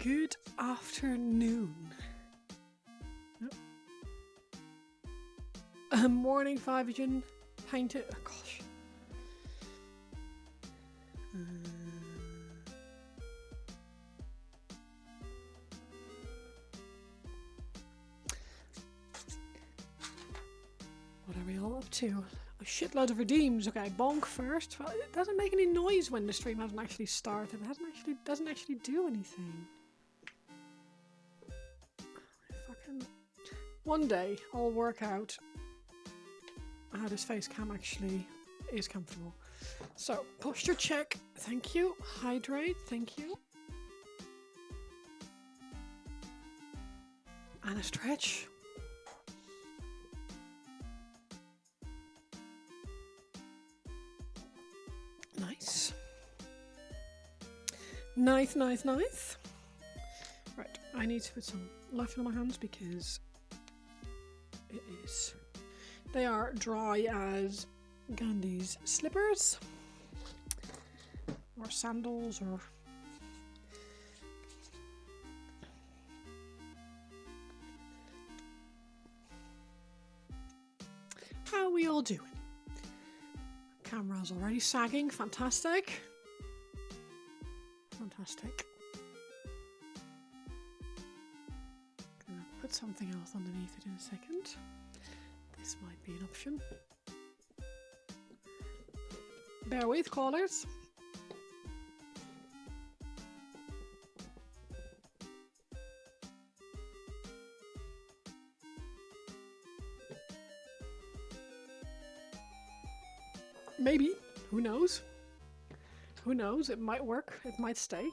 Good afternoon. Morning, Vivian. Painted. Oh gosh. What are we all up to? A shitload of redeems. Okay, bonk first. Well, it doesn't make any noise when the stream hasn't actually started. It doesn't actually do anything. Fucking. One day I'll work out how this face cam actually is comfortable. So, posture check. Thank you. Hydrate. Thank you. And a stretch. Nice. Nice, nice, nice. Right, I need to put some lotion on my hands because it is. They are dry as Gandhi's slippers. Or sandals or... How are we all doing? Camera's already sagging. Fantastic. Fantastic. Gonna put something else underneath it in a second. This might be an option. Bear with, callers. Maybe. Who knows? Who knows? It might work. It might stay.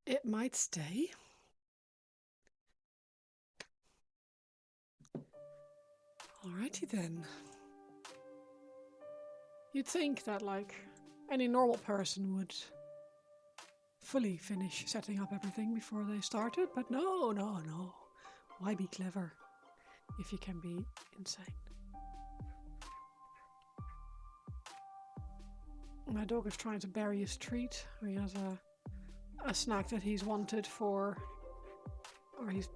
It might stay. Alrighty then. You'd think that, like, any normal person would fully finish setting up everything before they started, but no, no, no. Why be clever if you can be insane? My dog is trying to bury his treat. He has a snack that he's wanted for, or he's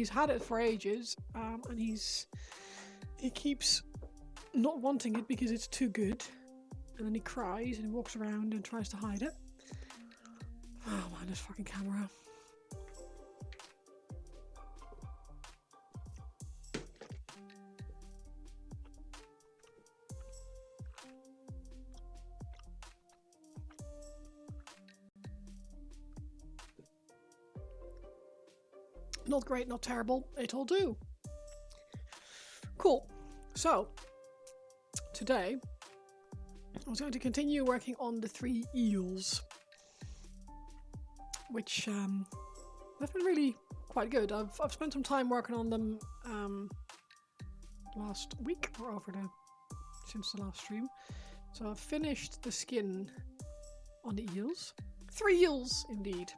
had it for ages, and he keeps not wanting it because it's too good, and then he cries and he walks around and tries to hide it. Oh man, this fucking camera. Not great, not terrible, it'll do. Cool. So, today, I was going to continue working on the 3 eels, which have been really quite good. I've spent some time working on them last week, or since the last stream. So I've finished the skin on the eels. 3 eels, indeed.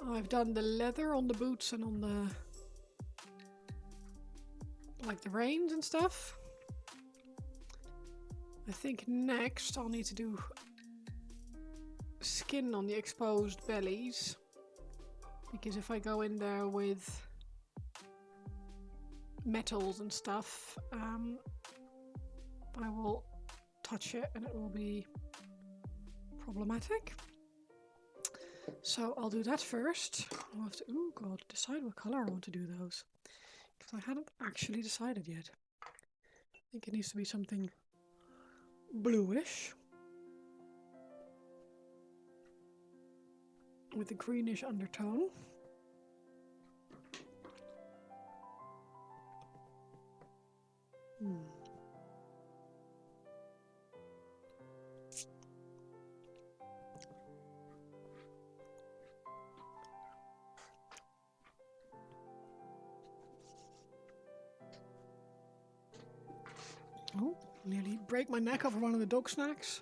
I've done the leather on the boots and on the, like, the reins and stuff. I think next I'll need to do skin on the exposed bellies, because if I go in there with metals and stuff, I will touch it and it will be problematic. So I'll do that first. I'll have to, oh god, decide what colour I want to do those, because I hadn't actually decided yet. I think it needs to be something bluish with a greenish undertone. Oh, nearly break my neck over one of the dog snacks.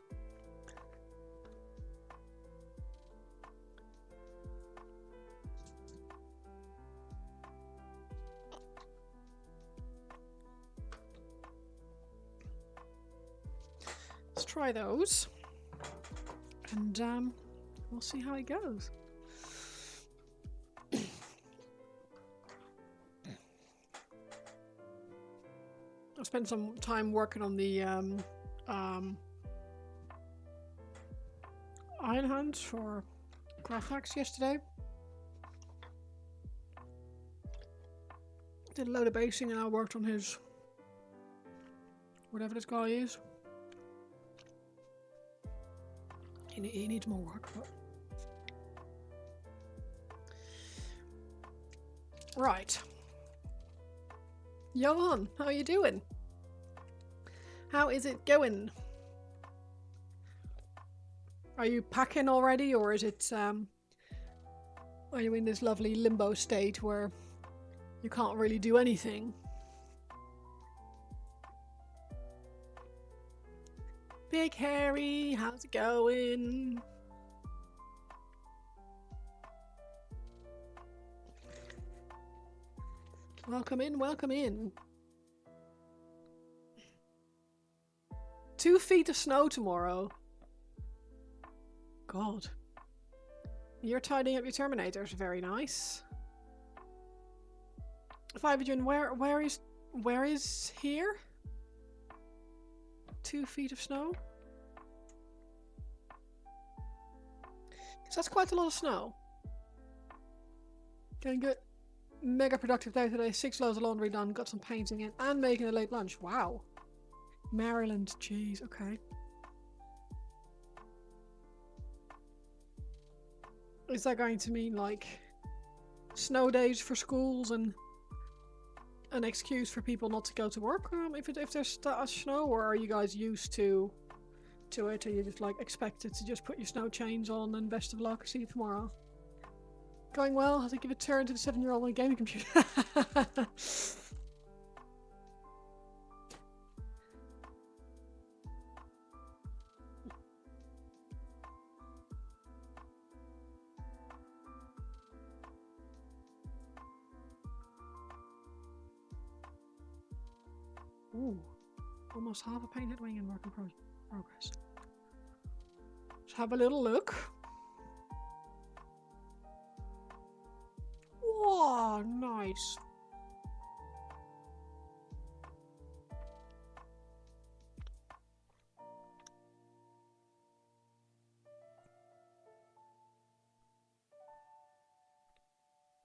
Let's try those. And we'll see how it goes. I spent some time working on the iron hands for Graphax yesterday. Did a load of basing and I worked on his whatever this guy is. He needs more work, but right. Johan, how are you doing? How is it going? Are you packing already, or is it are you in this lovely limbo state where you can't really do anything? Big Harry, how's it going? Welcome in, welcome in. 2 feet of snow tomorrow. God. You're tidying up your Terminators, very nice. Fivagen, where is here? 2 feet of snow? So that's quite a lot of snow. Getting good. Mega productive day today. 6 loads of laundry done. Got some painting in and making a late lunch. Wow. Maryland, jeez, okay. Is that going to mean like snow days for schools and an excuse for people not to go to work if there's snow, or are you guys used to it? Are you just like expected to just put your snow chains on and best of luck, see you tomorrow? Going well? Has to give a turn to the 7-year-old on a gaming computer. Ooh, almost half a painted wing in work in progress. Let's have a little look. Whoa, nice.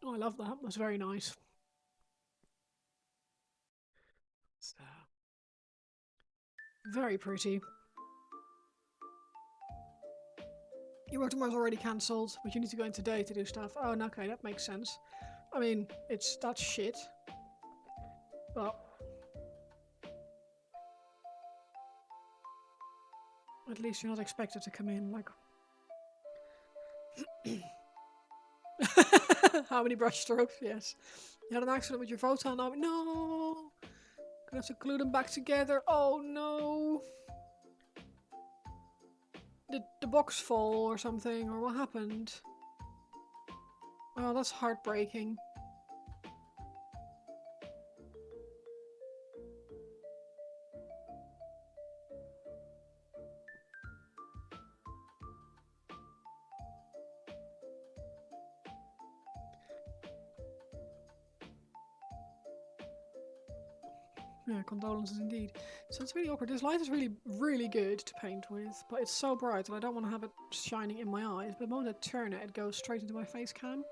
Oh, I love that. That's very nice. So, very pretty. Your work tomorrow's already cancelled, but you need to go in today to do stuff. Oh, okay, that makes sense. I mean, that's shit. But at least you're not expected to come in, like... How many brush strokes? Yes. You had an accident with your photon. Oh, no! Gonna have to glue them back together. Oh, no! Did the box fall or something? Or what happened? Oh, that's heartbreaking. Yeah, condolences indeed. So it's really awkward. This light is really, really good to paint with, but it's so bright and I don't want to have it shining in my eyes. But the moment I turn it, it goes straight into my face cam,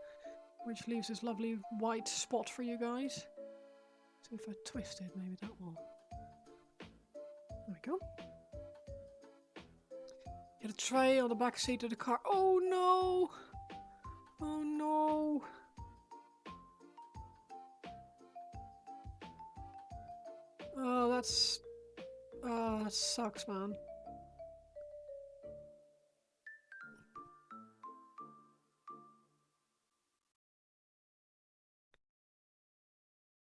which leaves this lovely white spot for you guys. So if I twist it, maybe that will... There we go. Get a tray on the back seat of the car. Oh no! Oh no! Oh, that's... Oh, that sucks, man.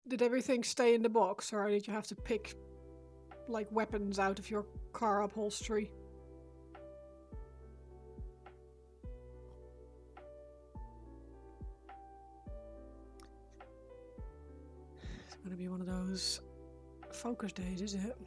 Did everything stay in the box, or did you have to pick, like, weapons out of your car upholstery? It's gonna be one of those focus days, is it?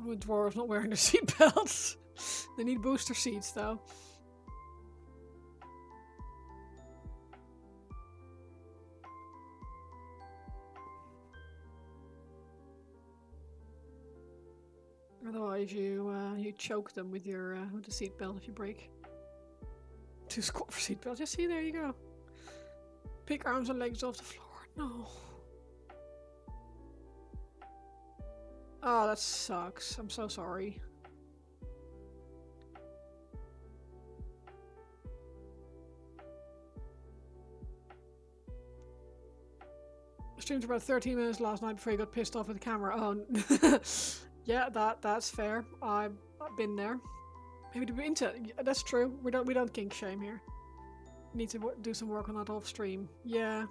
The dwarves not wearing their seatbelts. They need booster seats though. Otherwise, you choke them with your with the seatbelt if you break. Too squat for seatbelt. Just see, there you go. Pick arms and legs off the floor. No. Oh, that sucks. I'm so sorry. I streamed for about 13 minutes last night before you got pissed off with the camera. Oh, yeah, that's fair. I've been there. Maybe to be into that's true. We don't kink shame here. Need to do some work on that off stream. Yeah.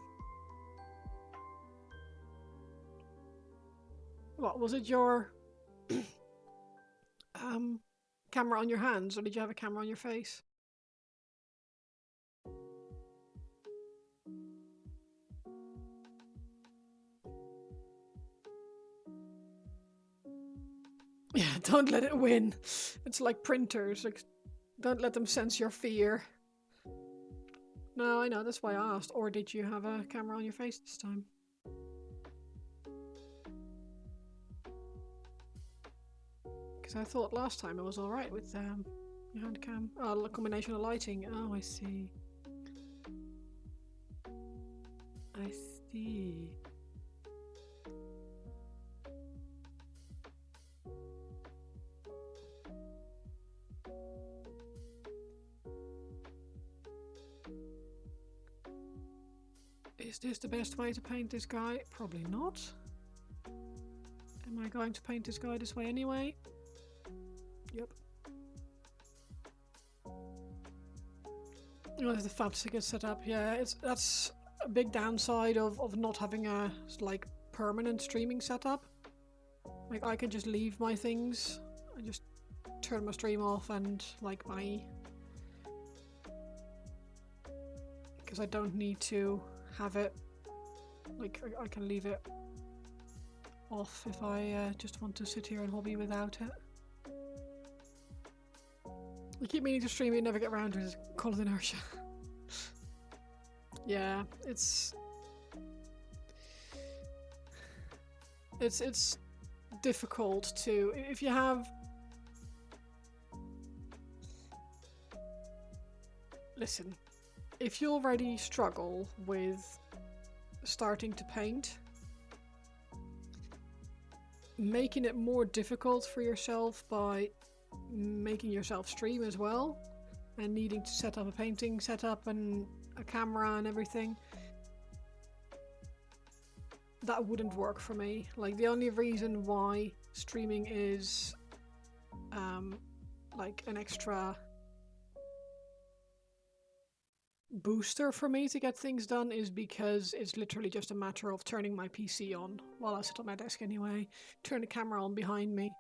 What was it? Your camera on your hands, or did you have a camera on your face? Yeah, don't let it win. It's like printers. Like, don't let them sense your fear. No, I know. That's why I asked. Or did you have a camera on your face this time? Because I thought last time it was alright with your hand cam. Oh, the combination of lighting. Oh, I see. I see. Is this the best way to paint this guy? Probably not. Am I going to paint this guy this way anyway? Yep. Oh, the fab to get set up. Yeah, that's a big downside of not having a like permanent streaming setup. Like I could just leave my things and just turn my stream off and like bye. Because I don't need to have it, like I can leave it off if I just want to sit here and hobby without it. I keep meaning to stream it, never get around to it. Call it inertia. Yeah, it's difficult to, if you have, listen, if you already struggle with starting to paint, making it more difficult for yourself by making yourself stream as well and needing to set up a painting setup and a camera and everything, that wouldn't work for me. Like the only reason why streaming is like an extra booster for me to get things done is because it's literally just a matter of turning my PC on while I sit on my desk anyway, turn the camera on behind me,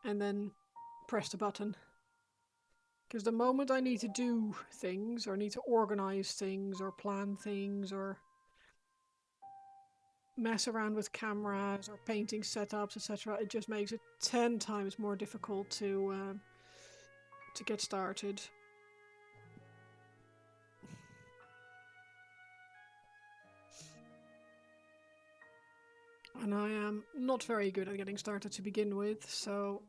and then press the button. Because the moment I need to do things, or need to organize things, or plan things, or mess around with cameras, or painting setups, etc., it just makes it 10 times more difficult to get started. And I am not very good at getting started to begin with, so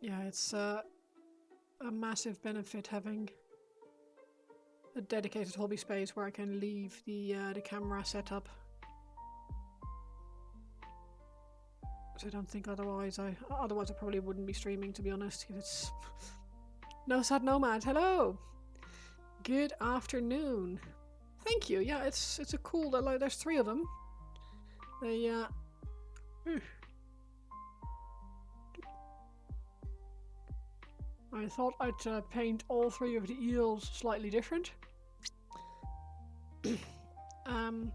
yeah, it's a massive benefit having a dedicated hobby space where I can leave the camera set up. So I don't think otherwise I probably wouldn't be streaming, to be honest, because it's no sad nomad. Hello. Good afternoon. Thank you. Yeah, it's a cool. Like, there's 3 of them. They I thought I'd paint all 3 of the eels slightly different. And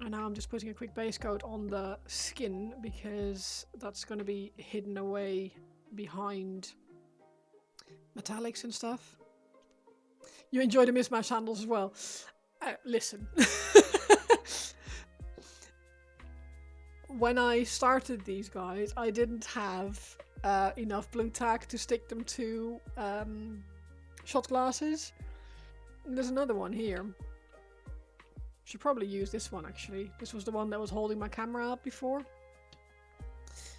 now I'm just putting a quick base coat on the skin because that's going to be hidden away behind metallics and stuff. You enjoy the mismatched handles as well. Listen. when I started these guys, I didn't have enough blue tack to stick them to shot glasses. And there's another one here. Should probably use this one actually. This was the one that was holding my camera up before.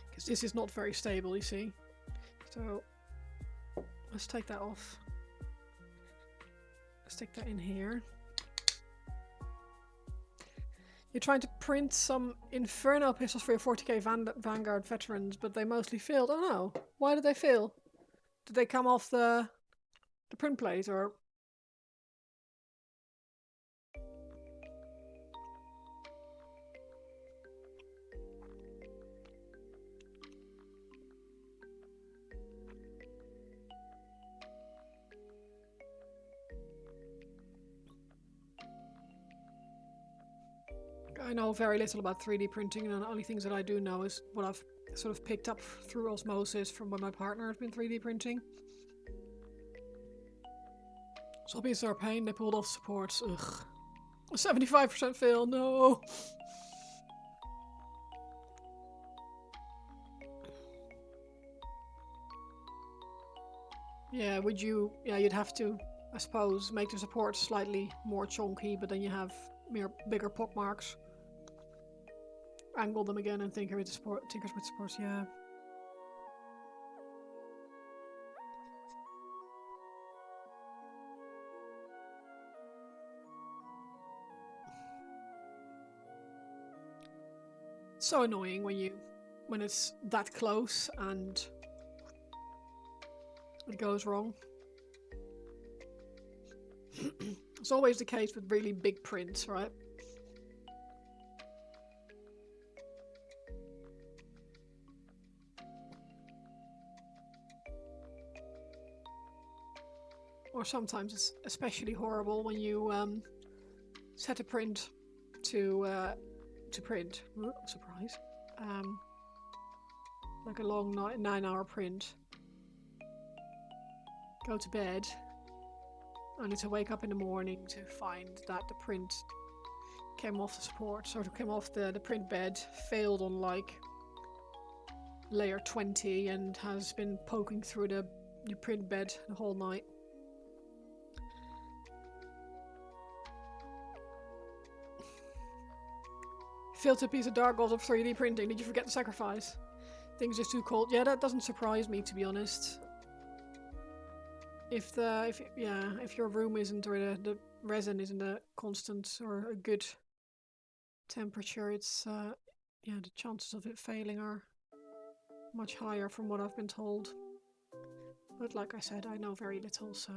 Because this is not very stable, you see. So let's take that off. Stick that in here. You're trying to print some Inferno pistols for your 40k Vanguard veterans, but they mostly failed. Oh no. Why did they fail? Did they come off the print plate or... I know very little about 3D printing, and the only things that I do know is what I've sort of picked up through osmosis from when my partner has been 3D printing. Zombies are a pain, they pulled off supports. Ugh. A 75% fail, no! Yeah, would you... Yeah, you'd have to, I suppose, make the supports slightly more chunky, but then you have bigger pock marks. Angle them again and tinkers with supports, yeah. It's so annoying when it's that close and it goes wrong. It's always the case with really big prints, right? Or sometimes it's especially horrible when you set a print to print. Ooh, surprise. Like a long 9-hour print. Go to bed. Only to wake up in the morning to find that the print came off the support, or came off the print bed, failed on like layer 20 and has been poking through the print bed the whole night. Filter piece of Dark Gods of 3D printing. Did you forget the sacrifice? Things are too cold. Yeah, that doesn't surprise me, to be honest. If your room isn't, or the resin isn't a constant or a good temperature, it's yeah, the chances of it failing are much higher from what I've been told. But like I said, I know very little, so.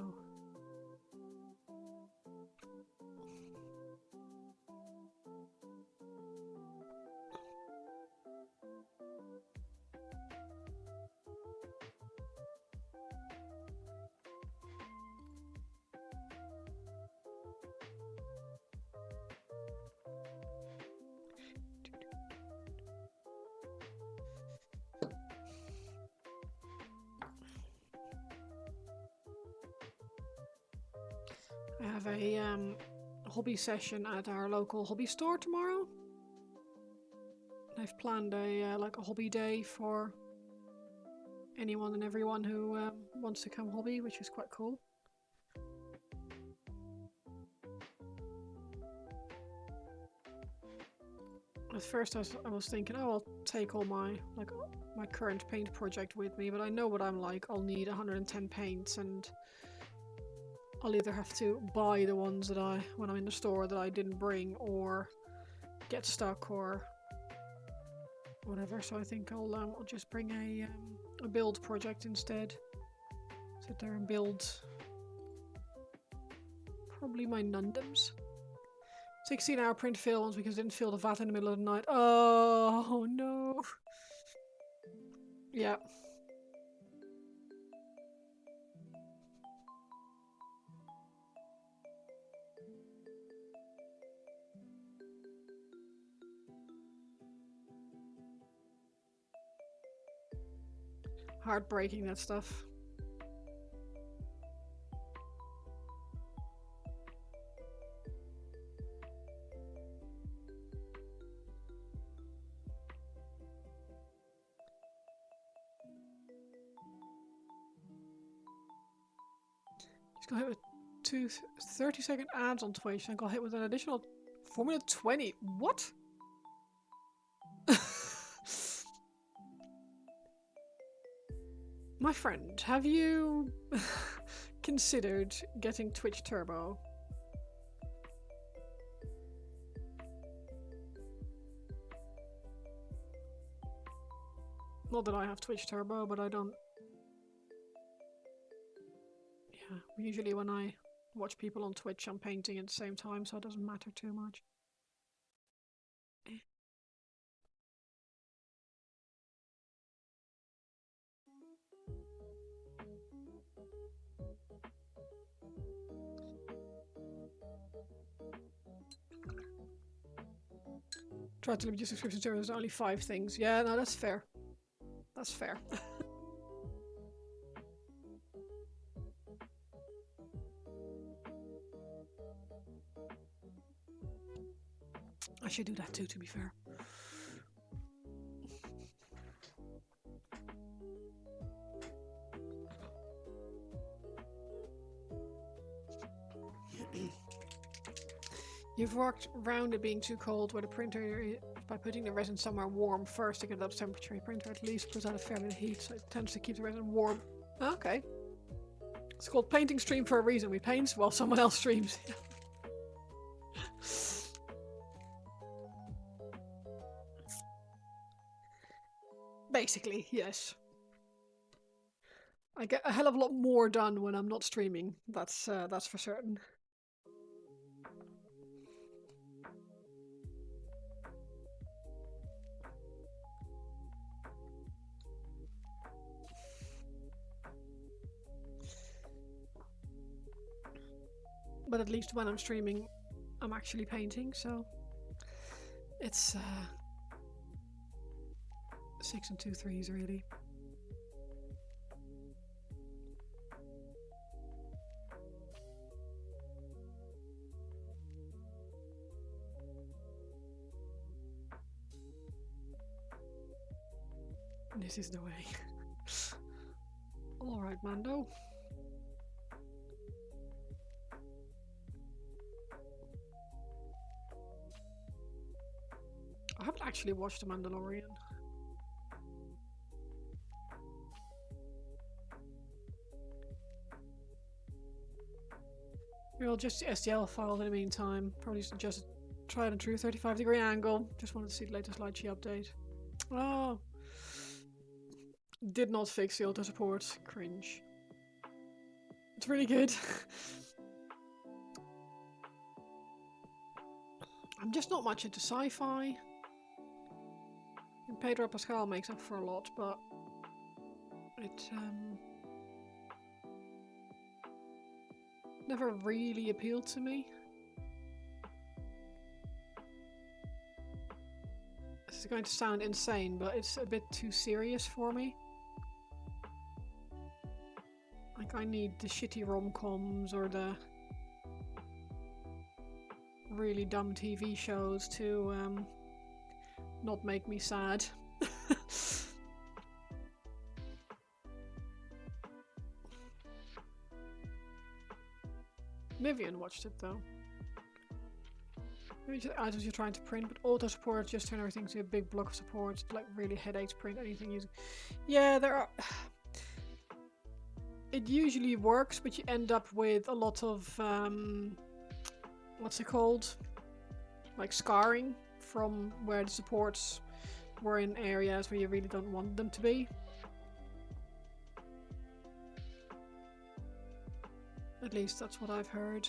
I have a hobby session at our local hobby store tomorrow. I've planned a like a hobby day for anyone and everyone who wants to come hobby, which is quite cool. At first I was thinking, oh, I'll take all my current paint project with me, but I know what I'm like. I'll need 110 paints, and I'll either have to buy the ones that when I'm in the store that I didn't bring, or get stuck, or whatever. So I think I'll just bring a build project instead. Sit there and build probably my Nundums. 16-hour print fail once because I didn't fill the vat in the middle of the night. Oh no. Yeah. Heartbreaking, that stuff. She's got hit with 30-second ads on Twitch and got hit with an additional Formula 20. What? My friend, have you considered getting Twitch Turbo? Not that I have Twitch Turbo, but I don't... Yeah, usually when I watch people on Twitch, I'm painting at the same time, so it doesn't matter too much. Try to limit your subscription to there's only 5 things. Yeah, no, that's fair. That's fair. I should do that too, to be fair. You've worked around it being too cold where the printer, by putting the resin somewhere warm first to get it up to temperature. Your printer at least puts out a fair bit of heat, so it tends to keep the resin warm. Okay. It's called painting stream for a reason. We paint while someone else streams. Basically, yes. I get a hell of a lot more done when I'm not streaming. That's for certain. But at least when I'm streaming, I'm actually painting, so it's 6 and 2 3s really. This is the way. Alright, Mando. I haven't actually watched The Mandalorian. We'll just STL file in the meantime. Probably just try and a true 35-degree angle. Just wanted to see the latest Lychee update. Oh. Did not fix the auto support. Cringe. It's really good. I'm just not much into sci-fi. And Pedro Pascal makes up for a lot, but it never really appealed to me. This is going to sound insane, but it's a bit too serious for me. Like, I need the shitty rom-coms or the really dumb TV shows to not make me sad. Vivian watched it though. Maybe just as you're trying to print, but auto support just turn everything to a big block of support. Like really headache to print anything using. Yeah, there are. It usually works, but you end up with a lot of what's it called? Like scarring from where the supports were in areas where you really don't want them to be. At least that's what I've heard.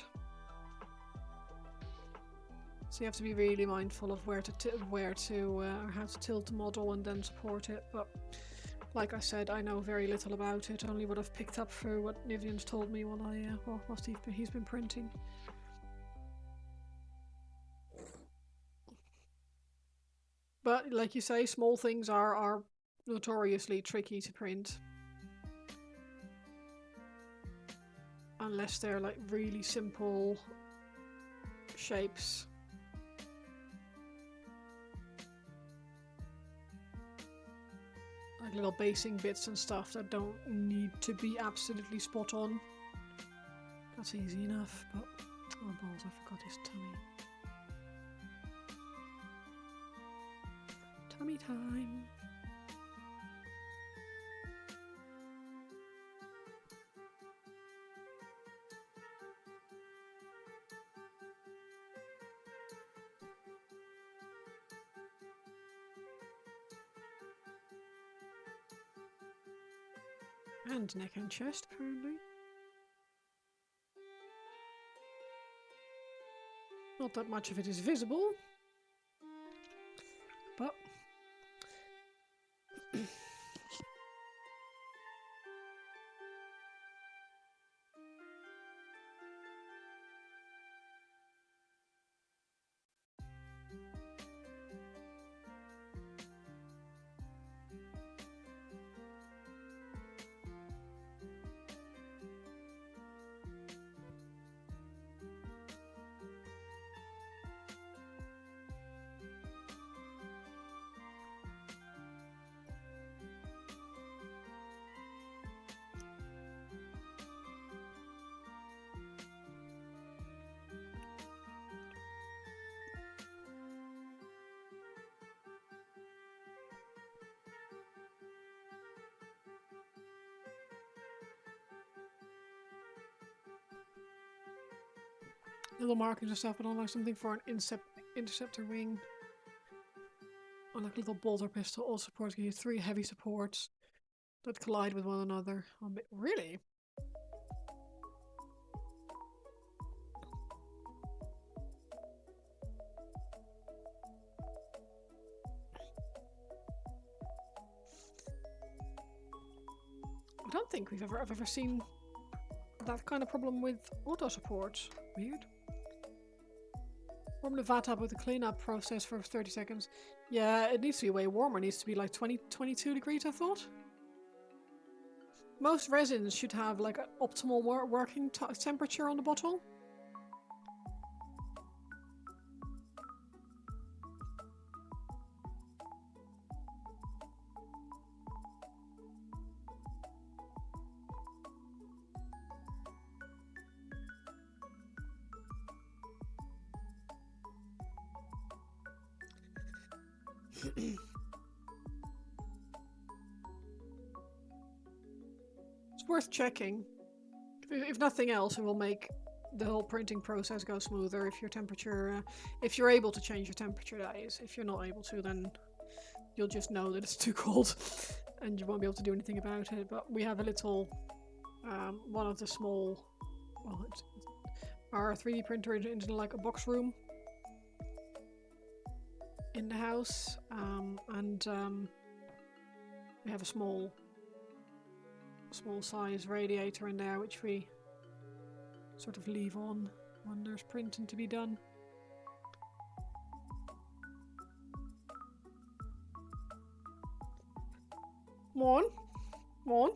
So you have to be really mindful of where to how to tilt the model and then support it. But like I said, I know very little about it. Only what I've picked up through what Vivian's told me whilst he's been printing. But like you say, small things are notoriously tricky to print. Unless they're like really simple shapes. Like little basing bits and stuff that don't need to be absolutely spot on. That's easy enough, but oh balls, I forgot his tummy. Tummy time. And neck and chest, apparently. Not that much of it is visible, but little markings and stuff, but on like something for an interceptor wing. Or like a little bolter pistol. All supports give you 3 heavy supports that collide with one another. Really? I don't think I've ever seen that kind of problem with auto support. Weird. Warm the vat up with a cleanup process for 30 seconds. Yeah, it needs to be way warmer. It needs to be like 22 degrees, I thought. Most resins should have like an optimal working temperature on the bottle. It's worth checking. If nothing else, it will make the whole printing process go smoother if your temperature, if you're able to change your temperature, that is. If you're not able to, then you'll just know that it's too cold and you won't be able to do anything about it. But we have a little, one of the small, well, our 3D printer into like a box room in the house, and we have a small size radiator in there which we sort of leave on when there's printing to be done. Come on. Come on.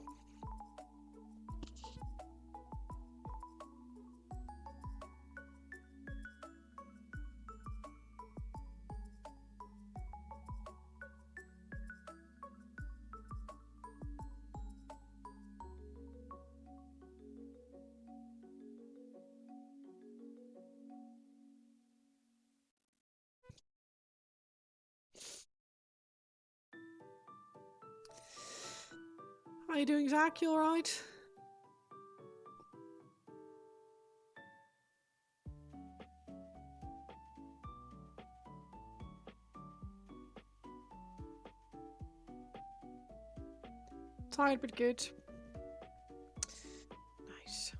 How you doing, Zach? You alright? Tired but good. Nice.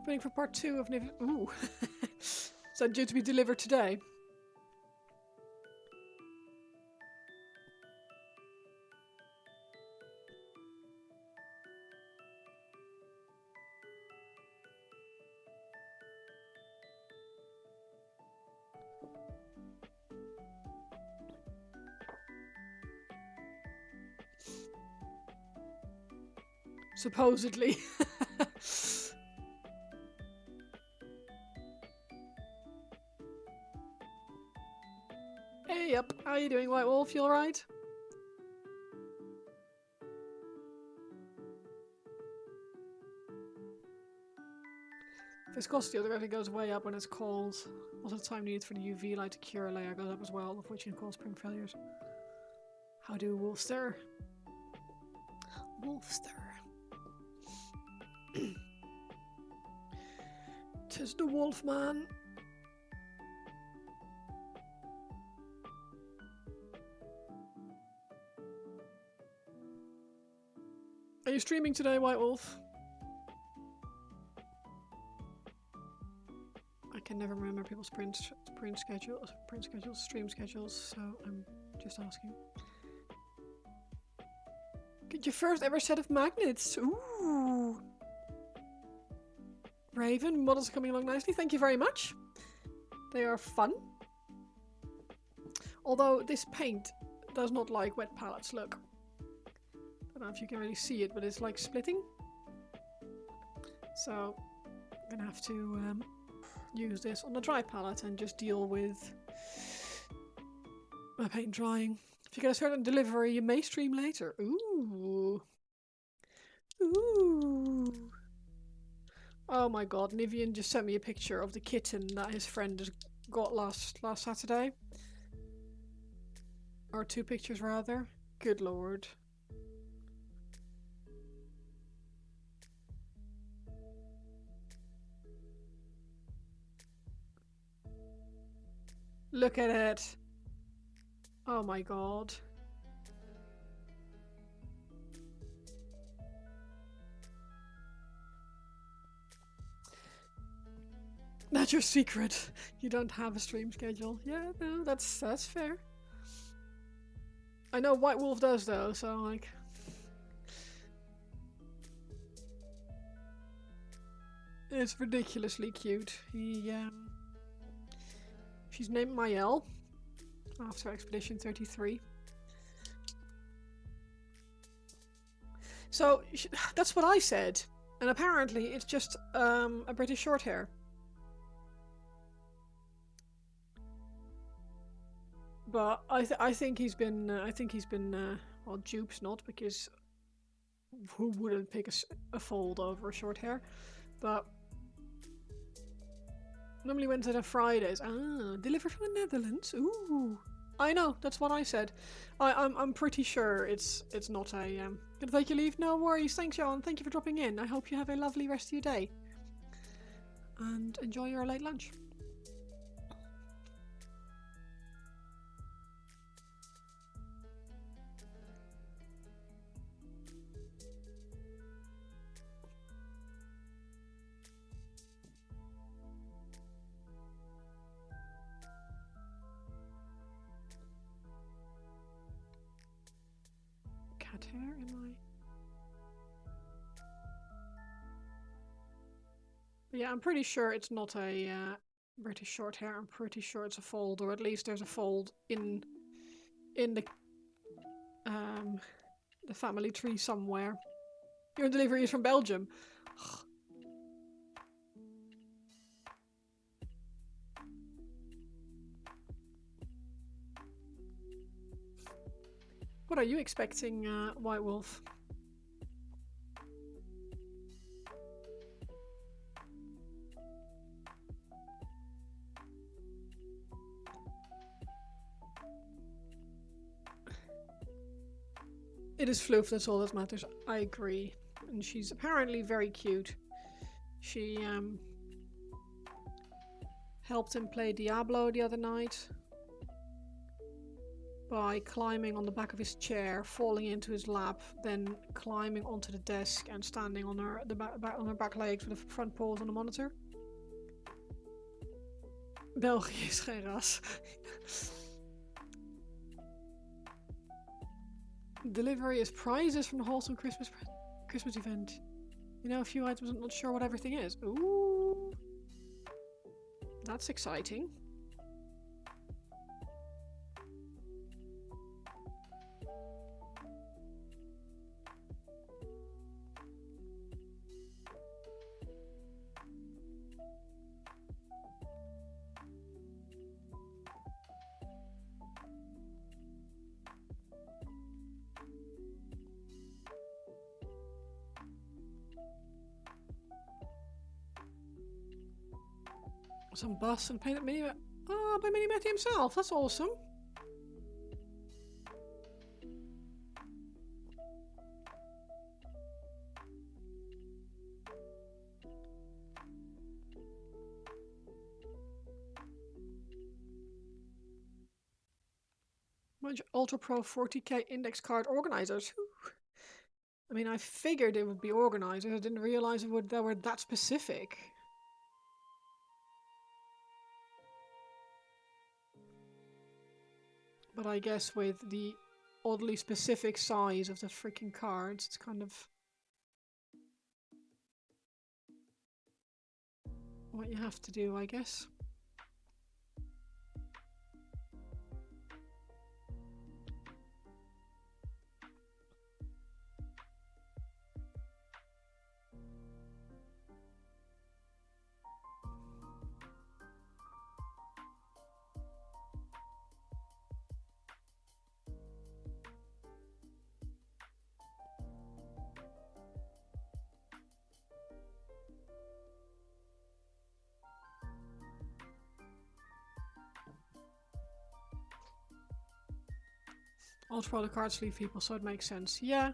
Waiting for part 2 of Niv. Ooh. Is that due to be delivered today? Supposedly. Hey, up. How you doing, White Wolf? You alright? Viscosity automatically goes way up when it's cold. Also, the time needed for the UV light to cure a layer goes up as well, of which can cause spring failures. How do wolves stir? Wolf stir. 'Tis the wolf man. Are you streaming today, White Wolf? I can never remember people's print schedules, stream schedules, so I'm just asking. Get your first ever set of magnets. Ooh. Raven, models are coming along nicely. Thank you very much. They are fun. Although this paint does not like wet palettes. Look. I don't know if you can really see it, but it's like splitting. So I'm gonna have to use this on the dry palette and just deal with my paint drying. If you get a certain delivery, you may stream later. Ooh. Ooh. Oh my god, Nivian just sent me a picture of the kitten that his friend has got last Saturday. Or 2 pictures rather. Good lord. Look at it. Oh my god. That's your secret. You don't have a stream schedule. Yeah, no, that's fair. I know White Wolf does though, so like... It's ridiculously cute. She's named Mael after Expedition 33. So, that's what I said. And apparently it's just a British Shorthair. But I think he's been well, duped, not because who wouldn't pick a fold over a short hair, but normally Wednesdays and Fridays. Ah, delivered from the Netherlands. Ooh, I know, that's what I said. I'm pretty sure it's not a Gonna take your leave? No worries. Thanks, John. Thank you for dropping in. I hope you have a lovely rest of your day and enjoy your late lunch. Cat hair in my... But yeah, I'm pretty sure it's not a British short hair. I'm pretty sure it's a fold, or at least there's a fold in the family tree somewhere. Your delivery is from Belgium. What are you expecting, White Wolf? It is Floof, that's all that matters. I agree. And she's apparently very cute. She helped him play Diablo the other night by climbing on the back of his chair, falling into his lap, then climbing onto the desk and standing on her back legs with the front paws on the monitor. België is geen ras. Delivery is prizes from the wholesome Christmas event. You know, a few items, I'm not sure what everything is. Ooh. That's exciting. Some bus and painted mini. Oh, by Mini Matty himself. That's awesome. Ultra Pro 40k index card organizers. I mean, I figured it would be organizers. I didn't realize they were that specific. But I guess with the oddly specific size of the freaking cards, it's kind of what you have to do, I guess. Ultra Pro the card sleeve people, so it makes sense. Yeah.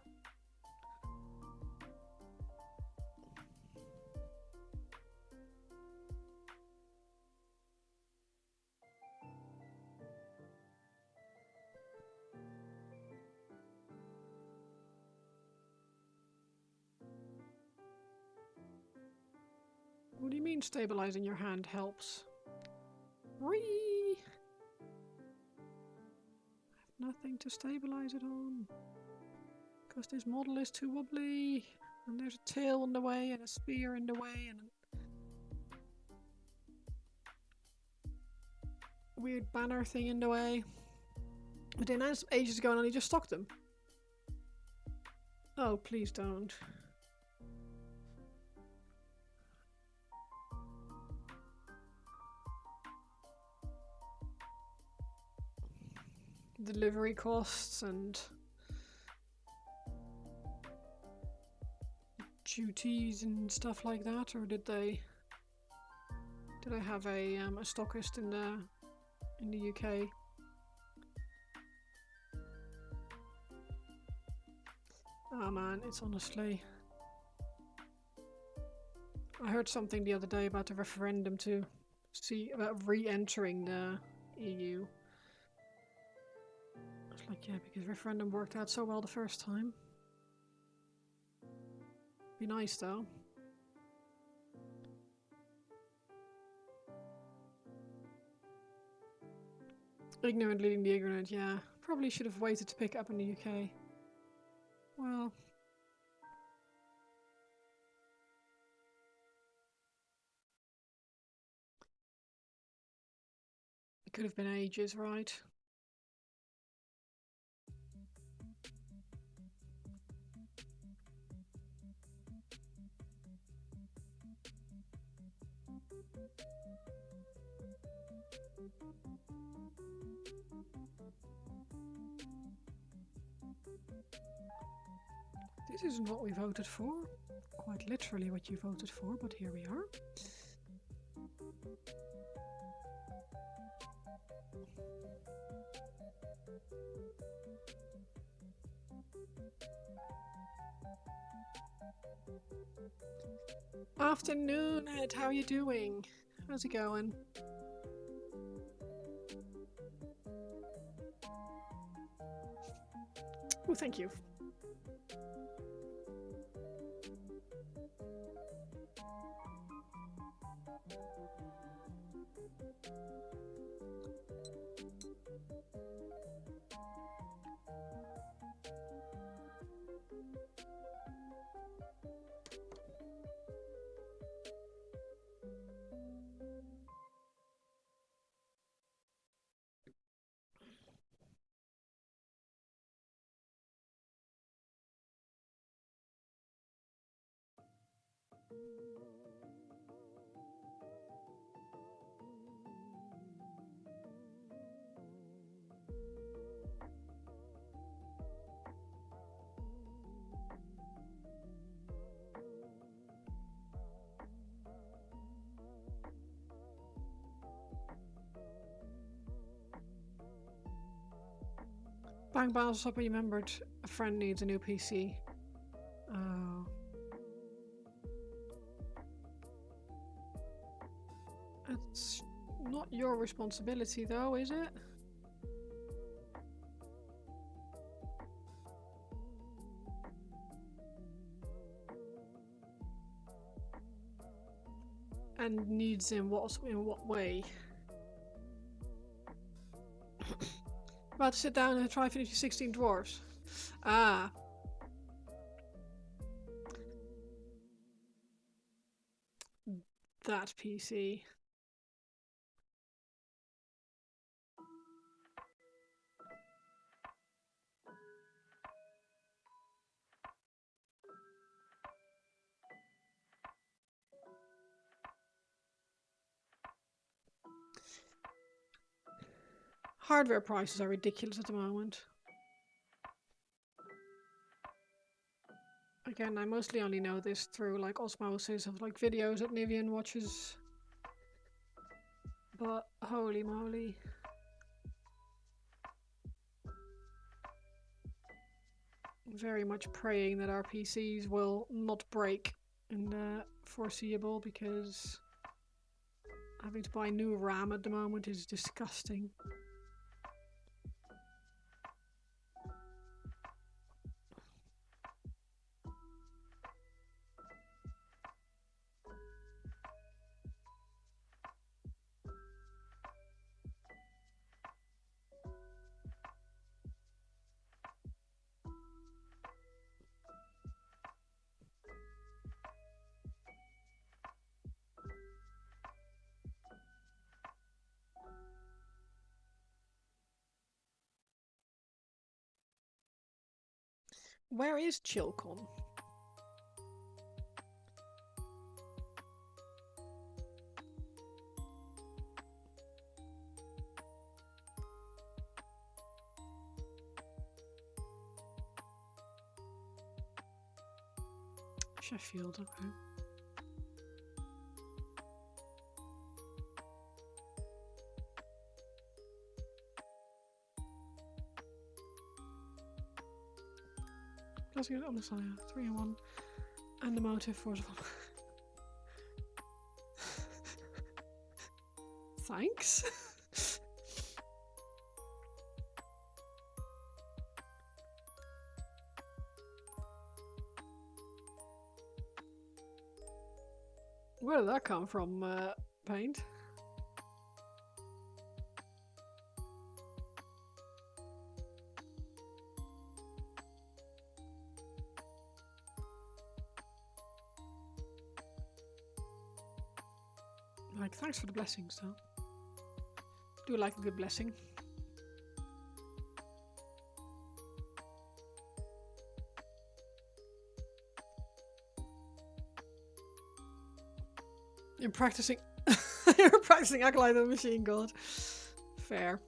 What do you mean stabilizing your hand helps? Whee! I have nothing to stabilize it on. Because this model is too wobbly. And there's a tail in the way and a spear in the way and a weird banner thing in the way. But they announced ages ago and only just stocked them. Oh, please don't. Delivery costs and duties and stuff like that, or did I have a stockist in the UK? Oh man, it's honestly. I heard something the other day about the referendum to see about re-entering the EU. I was like, yeah, because referendum worked out so well the first time. Be nice though. Ignorant leading the ignorant, yeah. Probably should have waited to pick it up in the UK. Well. It could have been ages, right? This isn't what we voted for. Quite literally what you voted for, but here we are. Afternoon, Ed. How are you doing? How's it going? Oh, thank you. Bang bounce up, I remembered a friend needs a new PC. Oh. It's not your responsibility though, is it? And needs in what way? About to sit down and try finish 16 dwarves. Ah. That PC. Hardware prices are ridiculous at the moment. Again, I mostly only know this through like osmosis of like videos that Nivian watches. But holy moly. Very much praying that our PCs will not break in the foreseeable, because having to buy new RAM at the moment is disgusting. Where is Chilcon? Sheffield, okay. Let's get it on the side. 3 and 1. And the motive for 1. Thanks. Where did that come from, Paint? Like, thanks for the blessings, though. Do like a good blessing. You're practicing. You're practicing Akhelian the Machine God. Fair.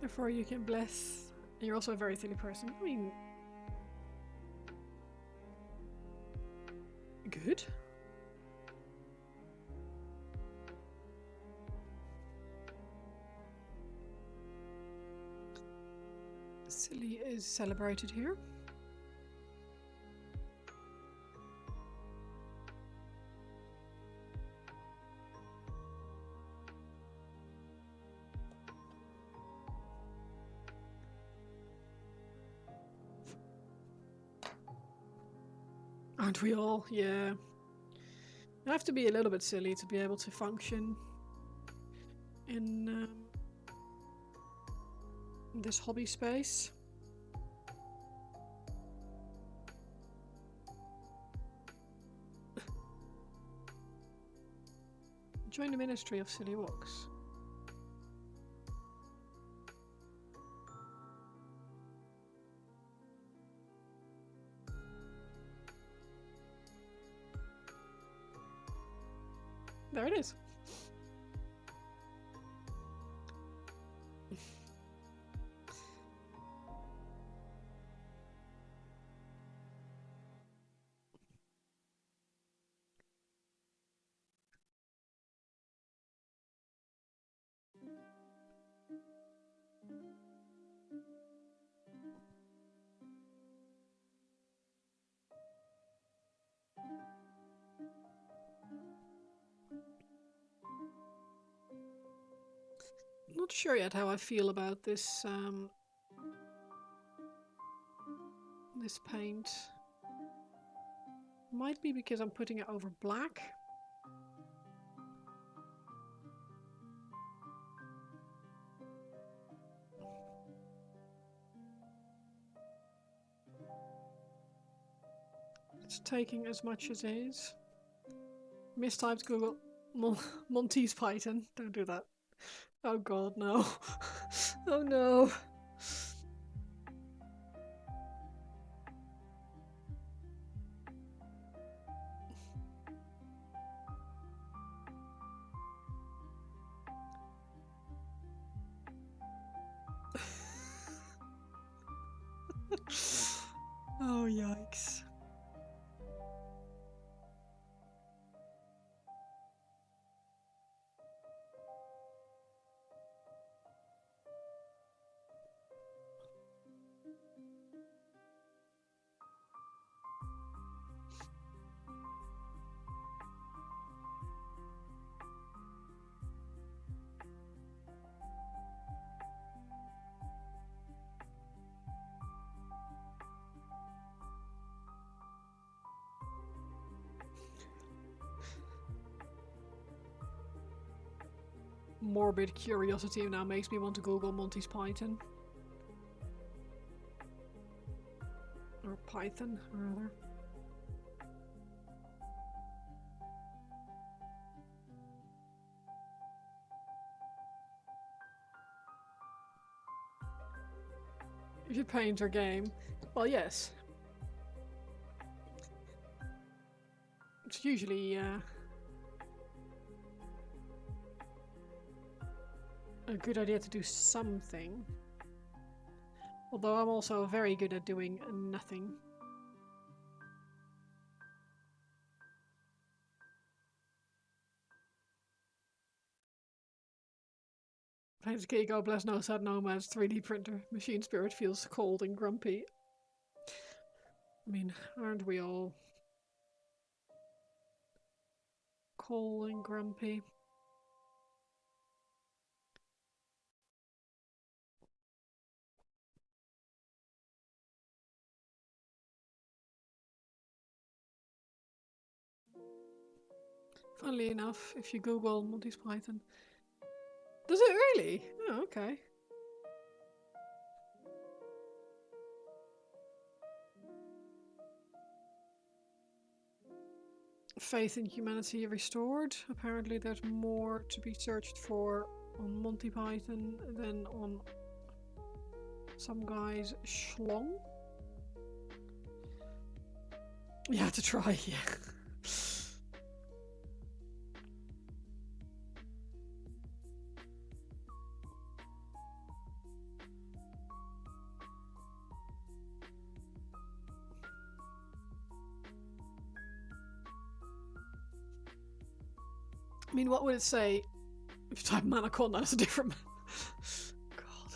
Therefore you can bless. And you're also a very silly person. I mean... Good. Silly is celebrated here. Aren't we all? Yeah. You have to be a little bit silly to be able to function in this hobby space. Join the Ministry of Silly Walks. There it is. Not sure yet how I feel about this this paint. Might be because I'm putting it over black. It's taking as much as is. Mistyped Google. Monty's Python. Don't do that. Oh god, no. Oh no. Oh yikes. Morbid curiosity now makes me want to Google Monty's Python. Or Python, rather. If you paint your game, well, yes. It's usually a good idea to do something. Although I'm also very good at doing nothing. Thanks, Gigo. Bless no sad nomads. 3D printer. Machine spirit feels cold and grumpy. I mean, aren't we all cold and grumpy? Funnily enough, if you Google Monty's Python, does it really? Oh, okay. Faith in humanity restored. Apparently there's more to be searched for on Monty Python than on some guy's schlong. You had to try, yeah. I mean, what would it say if you type Manacon? That's a different. God.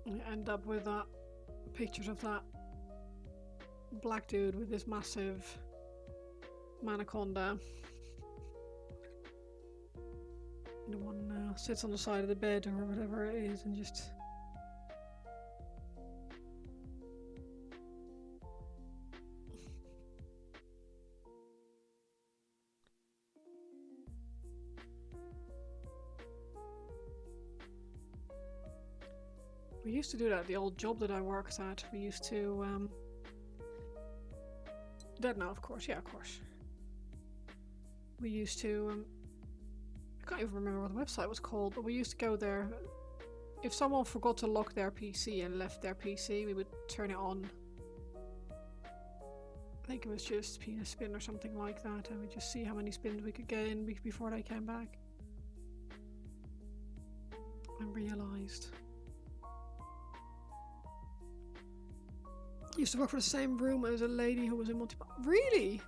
You end up with that pictures of that black dude with this massive Manaconda. The one sits on the side of the bed or whatever it is and just. We used to do that at the old job that I worked at. We used to, that now, of course. Yeah, of course. We used to, I can't even remember what the website was called, but we used to go there. If someone forgot to lock their PC and left their PC, we would turn it on. I think it was just penis spin or something like that, and we'd just see how many spins we could get in before they came back. I realised. Used to work for the same room as a lady who was in multi. Really?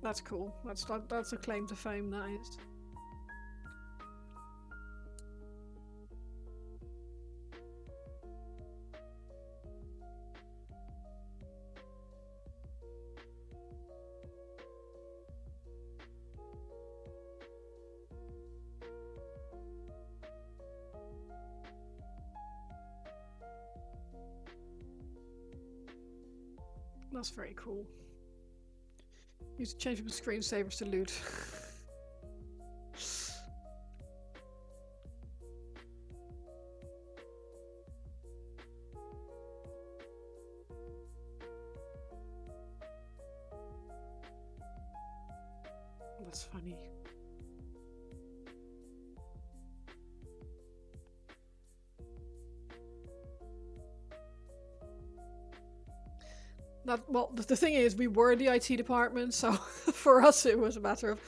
That's cool. That's a claim to fame, that is. That's very cool. Used to change people's screensavers to loot. That's funny. Well, the thing is, we were the IT department, so for us it was a matter of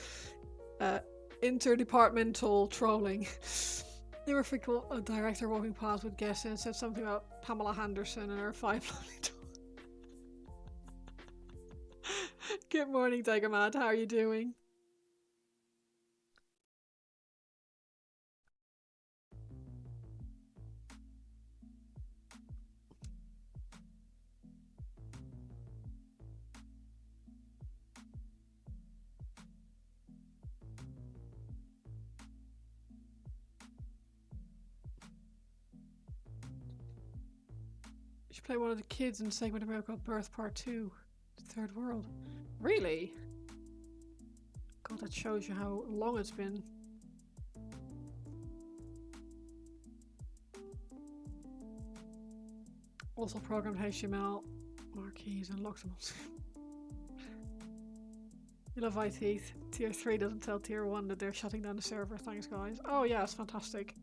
interdepartmental trolling. There were a director walking past with guests and said something about Pamela Henderson and her 5 lovely daughters. Good morning, Tigermat. How are you doing? You should play one of the kids in the segment of America Birth Part 2. Third World. Really? God, that shows you how long it's been. Also programmed HTML, marquees, and locked them. You love IT. Tier 3 doesn't tell Tier 1 that they're shutting down the server. Thanks, guys. Oh yeah, it's fantastic.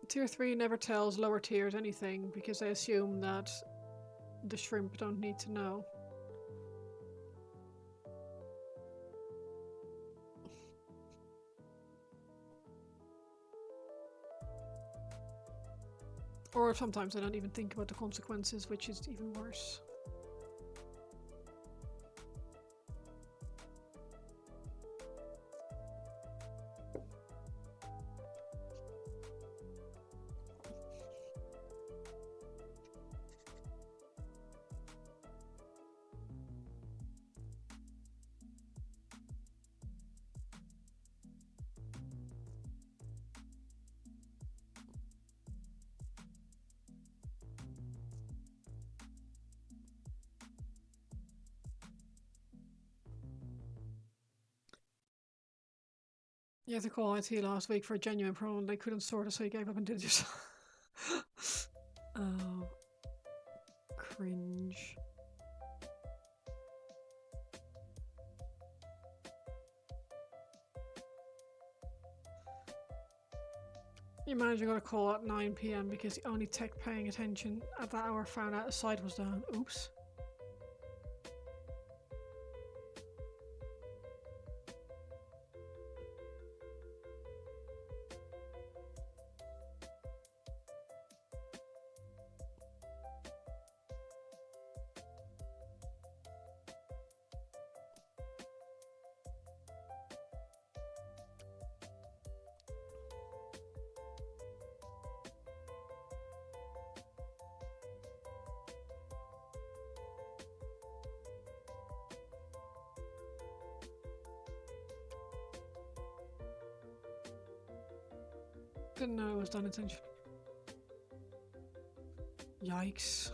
Tier 3 never tells lower tiers anything because they assume that the shrimp don't need to know. Or sometimes they don't even think about the consequences, which is even worse. You had to call IT last week for a genuine problem they couldn't sort it, so you gave up and did it yourself. Oh, cringe. Your manager got a call at 9 PM because the only tech paying attention at that hour found out a site was down. Oops. Didn't know it was done intention. Yikes.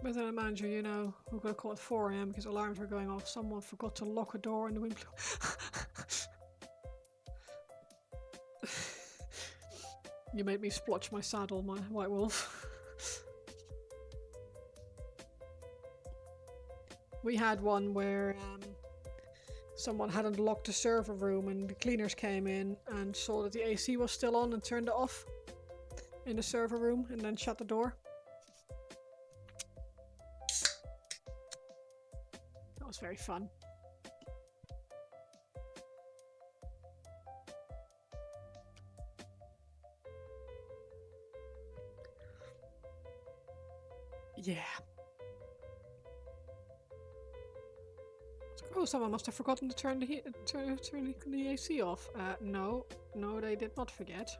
But then a manager, you know, we're gonna call it 4 AM because alarms were going off. Someone forgot to lock a door and the wind blew. You made me splotch my saddle, my white wolf. We had one where someone hadn't locked the server room and the cleaners came in and saw that the AC was still on and turned it off in the server room and then shut the door. That was very fun. Yeah. Oh, someone must have forgotten to turn the AC off. No, they did not forget.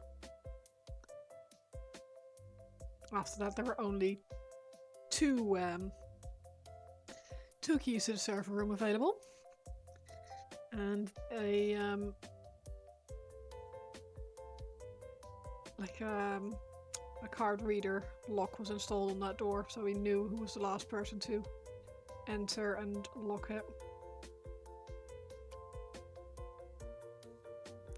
After that, there were only two keys to the server room available, and a card reader lock was installed on that door, so we knew who was the last person to enter and lock it.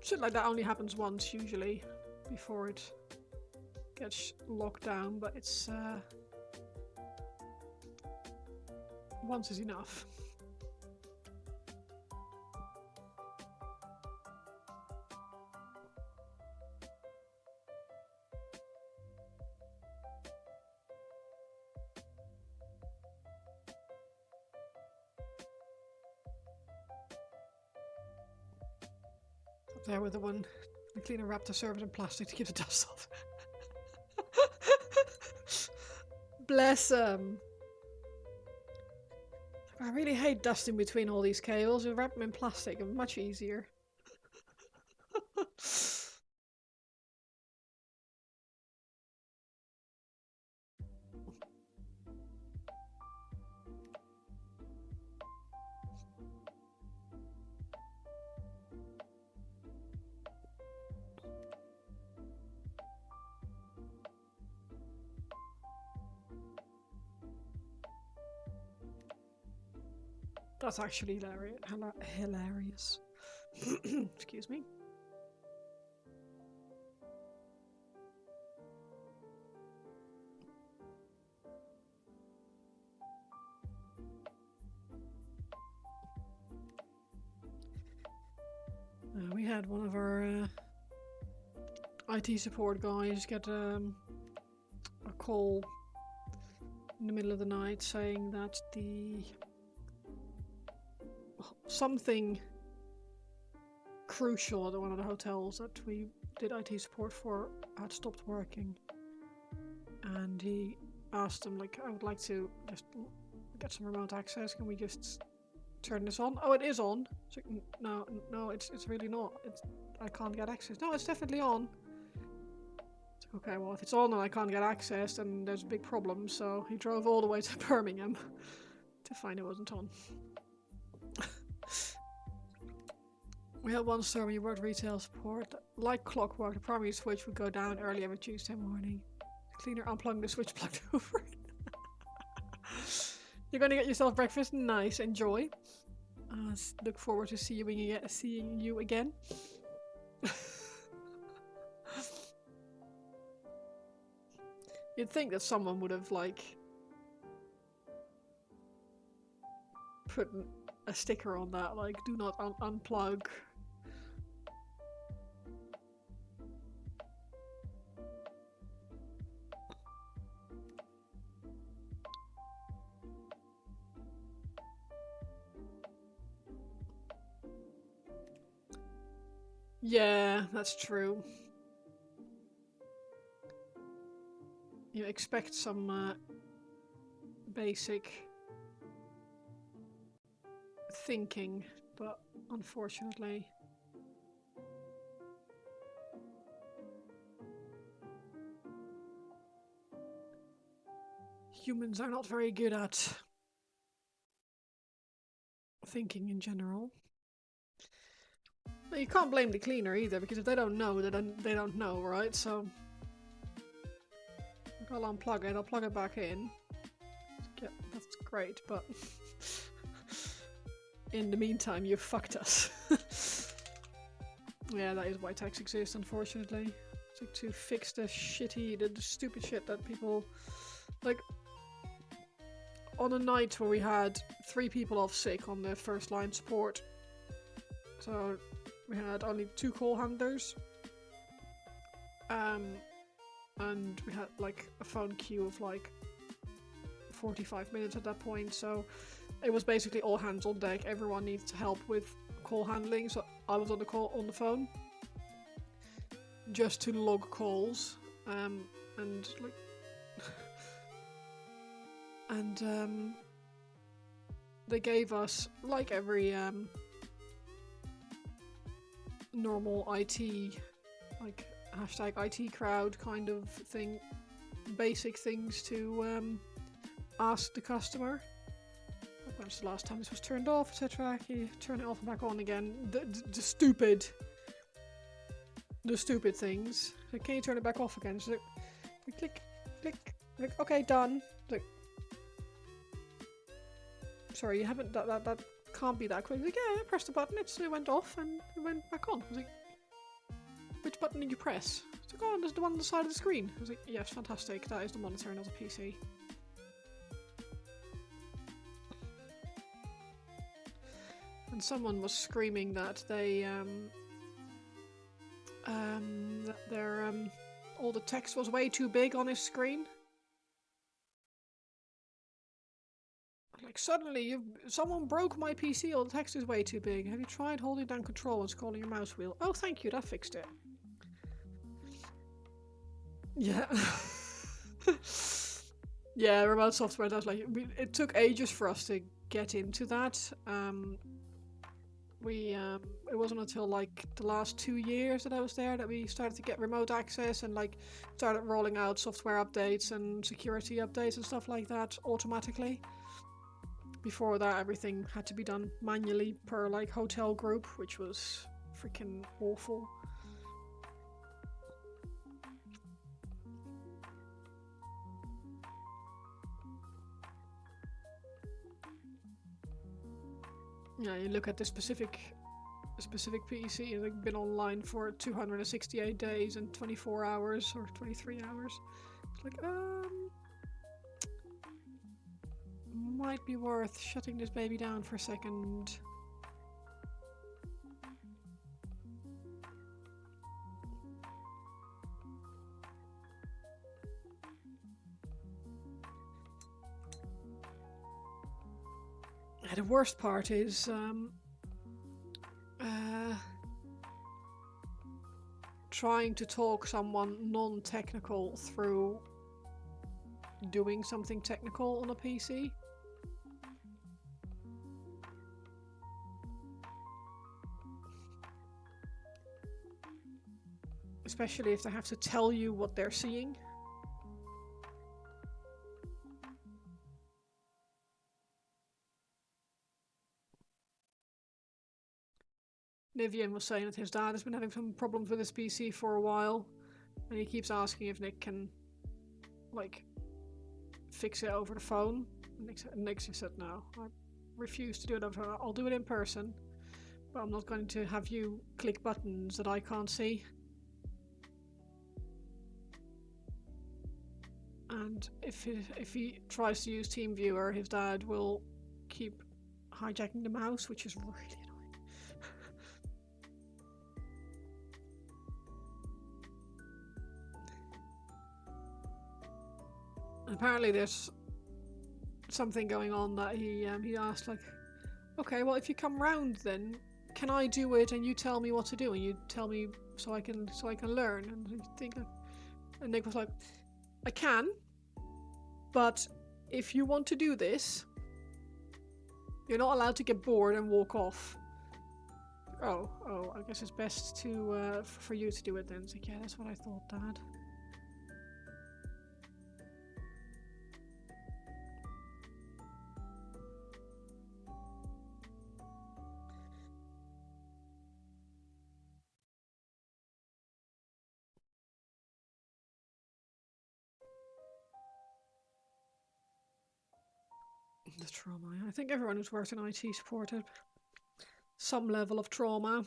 Shit like that only happens once usually before it gets locked down, but it's once is enough. Up there with the cleaner wrapped the servant in plastic to keep the dust off. Bless him. I really hate dusting between all these cables. You wrap them in plastic, it's much easier. That's actually hilarious. Excuse me. We had one of our IT support guys get a call in the middle of the night saying that something crucial at one of the hotels that we did IT support for had stopped working, and he asked them, like, I would like to just get some remote access, can we just turn this on? Oh, it is on. It's like, no, it's really not. I can't get access. No, it's definitely on. It's like, okay, well, if it's on and I can't get access, then there's a big problem. So he drove all the way to Birmingham to find it wasn't on. We had one store when you worked retail support. Like clockwork, the primary switch would go down early every Tuesday morning. The cleaner unplugged the switch, plugged over it. You're gonna get yourself breakfast? Nice, enjoy. Look forward to seeing you again. You'd think that someone would have, like, put a sticker on that, like, do not unplug. Yeah, that's true. You expect some basic thinking, but unfortunately... humans are not very good at thinking in general. But you can't blame the cleaner either, because if they don't know, they don't know, right? So I'll unplug it, I'll plug it back in. Yeah, that's great, but in the meantime, you fucked us. Yeah, that is why tax exists, unfortunately. It's like to fix the stupid shit that people... Like, on a night where we had 3 people off sick on the first line support, so we had only 2 call handlers, and we had like a phone queue of like 45 minutes at that point, so it was basically all hands on deck. Everyone needs help with call handling, so I was on the phone just to log calls, and like and they gave us, like every normal IT, like hashtag IT crowd kind of thing, basic things to ask the customer. When's the last time this was turned off, etc. You turn it off and back on again. The stupid things. So can you turn it back off again? So click, okay, done. Like, sorry, you haven't. That can't be that quick. Like, yeah, I pressed the button. It went off and it went back on. I was like, which button did you press? It's like, oh, there's the one on the side of the screen. I was like, yes, fantastic. That is the monitor and not a PC. And someone was screaming that they that their all the text was way too big on his screen. Like, suddenly someone broke my PC, all the text is way too big. Have you tried holding down control and scrolling your mouse wheel? Oh, thank you, that fixed it. Yeah. Yeah, remote software does, like, it took ages for us to get into that. It wasn't until like the last 2 years that I was there that we started to get remote access and like started rolling out software updates and security updates and stuff like that automatically. Before that, everything had to be done manually per like hotel group, which was freaking awful. Yeah, you look at the specific PC, it's like been online for 268 days and 24 hours or 23 hours. It's like, might be worth shutting this baby down for a second. The worst part is trying to talk someone non-technical through doing something technical on a PC. Especially if they have to tell you what they're seeing. Nivian was saying that his dad has been having some problems with his PC for a while, and he keeps asking if Nick can, like, fix it over the phone. And Nick just said, no, I refuse to do it over the phone. I'll do it in person, but I'm not going to have you click buttons that I can't see. And if he tries to use TeamViewer, his dad will keep hijacking the mouse, which is really annoying. Apparently there's something going on that he asked, like, okay, well, if you come round, then can I do it and you tell me what to do and you tell me so I can learn? And I think, and Nick was like, I can, but if you want to do this, you're not allowed to get bored and walk off. Oh, I guess it's best to for you to do it then. It's like, yeah, that's what I thought, Dad. The trauma. I think everyone who's worked in IT support had some level of trauma.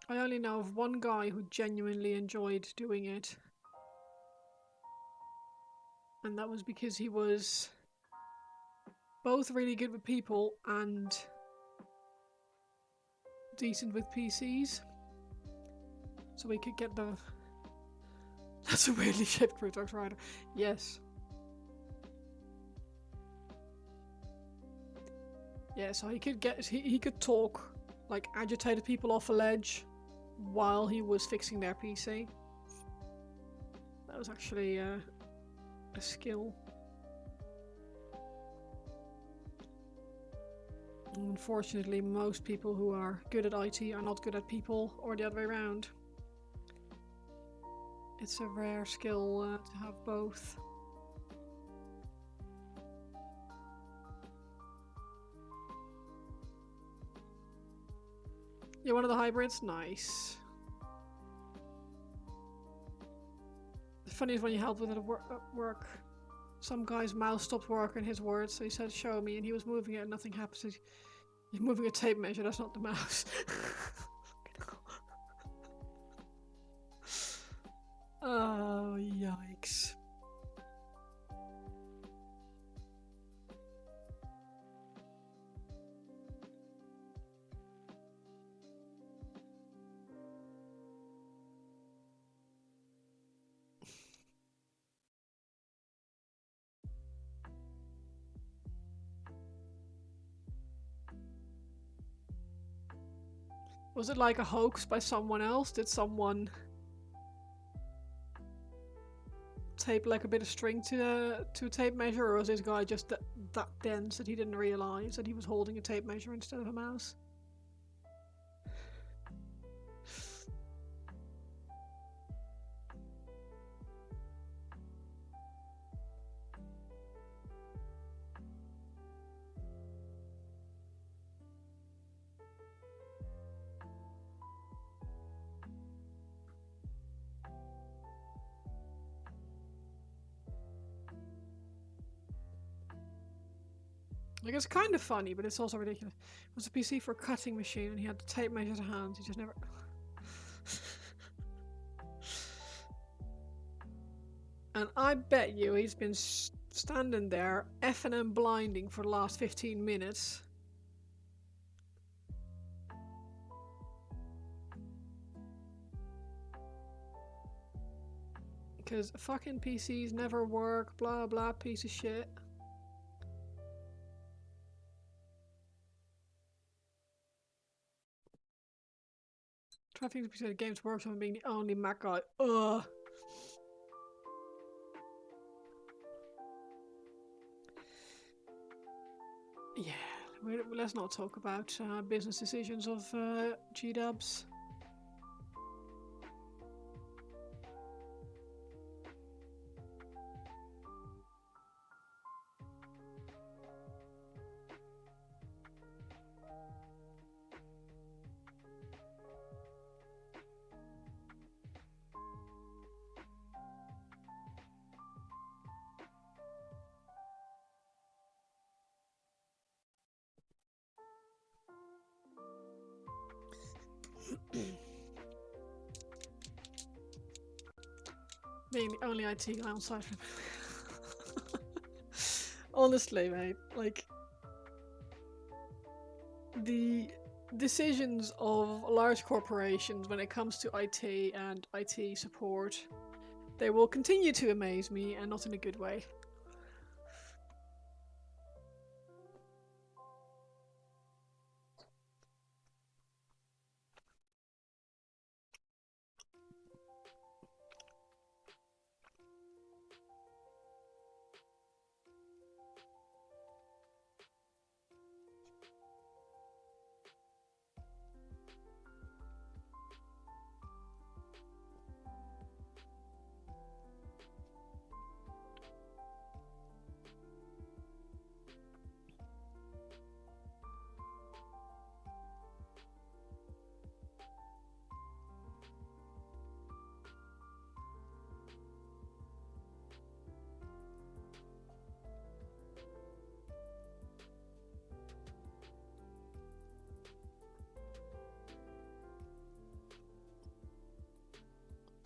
I only know of one guy who genuinely enjoyed doing it. And that was because he was both really good with people and decent with PCs. So we could get the... That's a weirdly shaped Crutox Rider. Yes. Yeah, so he could get... He could talk, like, agitated people off a ledge while he was fixing their PC. That was actually a skill. Unfortunately, most people who are good at IT are not good at people, or the other way around. It's a rare skill to have both. You're one of the hybrids? Nice. The funny is when you help with it at work. Some guy's mouse stopped working, his words, so he said, show me, and he was moving it and nothing happened. He's moving a tape measure, that's not the mouse. Oh, yikes. Was it like a hoax by someone else? Did someone tape like a bit of string to a tape measure, or was this guy just that dense that he didn't realise that he was holding a tape measure instead of a mouse? Like, it's kind of funny, but it's also ridiculous. It was a PC for a cutting machine, and he had the tape measure to hand. He just never... And I bet you he's been standing there effing and blinding for the last 15 minutes. Because fucking PCs never work, blah blah, piece of shit. Trying to think of games works on being the only Mac guy. Ugh. Yeah, let's not talk about business decisions of G-dubs. Being the only IT guy on site. Honestly, mate, like, the decisions of large corporations when it comes to IT and IT support, they will continue to amaze me, and not in a good way.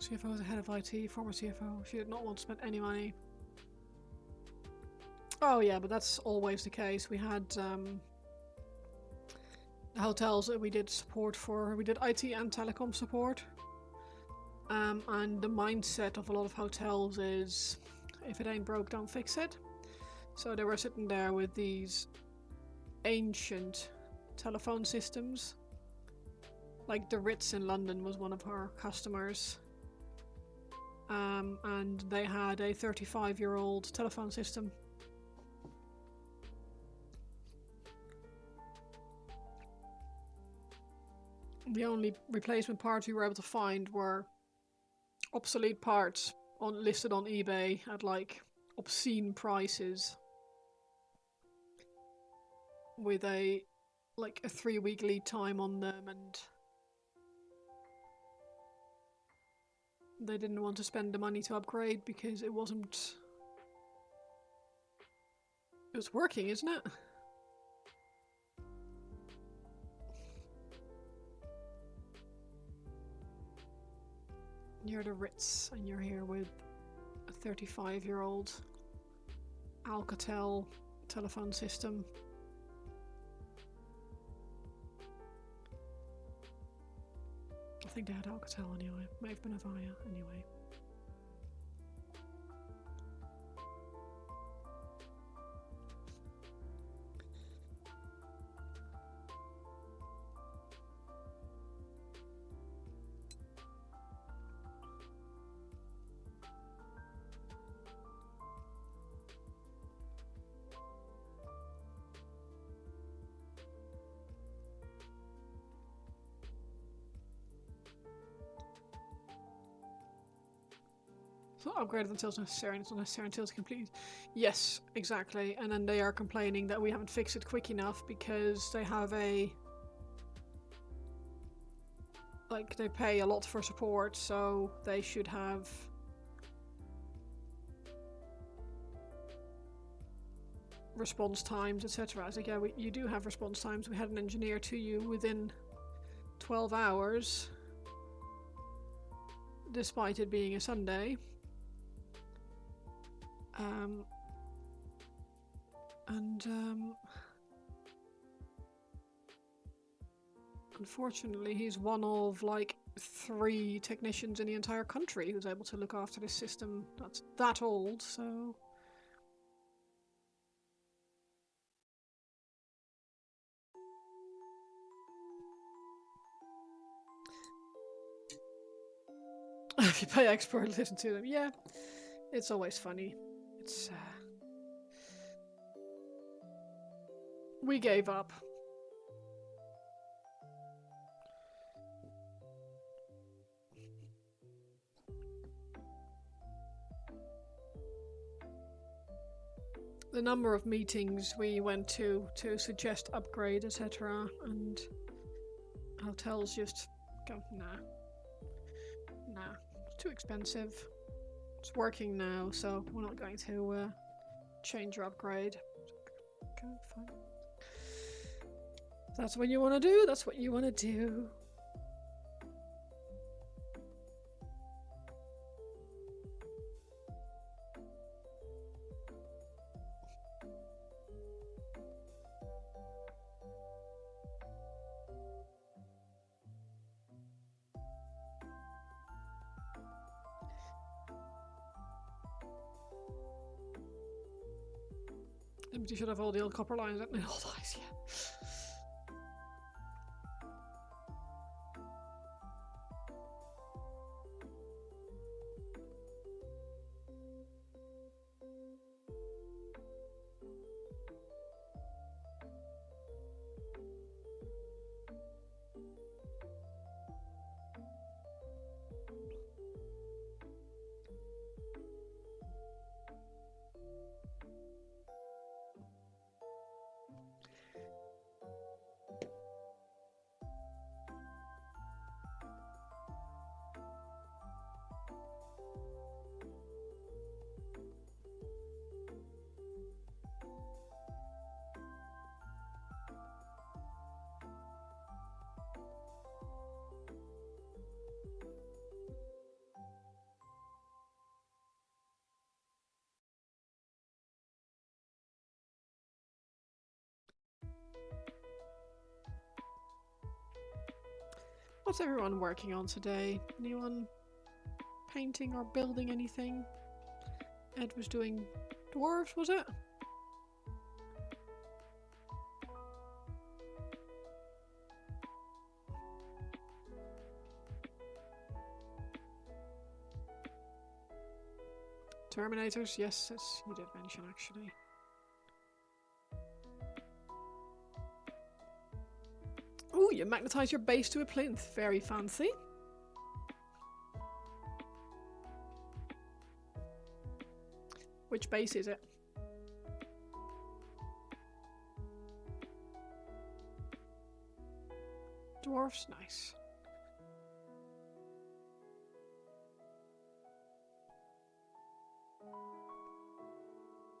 CFO was the head of IT, former CFO. She did not want to spend any money. Oh yeah, but that's always the case. We had the hotels that we did support for. We did IT and telecom support. And the mindset of a lot of hotels is, if it ain't broke, don't fix it. So they were sitting there with these ancient telephone systems. Like the Ritz in London was one of our customers. And they had a 35-year-old telephone system. The only replacement parts we were able to find were obsolete parts listed on eBay at like obscene prices, with a 3-week lead time on them, and they didn't want to spend the money to upgrade because it wasn't. It was working, isn't it? You're the Ritz, and you're here with a 35-year-old Alcatel telephone system. I think they had Alcatel anyway. May have been Avaya anyway. It's not upgraded until it's necessary, and it's not necessary until it's complete. Yes, exactly. And then they are complaining that we haven't fixed it quick enough because they have a... like, they pay a lot for support, so they should have... response times, etc. I was like, yeah, you do have response times. We had an engineer to you within 12 hours, despite it being a Sunday. Unfortunately, he's one of like 3 technicians in the entire country who's able to look after this system that's that old, so... If you pay expert, listen to them. Yeah, it's always funny. It's... we gave up. The number of meetings we went to suggest upgrade, etc., and hotels just go, nah, it's too expensive. It's working now, so we're not going to change or upgrade. Okay, fine. If that's what you want to do, that's what you want to do. You should have all the old copper lines and all eyes, yeah. What's everyone working on today? Anyone painting or building anything? Ed was doing dwarves, was it? Terminators, yes, you did mention actually. Ooh, you magnetize your base to a plinth. Very fancy. Which base is it? Dwarfs, nice.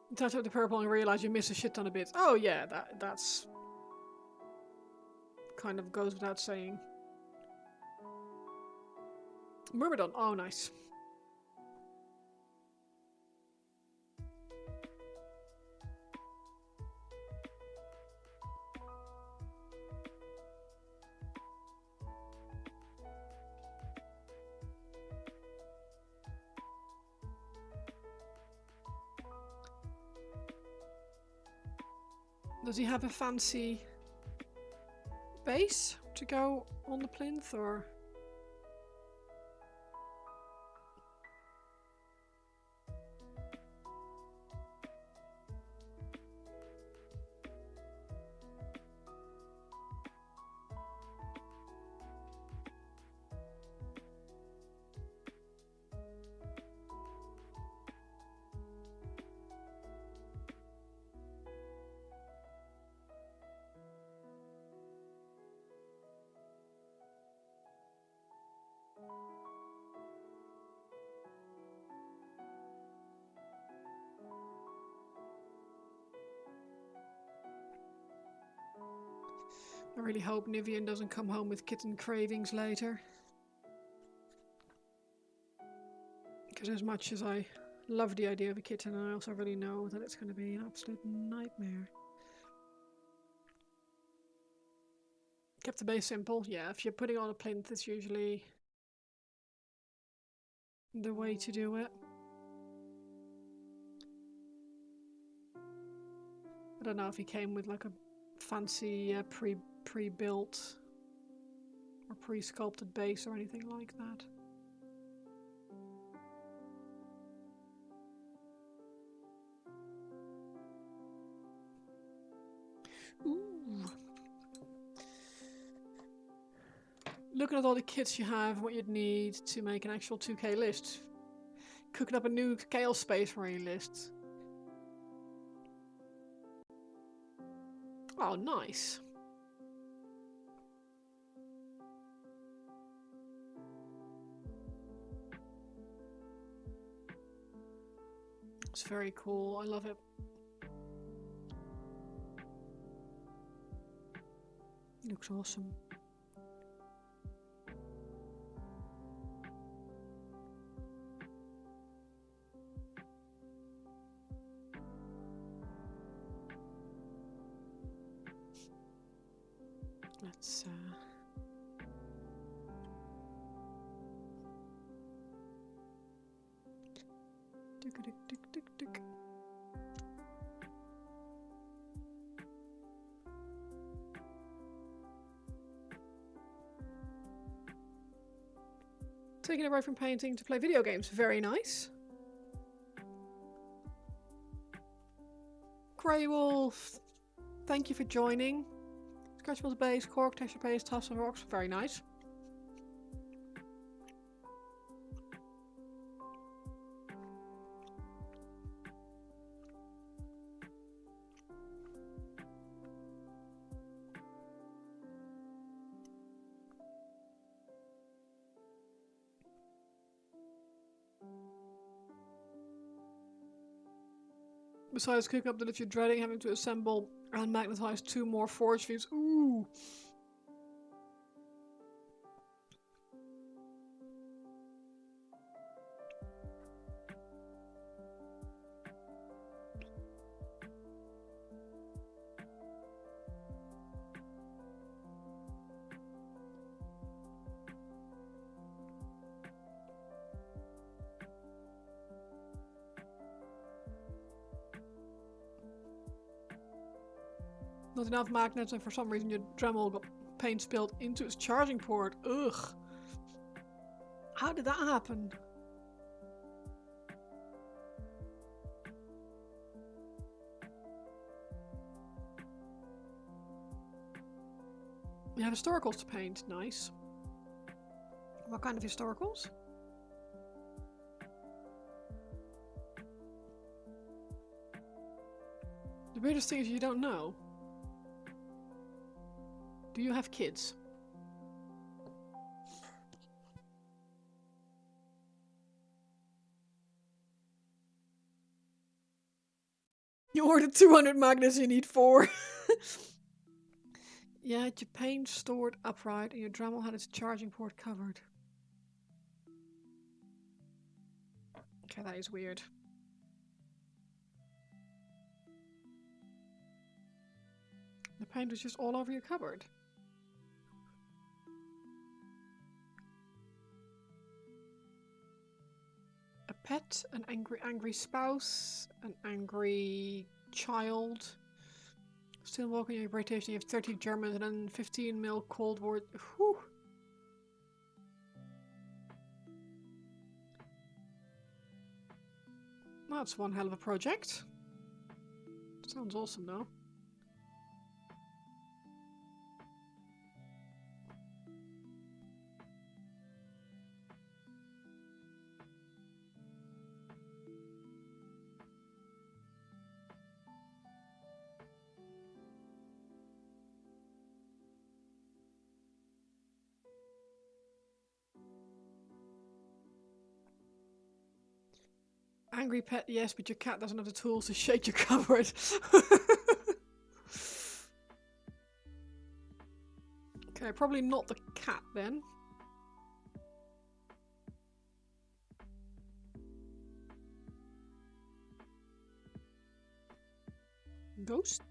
You touch up the purple and realize you miss a shit ton of bits. Oh yeah, that's kind of goes without saying. Myrmidon, oh nice. Does he have a fancy base to go on the plinth, or? I really hope Nivian doesn't come home with kitten cravings later. Because as much as I love the idea of a kitten, I also really know that it's going to be an absolute nightmare. Kept the base simple. Yeah, if you're putting on a plinth, it's usually the way to do it. I don't know if he came with like a fancy pre-built or pre-sculpted base or anything like that. Ooh. Looking at all the kits you have, what you'd need to make an actual 2K list. Cooking up a new scale space marine list. Oh, nice. It's very cool. I love it. Looks awesome. Let's tick. Taking a break from painting to play video games. Very nice. Grey Wolf, thank you for joining. Scratchables base, cork, texture paste, toss and rocks. Very nice. Besides cooking up the list, you're dreading having to assemble and magnetize 2 more forge views. Ooh! Not enough magnets, and for some reason your Dremel got paint spilled into its charging port. Ugh. How did that happen? You have historicals to paint. Nice. What kind of historicals? The weirdest thing is you don't know. Do you have kids? You ordered 200 magnets, you need 4. Yeah, your paint stored upright and your Dremel had its charging port covered. Okay, that is weird. The paint was just all over your cupboard. A pet, an angry spouse, an angry child. Still walking your rotation, you have 30 Germans and then 15 mil Cold War. Whew. That's one hell of a project. Sounds awesome though. Angry pet, yes, but your cat doesn't have the tools to shake your cupboard. Okay, probably not the cat then. Ghost?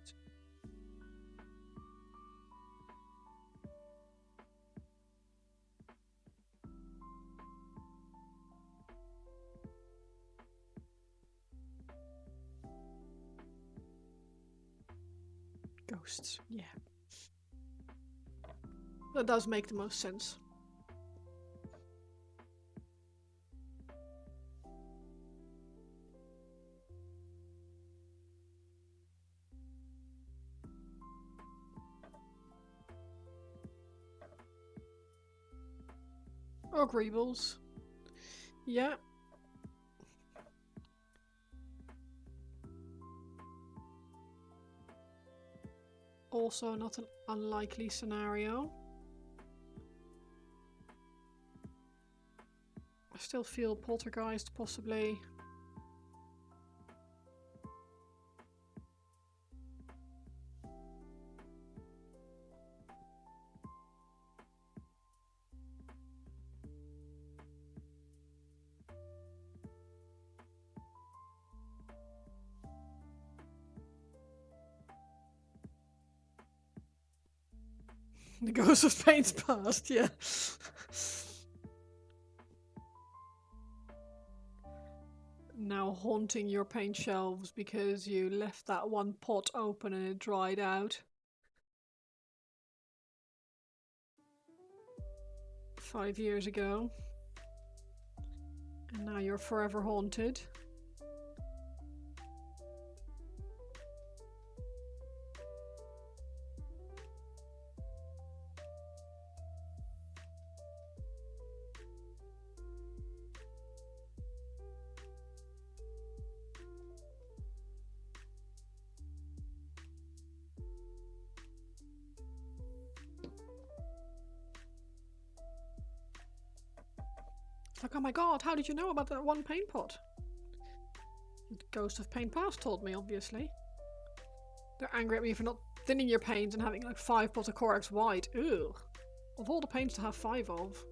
Ghosts, yeah. That does make the most sense. Or Greebles. Yeah. Also not an unlikely scenario. I still feel poltergeist, possibly. The ghost of paint's past, yeah. Now haunting your paint shelves because you left that one pot open and it dried out. 5 years ago. And now you're forever haunted. Like, oh my god, how did you know about that one paint pot? The ghost of paint past told me, obviously. They're angry at me for not thinning your paint and having like 5 pots of Corax white. Ew. Of all the paints to have 5 of.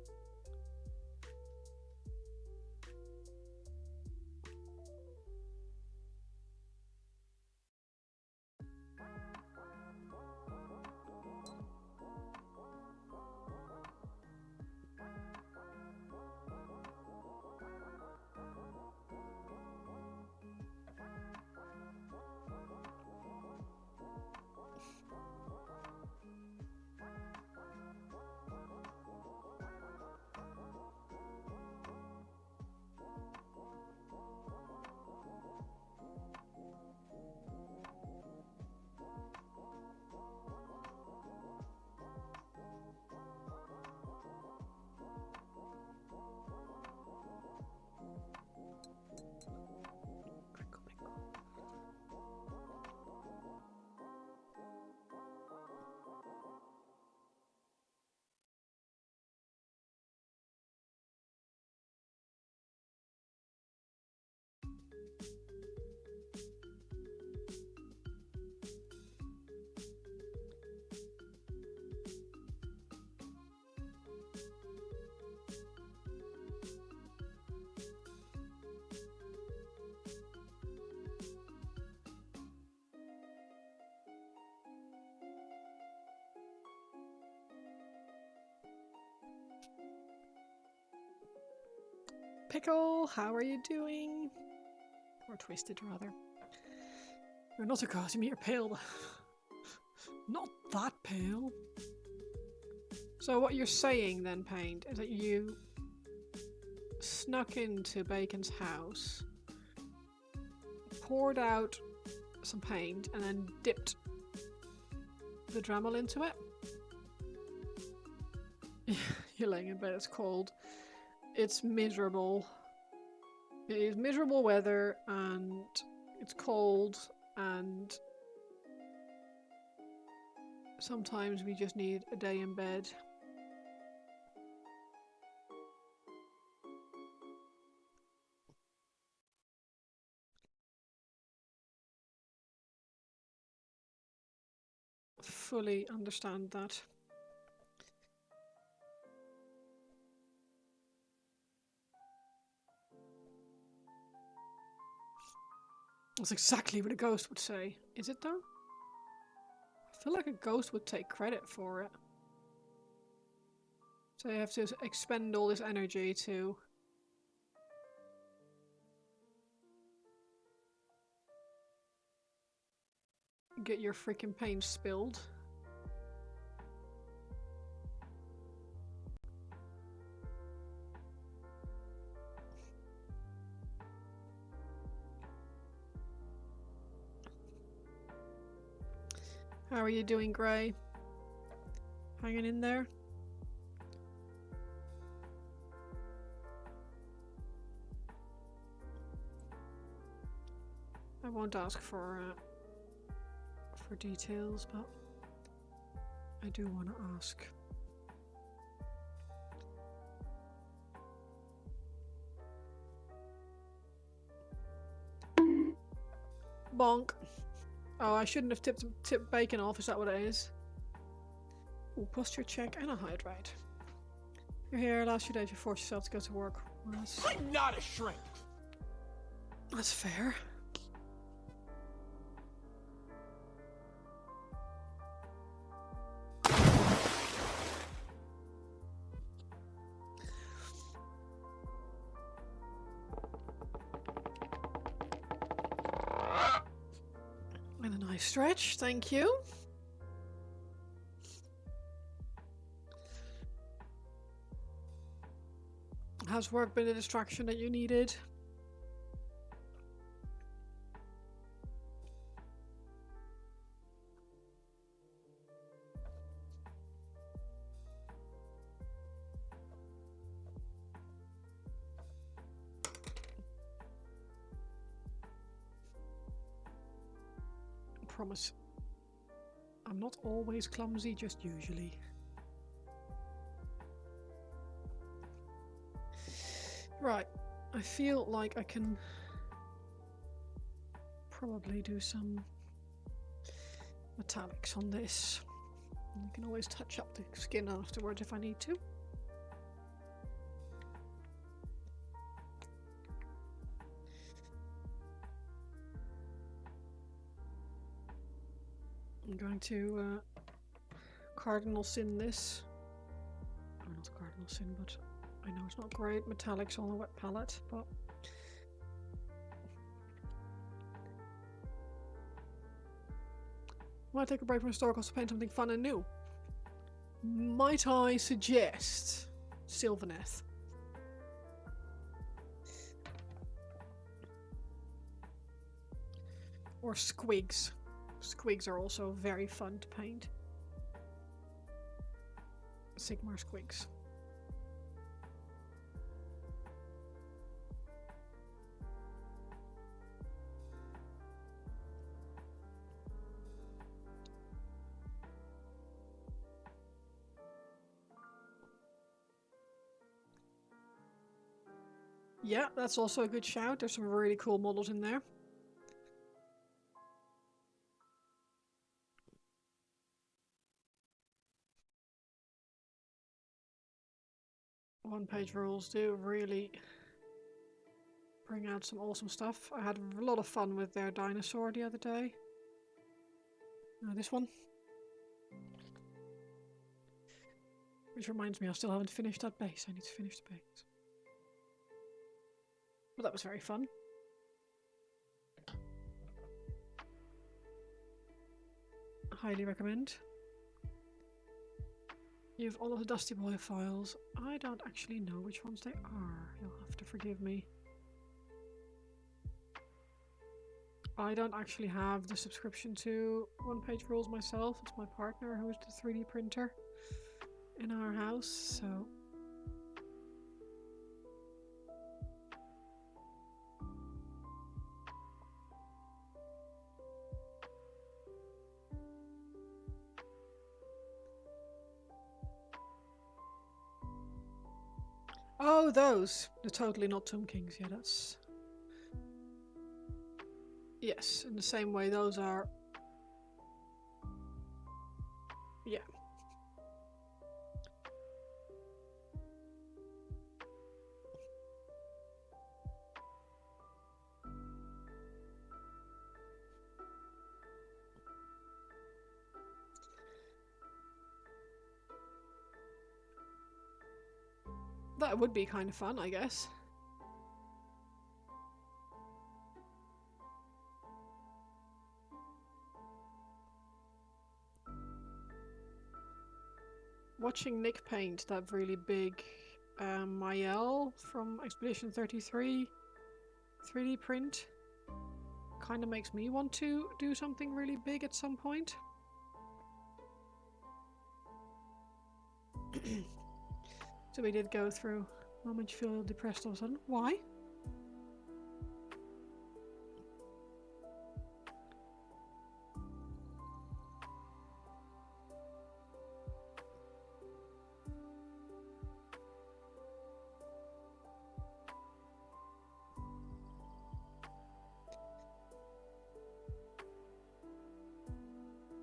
Pickle, how are you doing? Or Twisted, rather. You're not a ghost, you mean you're pale. Not that pale. So what you're saying then, Paint, is that you snuck into Bacon's house, poured out some paint, and then dipped the Dremel into it? You're laying in bed, it's cold. It's miserable. It is miserable weather, and it's cold, and sometimes we just need a day in bed. Fully understand that. That's exactly what a ghost would say. Is it though? I feel like a ghost would take credit for it. So you have to expend all this energy to get your freaking paint spilled. How are you doing, Gray? Hanging in there? I won't ask for details, but I do want to ask. Bonk. Oh, I shouldn't have tipped Bacon off. Is that what it is? Ooh, posture check and a hydrate. You're here. Last few days you forced yourself to go to work. Well, I'm not a shrink. that's fair. And a nice stretch, thank you. Has work been a distraction that you needed? I promise. I'm not always clumsy, just usually. Right, I feel like I can probably do some metallics on this. I can always touch up the skin afterwards if I need to. I'm going to cardinal sin this. Oh, not cardinal sin, but I know it's not great metallics on a wet palette, but might take a break from historicals to paint something fun and new. Might I suggest Sylvaneth? Or Squigs. Squigs are also very fun to paint. Sigmar Squigs. Yeah, that's also a good shout. There's some really cool models in there. One-page rules do really bring out some awesome stuff. I had a lot of fun with their dinosaur the other day. This one. Which reminds me, I still haven't finished that base. I need to finish the base. But that was very fun. Highly recommend. You have all of the Dusty Boy files. I don't actually know which ones they are. You'll have to forgive me. I don't actually have the subscription to One Page Rules myself. It's my partner who is the 3D printer in our house, so... Oh, those! The Totally Not Tomb Kings, yeah, that's... Yes, in the same way those are... Yeah. That would be kind of fun, I guess. Watching Nick paint that really big Mael from Expedition 33 3D print kind of makes me want to do something really big at some point. So we did go through a moment you feel depressed all of a sudden. Why?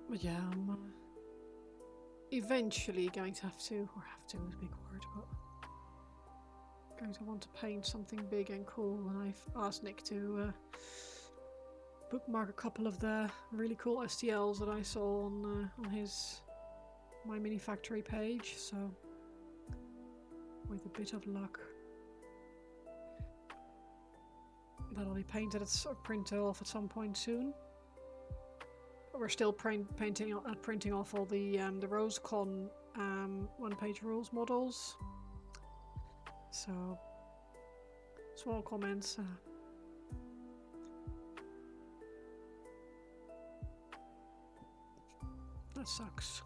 But yeah, I'm eventually going to have to, or have to is a big word, but going to want to paint something big and cool, and I've asked Nick to bookmark a couple of the really cool STLs that I saw on his My Mini Factory page, so with a bit of luck that'll be painted or printed off at some point soon. We're still printing off all the RoseCon One Page Rules models. So, small comments. That sucks.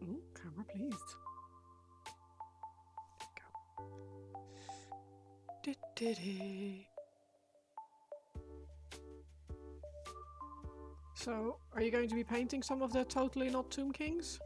Oh, camera, please. There we go. So, are you going to be painting some of the Totally Not Tomb Kings?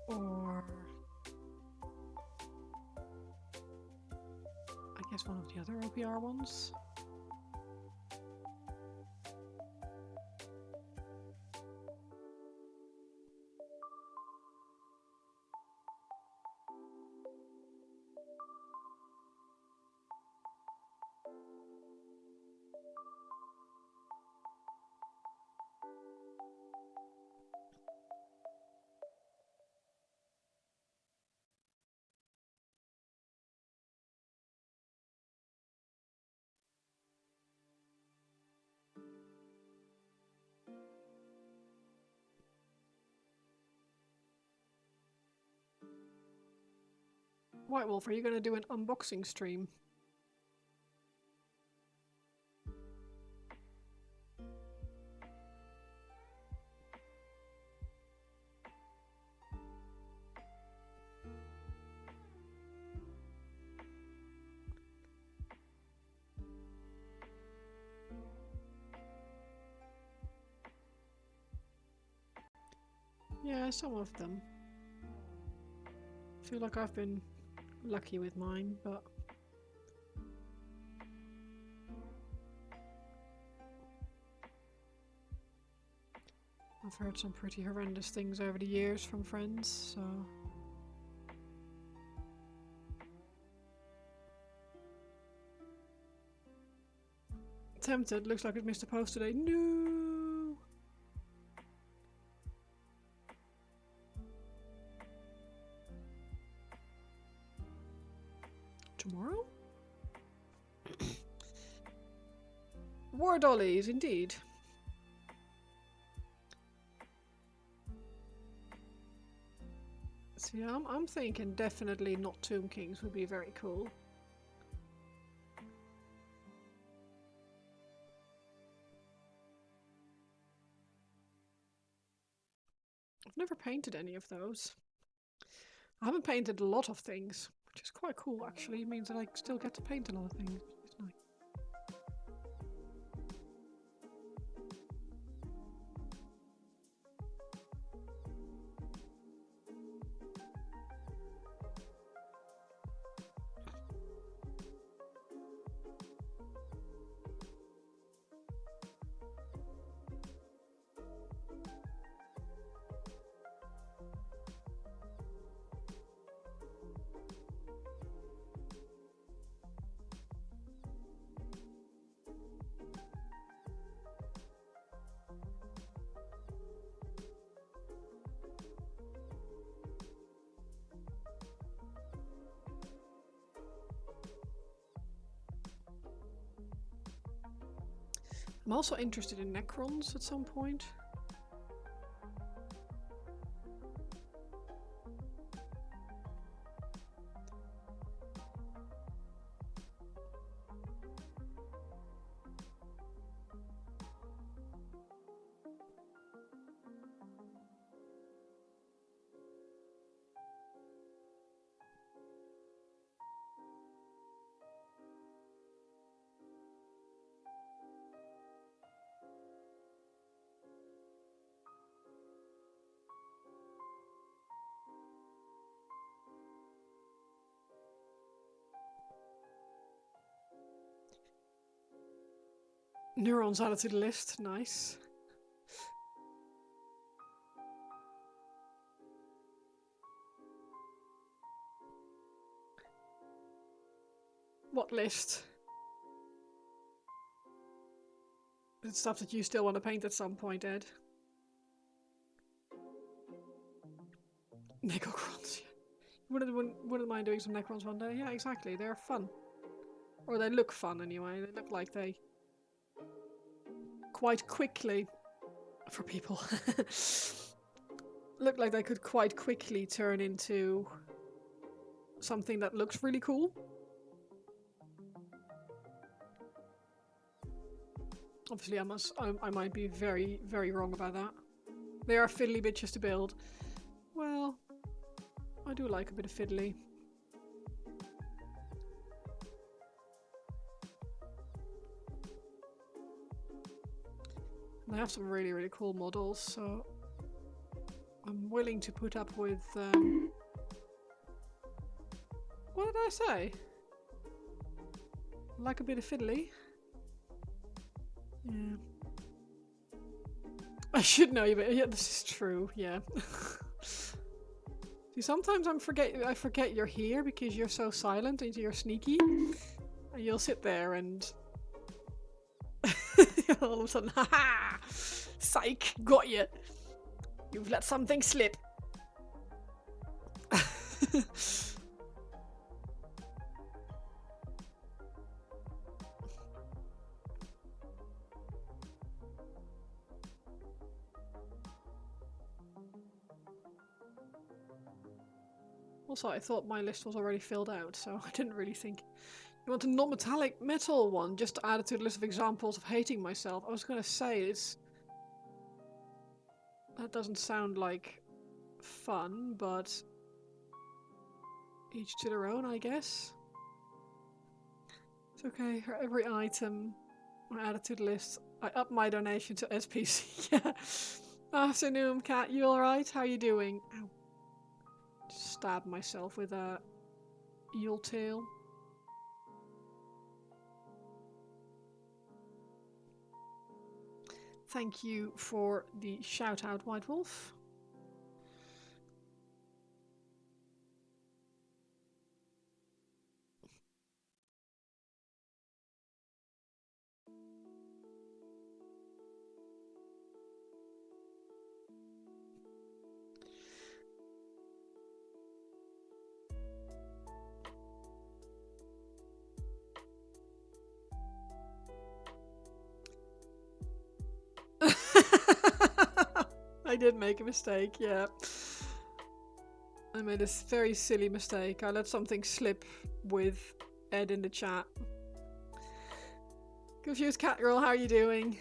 Or I guess one of the other OPR ones. White Wolf, are you going to do an unboxing stream? Yeah, some of them. I feel like I've been lucky with mine, but I've heard some pretty horrendous things over the years from friends, so... Tempted, looks like it missed a post today. No! Tomorrow? War dollies, indeed. See, I'm thinking definitely not Tomb Kings would be very cool. I've never painted any of those. I haven't painted a lot of things, which is quite cool actually. It means that I still get to paint a lot of things. It's nice. I'm also interested in Necrons at some point. Neurons added to the list, nice. What list? It's stuff that you still want to paint at some point, Ed. Necrons. Wouldn't mind doing some Necrons one day. Yeah, exactly. They're fun. Or they look fun anyway. They look like they quite quickly, for people, look like they could quite quickly turn into something that looks really cool. Obviously, I might be very, very wrong about that. They are fiddly bitches to build. Well, I do like a bit of fiddly. They have some really, really cool models, so I'm willing to put up with... What did I say? Like a bit of fiddly? Yeah. I should know you, but yeah, this is true, yeah. See, sometimes I forget you're here because you're so silent and you're sneaky. And you'll sit there and... all of a sudden, haha! Psych! Got you! You've let something slip! Also, I thought my list was already filled out, so I didn't really think. You want a non-metallic metal one, just to add it to the list of examples of hating myself. I was gonna say, it's... That doesn't sound like fun, but... Each to their own, I guess. It's okay, for every item I add it to the list, I up my donation to SPC. Yeah. Afternoon, cat. You alright? How you doing? Ow. Just stabbed myself with a eel tail. Thank you for the shout out, White Wolf. I did make a mistake, yeah. I made a very silly mistake. I let something slip with Ed in the chat. Confused cat girl, how are you doing?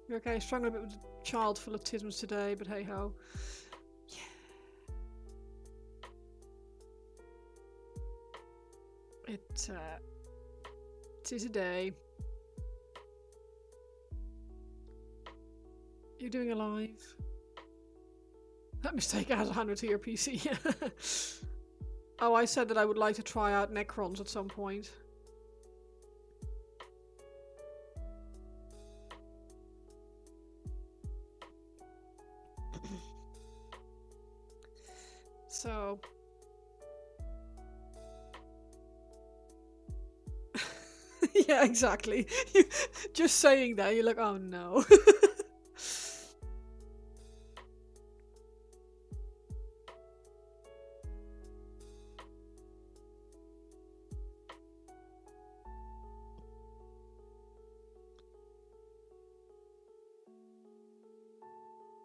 You okay? Struggling a bit with a child full of tisms today, but hey ho. Yeah. It is a day. You're doing a live. That mistake adds 100 to your PC. Oh, I said that I would like to try out Necrons at some point. So... yeah, exactly. Just saying that, you're like, oh no.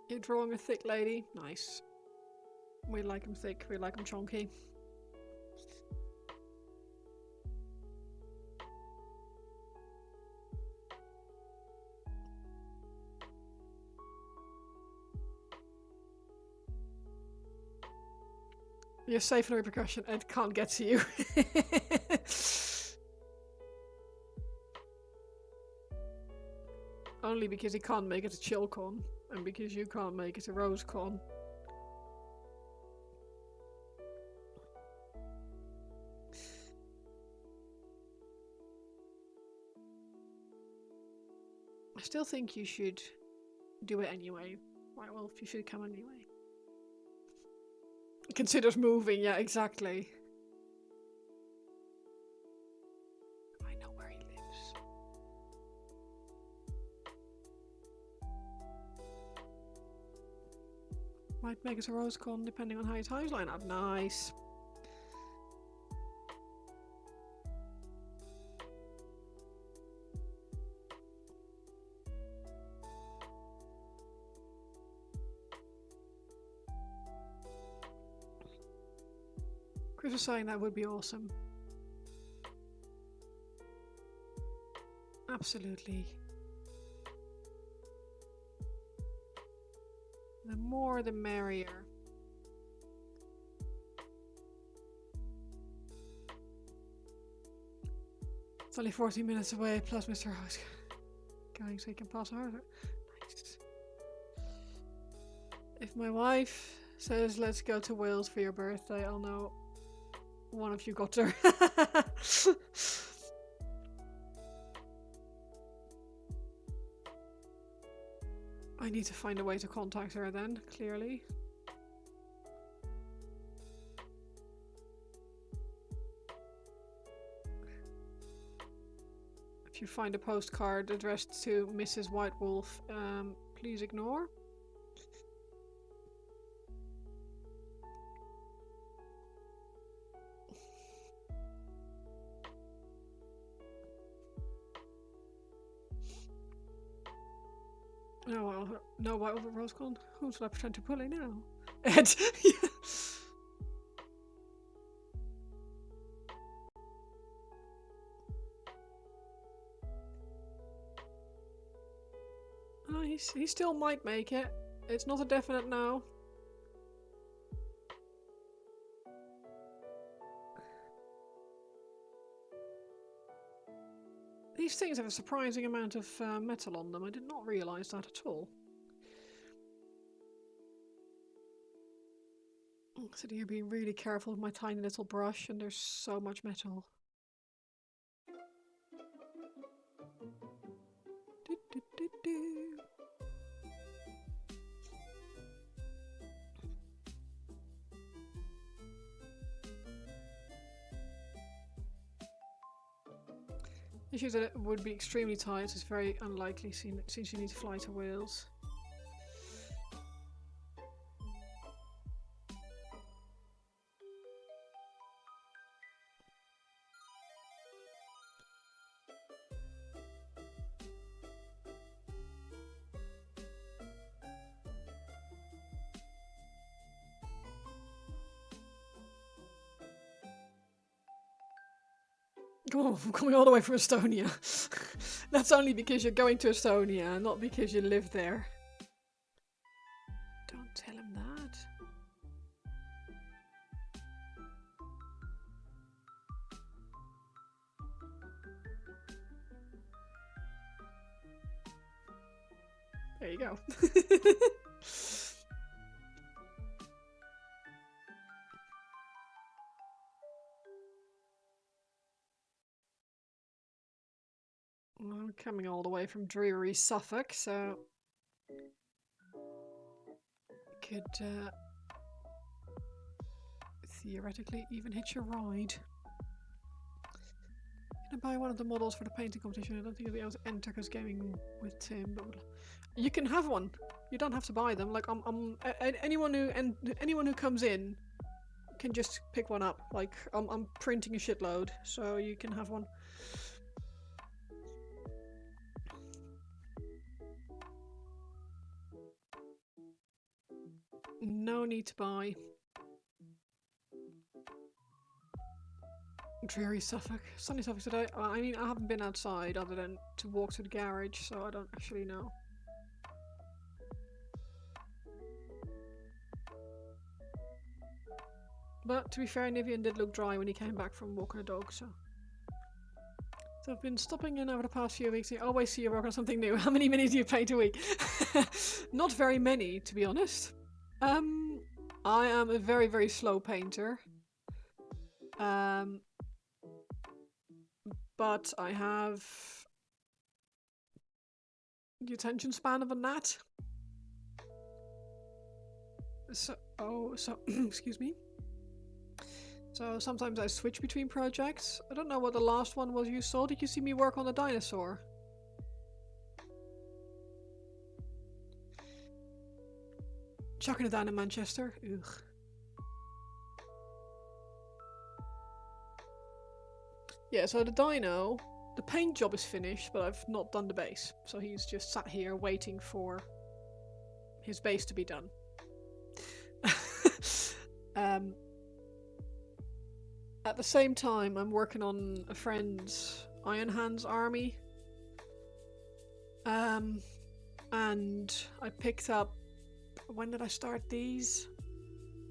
You're drawing a thick lady. Nice. We like them thick, we like them chunky. You're safe from repercussion and can't get to you. Only because he can't make it a ChillCon, and because you can't make it a RoseCon. I still think you should do it anyway. Right, well, if you should come anyway. Considers moving, yeah, exactly. I know where he lives. Might make it a RoseCon depending on how your times line up. Nice. Chris was saying that would be awesome. Absolutely. The more the merrier. It's only 14 minutes away, plus Mr. House going so he can pass harder. Nice. If my wife says let's go to Wales for your birthday, I'll know one of you got her. I need to find a way to contact her then, clearly. If you find a postcard addressed to Mrs. White Wolf, please ignore. No, well, no White Wolf at RoseCon. Who should I pretend to bully now? Ed! he still might make it. It's not a definite no. These things have a surprising amount of metal on them. I did not realise that at all. I'm sitting here being really careful with my tiny little brush, and there's so much metal. Do, do, do, do. The issue is that it would be extremely tight. It's very unlikely since you need to fly to Wales. Oh, I'm coming all the way from Estonia. That's only because you're going to Estonia, not because you live there. Don't tell him that. There you go. Well, I'm coming all the way from dreary Suffolk, so could theoretically even hitch a ride. Can I buy one of the models for the painting competition? I don't think I'll be able to enter because gaming with Tim, but you can have one. You don't have to buy them. Like anyone who comes in can just pick one up. Like I'm printing a shitload, so you can have one. No need to buy. Dreary Suffolk. Sunny Suffolk today. I mean, I haven't been outside other than to walk to the garage, so I don't actually know. But to be fair, Nivian did look dry when he came back from walking the dog, so. So I've been stopping in over the past few weeks. I always see you work on something new. How many minutes do you paint a week? Not very many, to be honest. I am a very, very slow painter. But I have the attention span of a gnat. So, excuse me. So sometimes I switch between projects. I don't know what the last one was you saw. Did you see me work on the dinosaur? Chucking it down in Manchester. Ugh. Yeah, so the dino, the paint job is finished, but I've not done the base. So he's just sat here waiting for his base to be done. At the same time, I'm working on a friend's Iron Hands army. And I picked up... When did I start these?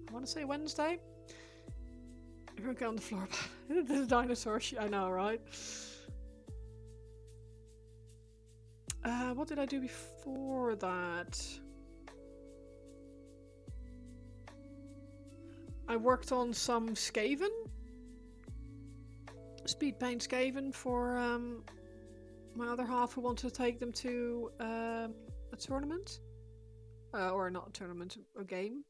I want to say Wednesday. Everyone get on the floor. The dinosaur shit, I know, right? What did I do before that? I worked on some Skaven. Speed paint Skaven for my other half who wanted to take them to a tournament. Or not a tournament, a game.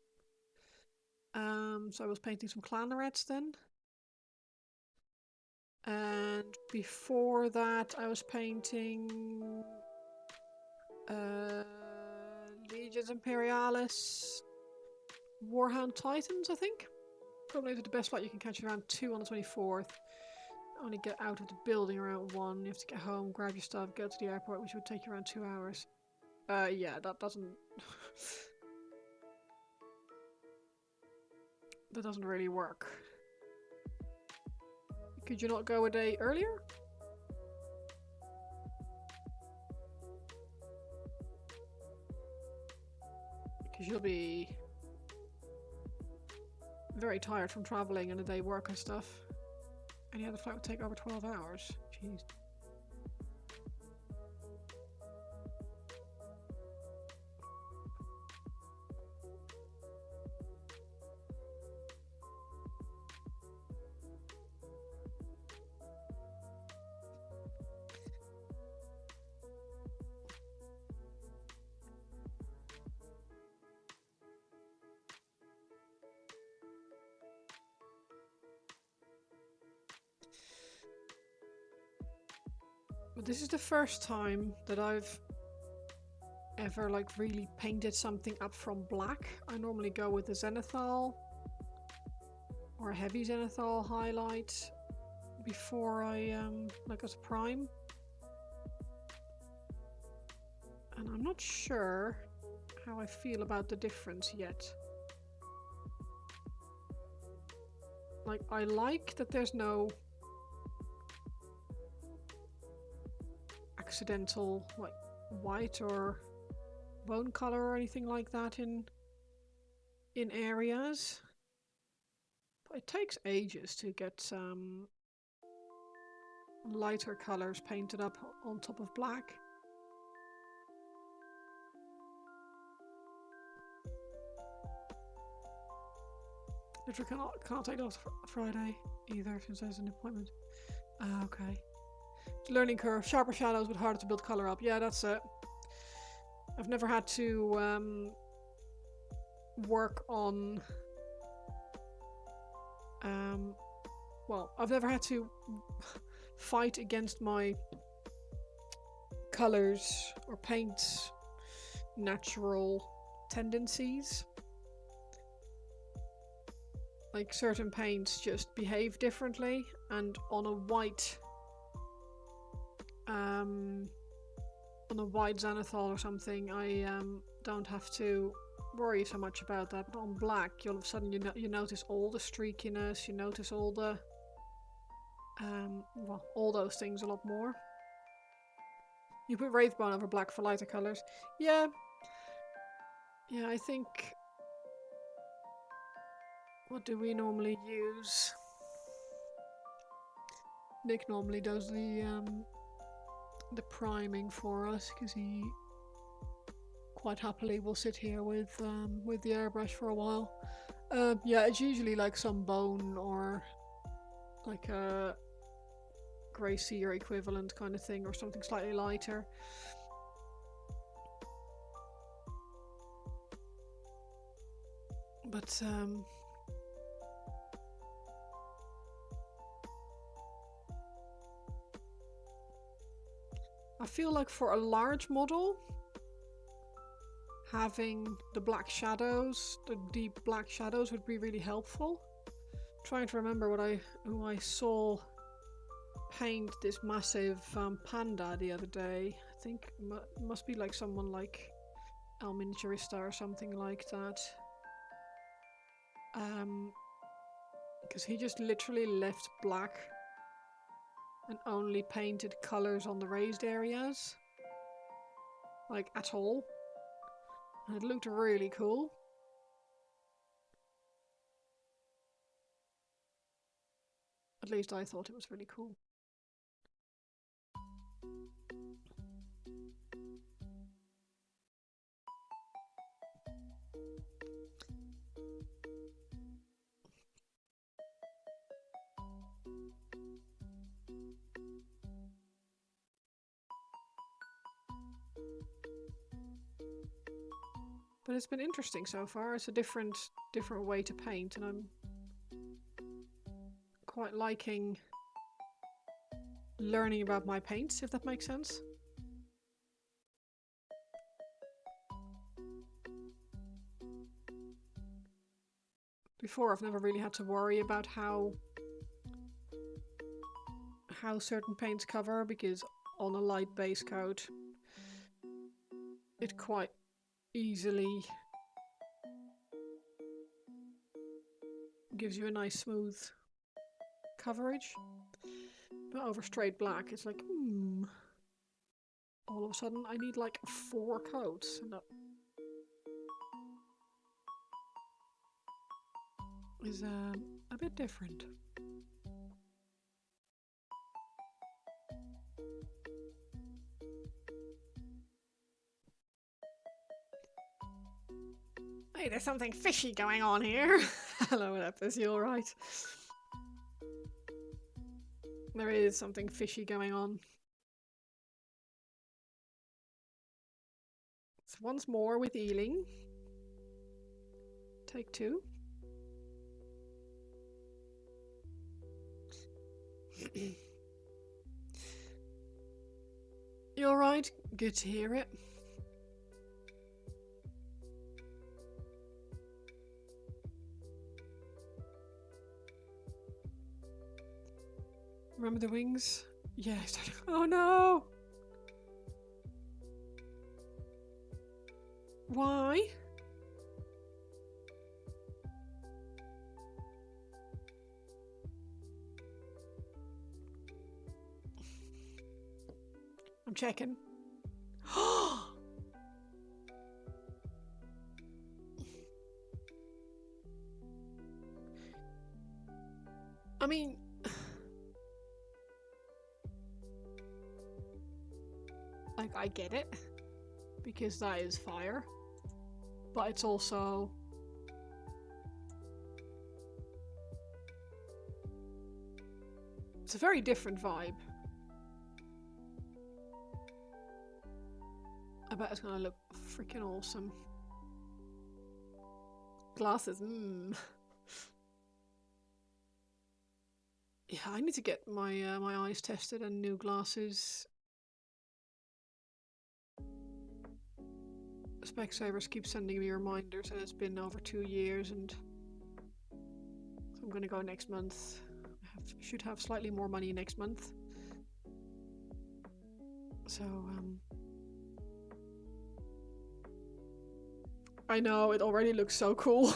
So I was painting some clanrats then. And before that I was painting Legions Imperialis Warhound Titans, I think. Probably the best flight you can catch around 2 on the 24th. Only get out of the building around 1. You have to get home, grab your stuff, go to the airport, which would take you around 2 hours. Yeah, that doesn't... that doesn't really work. Could you not go a day earlier? Because you'll be very tired from traveling and a day work and stuff. And yeah, the flight would take over 12 hours. Jeez. But this is the first time that I've ever like really painted something up from black. I normally go with the zenithal or a heavy zenithal highlight before I like as a prime. And I'm not sure how I feel about the difference yet. Like, I like that there's no accidental like white or bone color or anything like that in areas. But it takes ages to get lighter colors painted up on top of black. Literally can't take off Friday either since there's an appointment. Okay. Learning curve, sharper shadows but harder to build color up. Yeah, that's it. I've never had to work on well, I've never had to fight against my colors or paint natural tendencies. Like, certain paints just behave differently, and on a white zenithal or something, I don't have to worry so much about that. But on black, all of a sudden you notice all the streakiness, you notice all the well, all those things a lot more. You put Wraithbone over black for lighter colors. Yeah, I think. What do we normally use? Nick normally does the priming for us because he quite happily will sit here with the airbrush for a while. Yeah, it's usually like some bone or like a grey sea or equivalent kind of thing, or something slightly lighter. But I feel like for a large model, having the black shadows, the deep black shadows, would be really helpful. I'm trying to remember who I saw paint this massive panda the other day. I think it must be like someone like El Miniaturista or something like that. Because he just literally left black and only painted colors on the raised areas. Like, at all. And it looked really cool. At least I thought it was really cool. But it's been interesting so far. It's a different way to paint, and I'm quite liking learning about my paints, if that makes sense. Before, I've never really had to worry about how certain paints cover, because on a light base coat, it quite easily gives you a nice smooth coverage. But over straight black, it's like, all of a sudden I need like 4 coats. And is a bit different. Hey, there's something fishy going on here. Hello, Lepus, you alright? There is something fishy going on. So once more with eeling. Take 2. You alright? Good to hear it. Remember the wings? Yes. Oh no! Why? I'm checking. I mean... Like, I get it. Because that is fire. But it's also... It's a very different vibe. I bet it's gonna look freaking awesome. Glasses, Yeah, I need to get my my eyes tested and new glasses. Specsavers keep sending me reminders, and it's been over 2 years, and so I'm gonna go next month. I should have slightly more money next month. So, I know, it already looks so cool.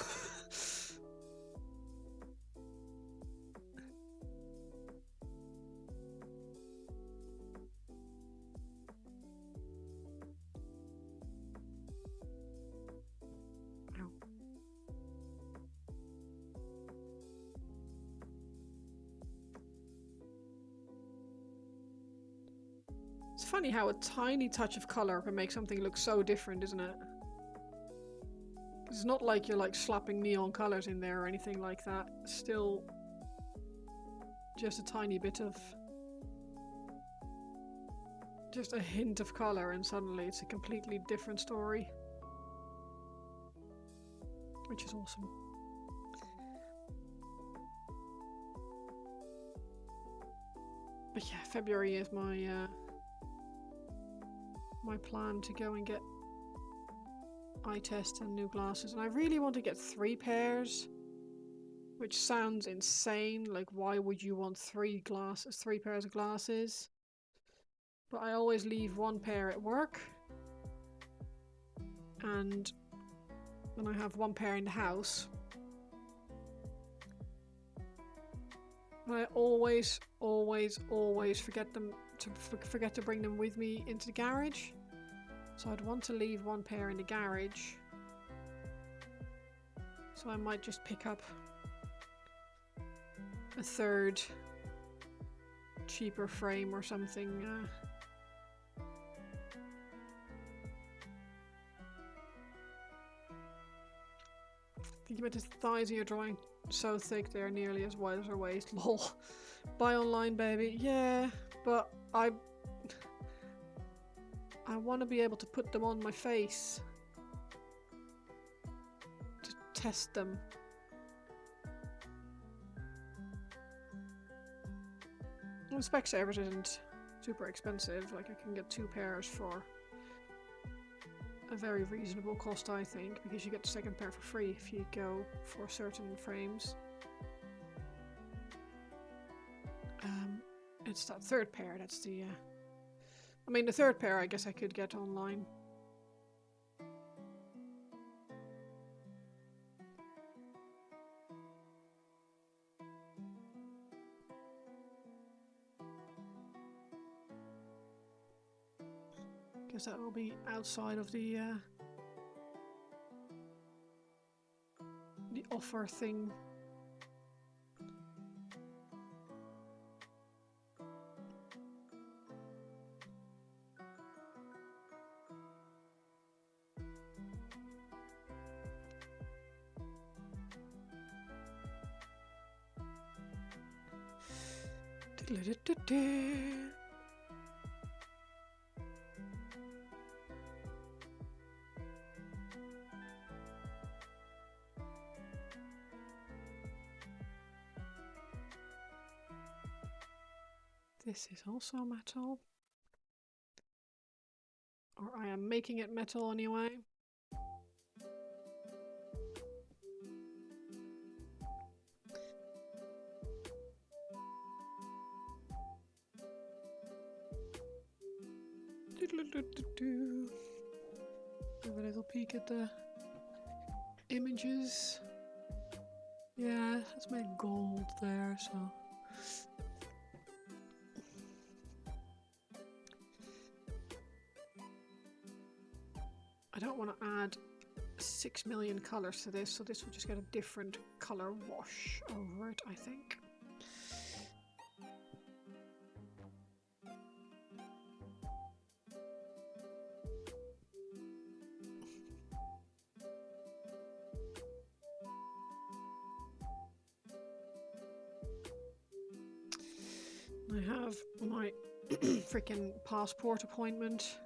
It's funny how a tiny touch of color can make something look so different, isn't it? It's not like you're like slapping neon colors in there or anything like that. It's still just a tiny bit of... just a hint of color, and suddenly it's a completely different story. Which is awesome. But yeah, February is my my plan to go and get eye test and new glasses, and I really want to get 3 pairs, which sounds insane. Like, why would you want 3 pairs of glasses? But I always leave 1 pair at work, and then I have 1 pair in the house. And I always forget to bring them with me into the garage. So I'd want to leave 1 pair in the garage. So I might just pick up a 3rd cheaper frame or something. Think about the thighs of your drawing. So thick they're nearly as wide as her waist. Lol. Buy online, baby. Yeah, but I want to be able to put them on my face to test them. Well, Specsavers isn't super expensive. Like, I can get 2 pairs for a very reasonable cost, I think, because you get the 2nd pair for free if you go for certain frames. It's that 3rd pair, that's the... I mean, the 3rd pair I guess I could get online. Guess that will be outside of the offer thing This is also metal. Or I am making it metal anyway. Have a little peek at the images. Yeah, that's my gold there, so. I don't want to add 6 million colors to this, so this will just get a different color wash over it, I think. I have my freaking passport appointment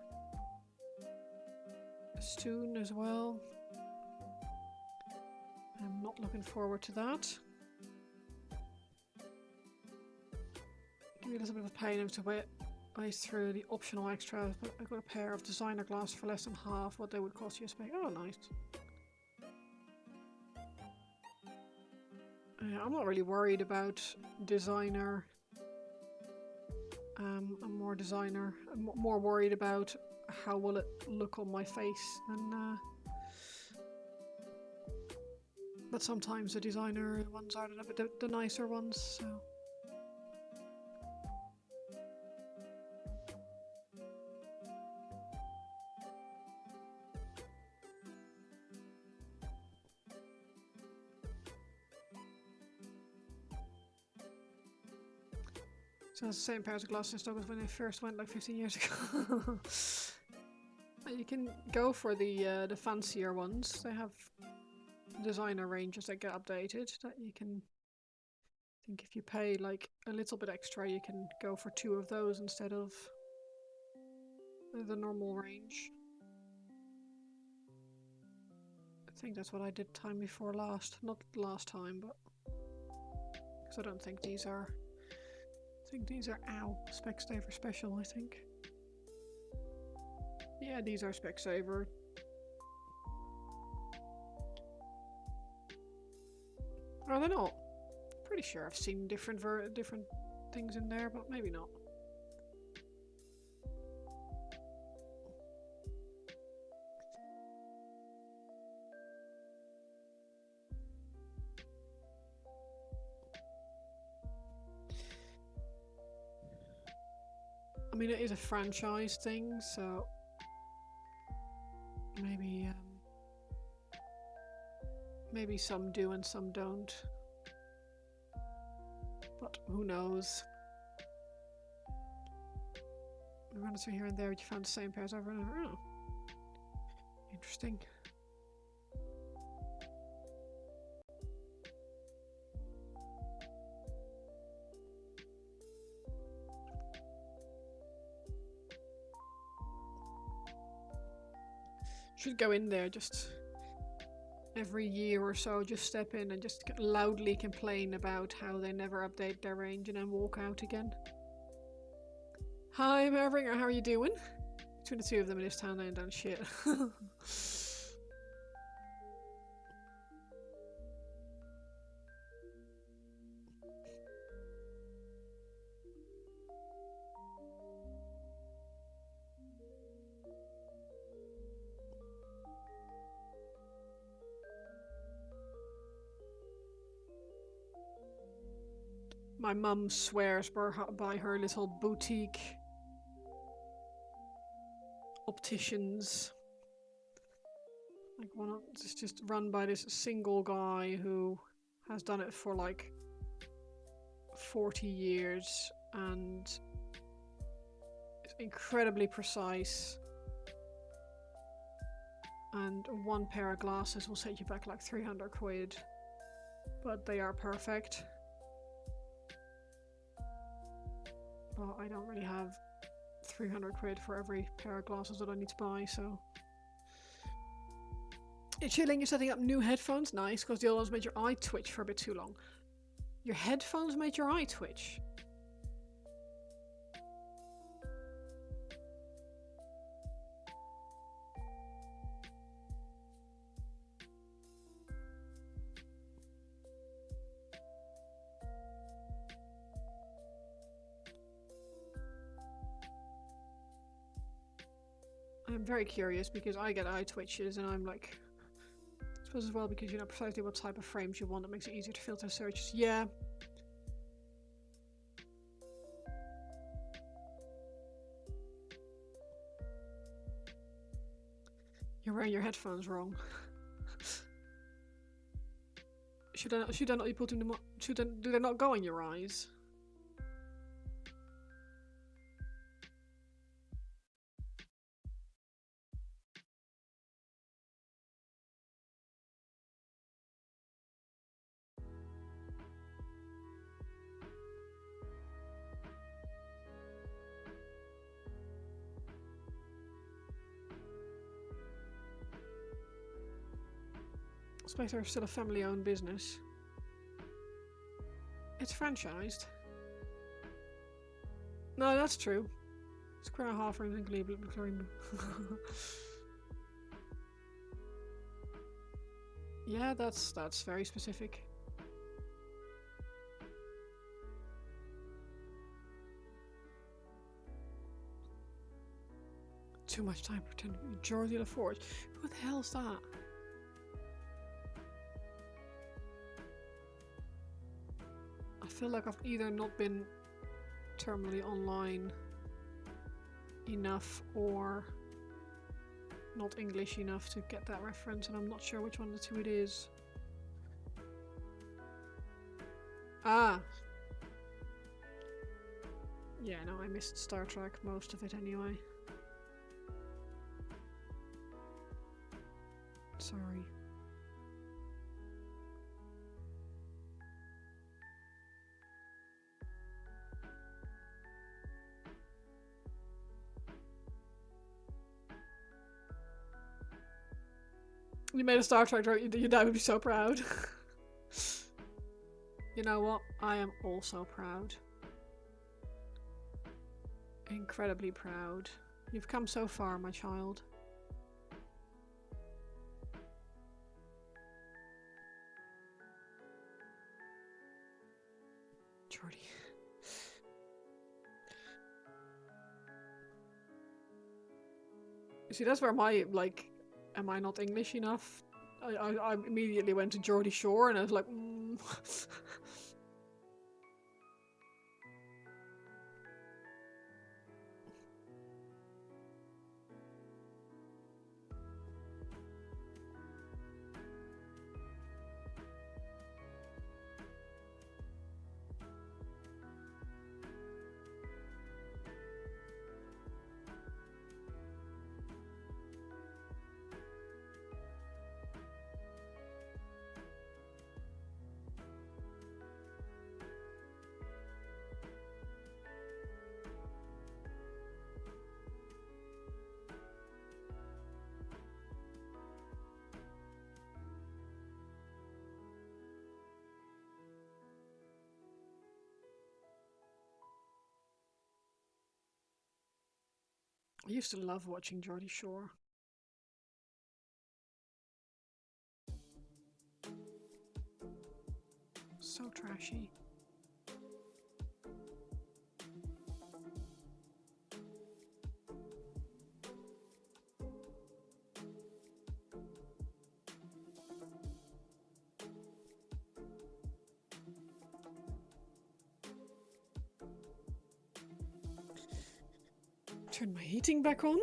soon as well. I'm not looking forward to that. Give me a little bit of pain to ice through the optional extras, but I got a pair of designer glass for less than half what they would cost you a spec. Oh, nice. I'm not really worried about designer. I'm more worried about how will it look on my face than but sometimes the designer ones are the nicer ones, so. So it's the same pair of glasses in stock as when they first went like 15 years ago. You can go for the fancier ones. They have designer ranges that get updated that you can. I think if you pay like a little bit extra, you can go for 2 of those instead of the normal range. I think that's what I did time before last. Not last time, but because I don't think these are. I think these are Specsaver special. I think. Yeah, these are Specsaver. Are they not? Pretty sure I've seen different things in there, but maybe not. I mean, it is a franchise thing, so maybe some do and some don't. But who knows? We run through here and there, but you found the same pairs over and over. Oh. Interesting. Should go in there just every year or so, just step in and just loudly complain about how they never update their range and then walk out again. Hi Maverick, how are you doing? Between the 2 of them in this town, they ain't done shit. My mum swears by her little boutique opticians. Like it's just run by this single guy who has done it for like 40 years and is incredibly precise. And 1 pair of glasses will set you back like 300 quid. But they are perfect. But I don't really have 300 quid for every pair of glasses that I need to buy, so... You're chilling, you're setting up new headphones? Nice, because the old ones made your eye twitch for a bit too long. Your headphones made your eye twitch? I'm very curious because I get eye twitches and I'm like... I suppose as well because you know precisely what type of frames you want, that makes it easier to filter searches. Yeah. You're wearing your headphones wrong. Should I not be putting them on? Do they not go in your eyes? Spectre is still a family-owned business. It's franchised. No, that's true. Square half rings and Cleveland. Yeah, that's very specific. Too much time pretending to be Geordi LaForge. Who the hell's that? I feel like I've either not been terminally online enough or not English enough to get that reference, and I'm not sure which one of the two it is. Ah! Yeah, no, I missed Star Trek, most of it anyway. Sorry. You made a Star Trek joke, your dad would be so proud. You know what? I am also proud. Incredibly proud. You've come so far, my child. Jordy. See, that's where my, like, am I not English enough? I immediately went to Geordie Shore and I was like, I used to love watching Geordie Shore. So trashy. Turn my heating back on.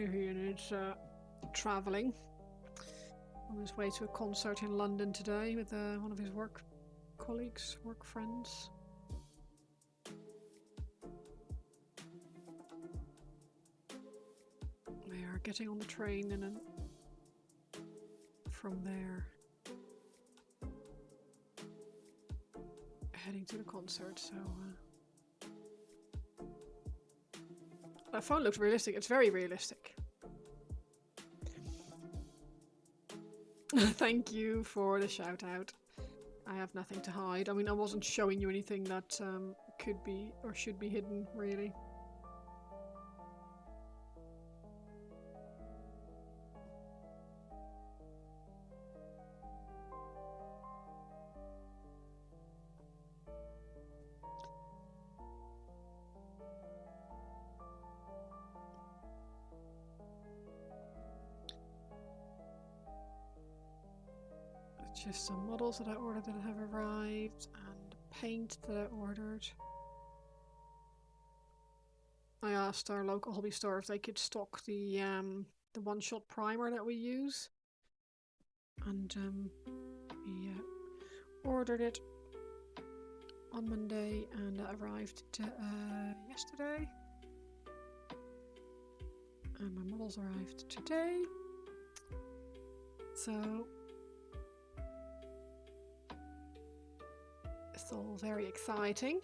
Akhelian is travelling on his way to a concert in London today with one of his work colleagues, work friends. We are getting on the train and then from there heading to the concert, so that phone looks realistic. It's very realistic. Thank you for the shout out. I have nothing to hide. I mean, I wasn't showing you anything that could be or should be hidden, really. Just some models that I ordered that have arrived, and paint that I ordered. I asked our local hobby store if they could stock the one-shot primer that we use, and we ordered it on Monday, and it arrived yesterday. And my models arrived today. So it's all very exciting.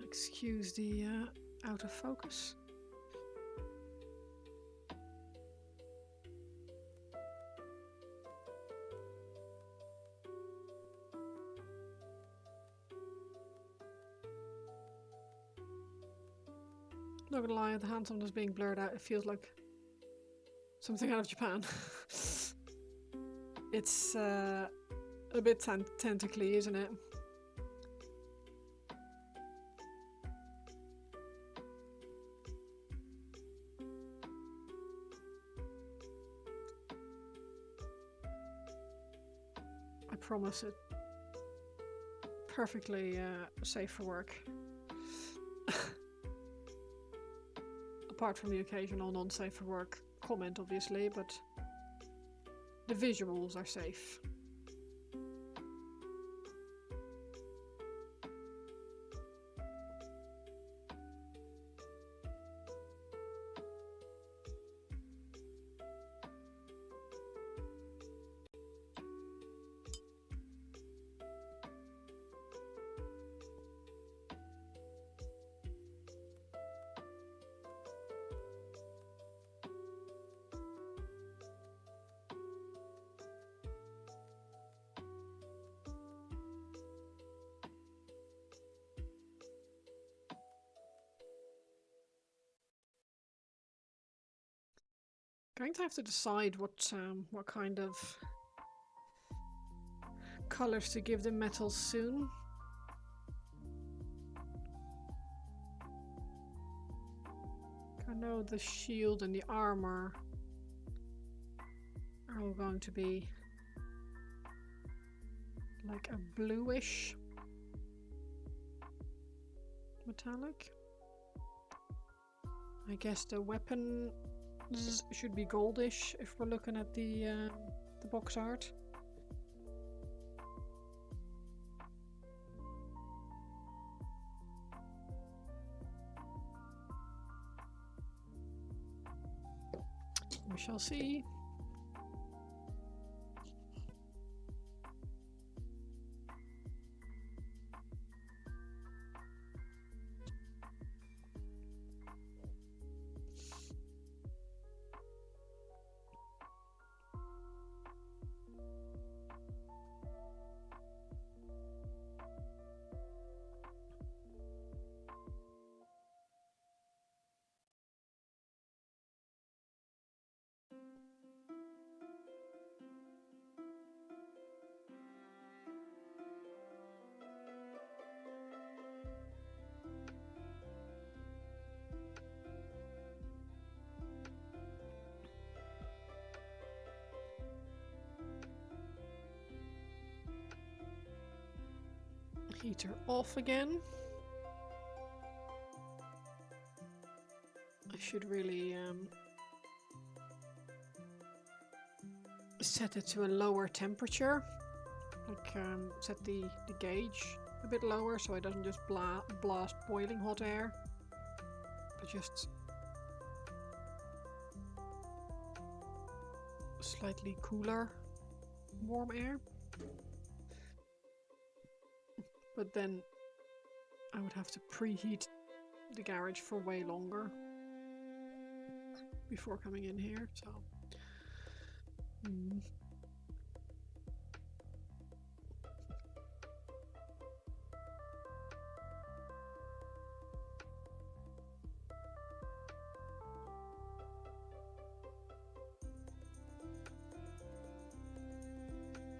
Excuse the out of focus. Not gonna lie, the hand is being blurred out. It feels like something out of Japan. It's a bit tentacly, isn't it? I promise it. Perfectly safe for work. Apart from the occasional non-safe for work comment, obviously, but the visuals are safe. Going to have to decide what kind of colors to give the metals soon. I know the shield and the armor are all going to be like a bluish metallic. I guess the weapon should be goldish if we're looking at the box art. We shall see. Heater off again. I should really set it to a lower temperature. Like set the gauge a bit lower so it doesn't just blast boiling hot air, but just slightly cooler warm air. But then I would have to preheat the garage for way longer before coming in here, so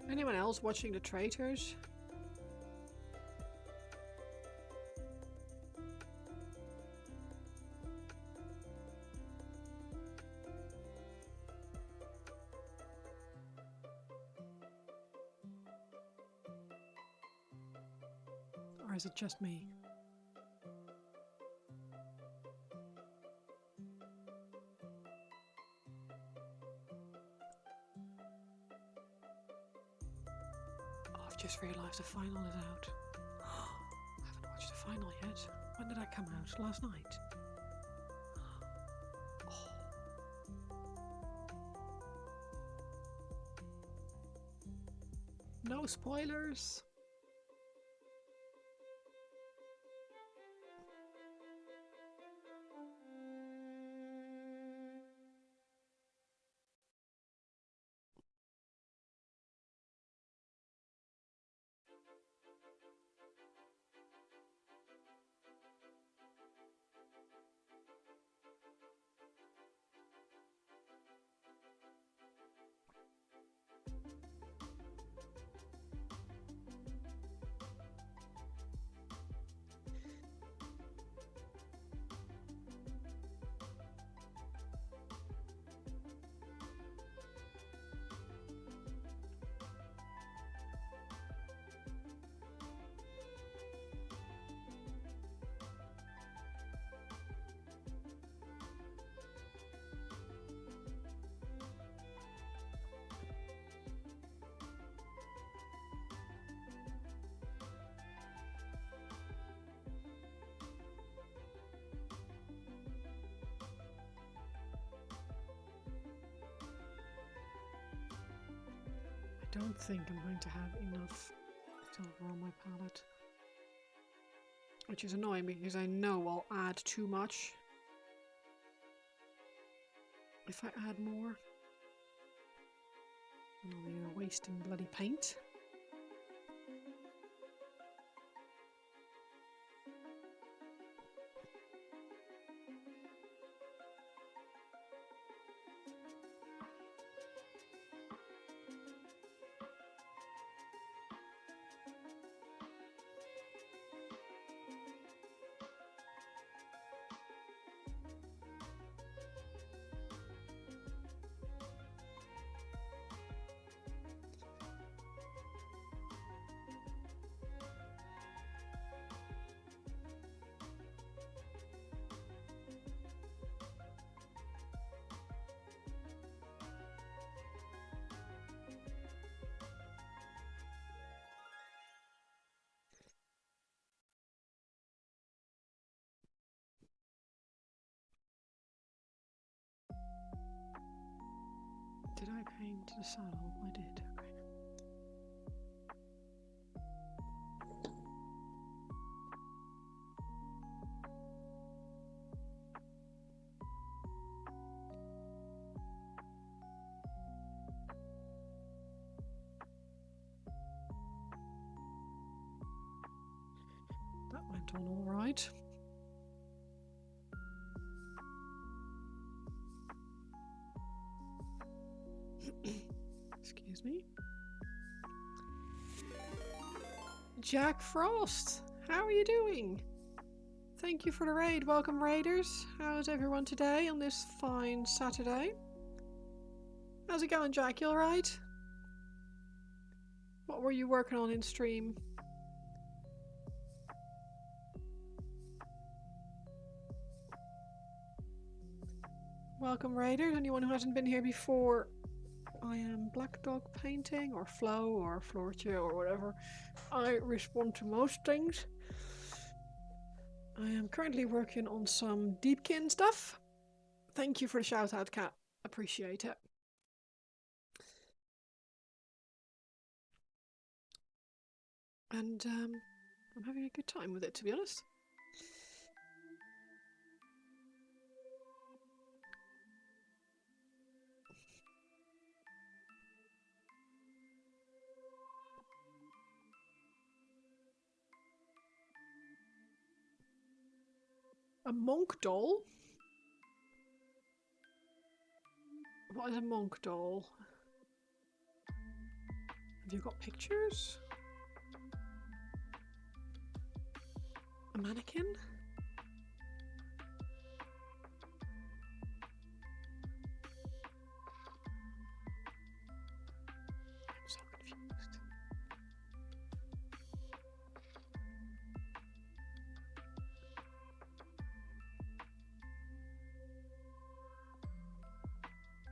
Anyone else watching the traitors? Or is it just me? Just realised the final is out. I haven't watched the final yet. When did that come out? Last night? Oh. No spoilers. I don't think I'm going to have enough silver on my palette. Which is annoying because I know I'll add too much if I add more. And I'll be wasting bloody paint. Did I paint the saddle? I did, okay. That went on all right. Excuse me. Jack Frost, how are you doing? Thank you for the raid. Welcome, raiders. How's everyone today on this fine Saturday? How's it going, Jack? You alright? What were you working on in stream? Welcome, raiders. Anyone who hasn't been here before, I am Black Dog Painting, or Flow, or Flortia, or whatever. I respond to most things. I am currently working on some Deepkin stuff. Thank you for the shout out, Kat. Appreciate it. And I'm having a good time with it, to be honest. A monk doll? What is a monk doll? Have you got pictures? A mannequin? I'm so confused.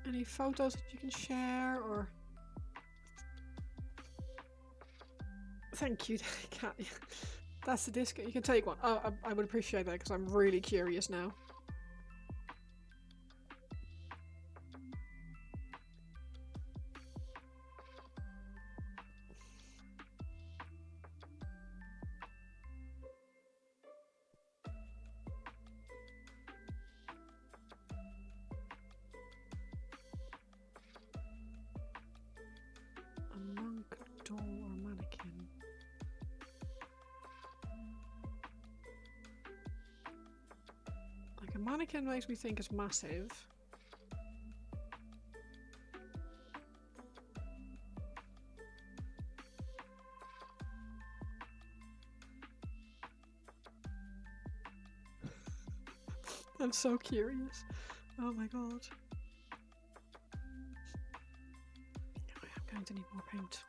Any photos that you can share, or... Thank you, Kat. That's the disc. You can take one. Oh, I would appreciate that because I'm really curious now. A monk doll or mannequin? Like, a mannequin makes me think it's massive. I'm so curious. Oh my god. I'm going to need more paint.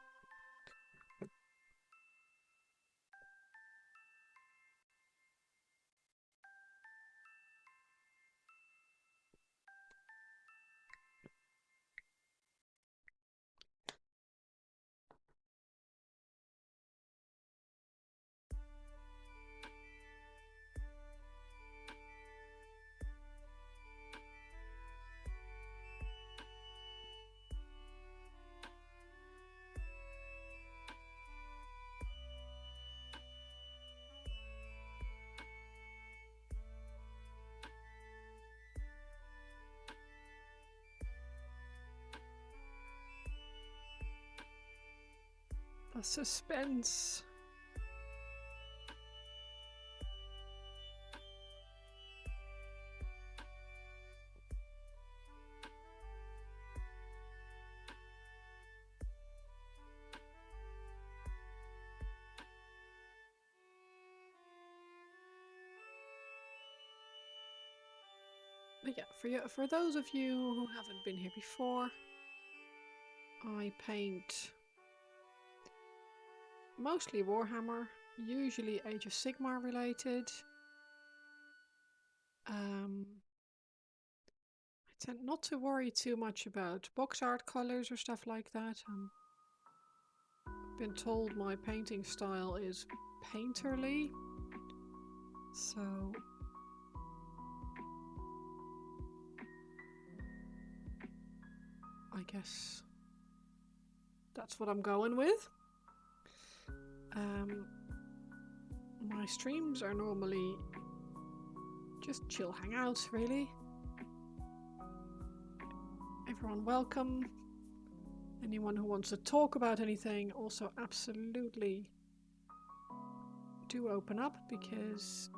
The suspense. But yeah, for those of you who haven't been here before, I paint mostly Warhammer, usually Age of Sigmar related. I tend not to worry too much about box art colors or stuff like that. I've been told my painting style is painterly, so I guess that's what I'm going with. My streams are normally just chill hangouts, really. Everyone welcome. Anyone who wants to talk about anything, also absolutely do open up, because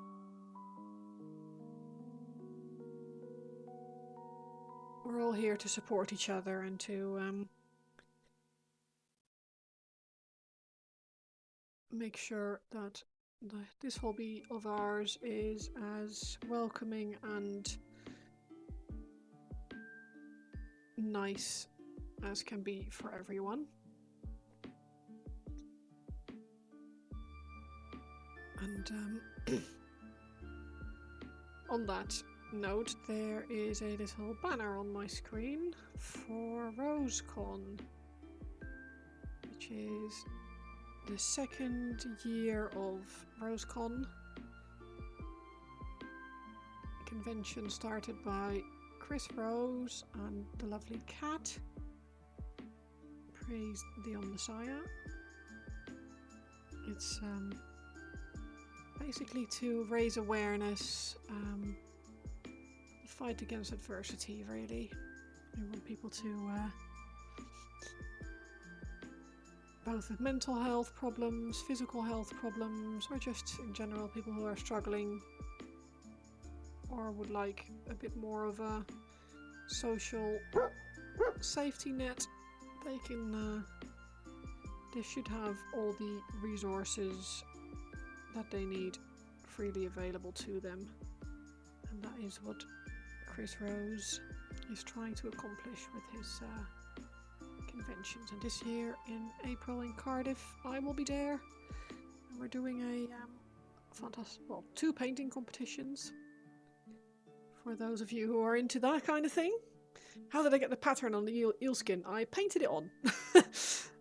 we're all here to support each other and to make sure that this hobby of ours is as welcoming and nice as can be for everyone. And on that, note, there is a little banner on my screen for RoseCon, which is the second year of RoseCon. Convention started by Chris Rose and the lovely cat. Praise the Omnissiah. It's basically to raise awareness, fight against adversity, really. We want people to, both with mental health problems, physical health problems, or just in general people who are struggling or would like a bit more of a social safety net. They should have all the resources that they need freely available to them, and that is what Chris Rose is trying to accomplish with his conventions. And this year in April in Cardiff, I will be there, and we're doing a fantastic, well, 2 painting competitions for those of you who are into that kind of thing. How did I get the pattern on the eel skin? I painted it on.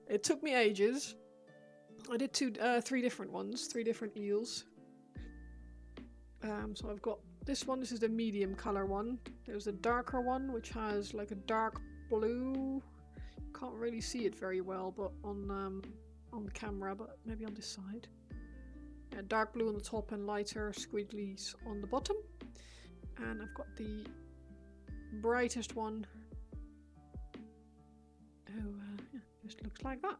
It took me ages. I did 3 different ones, 3 different eels. So I've got this one. This is the medium color one. There's a darker one which has like a dark blue. Can't really see it very well, but on the camera, but maybe on this side. Yeah, dark blue on the top and lighter squigglies on the bottom. And I've got the brightest one, who just looks like that.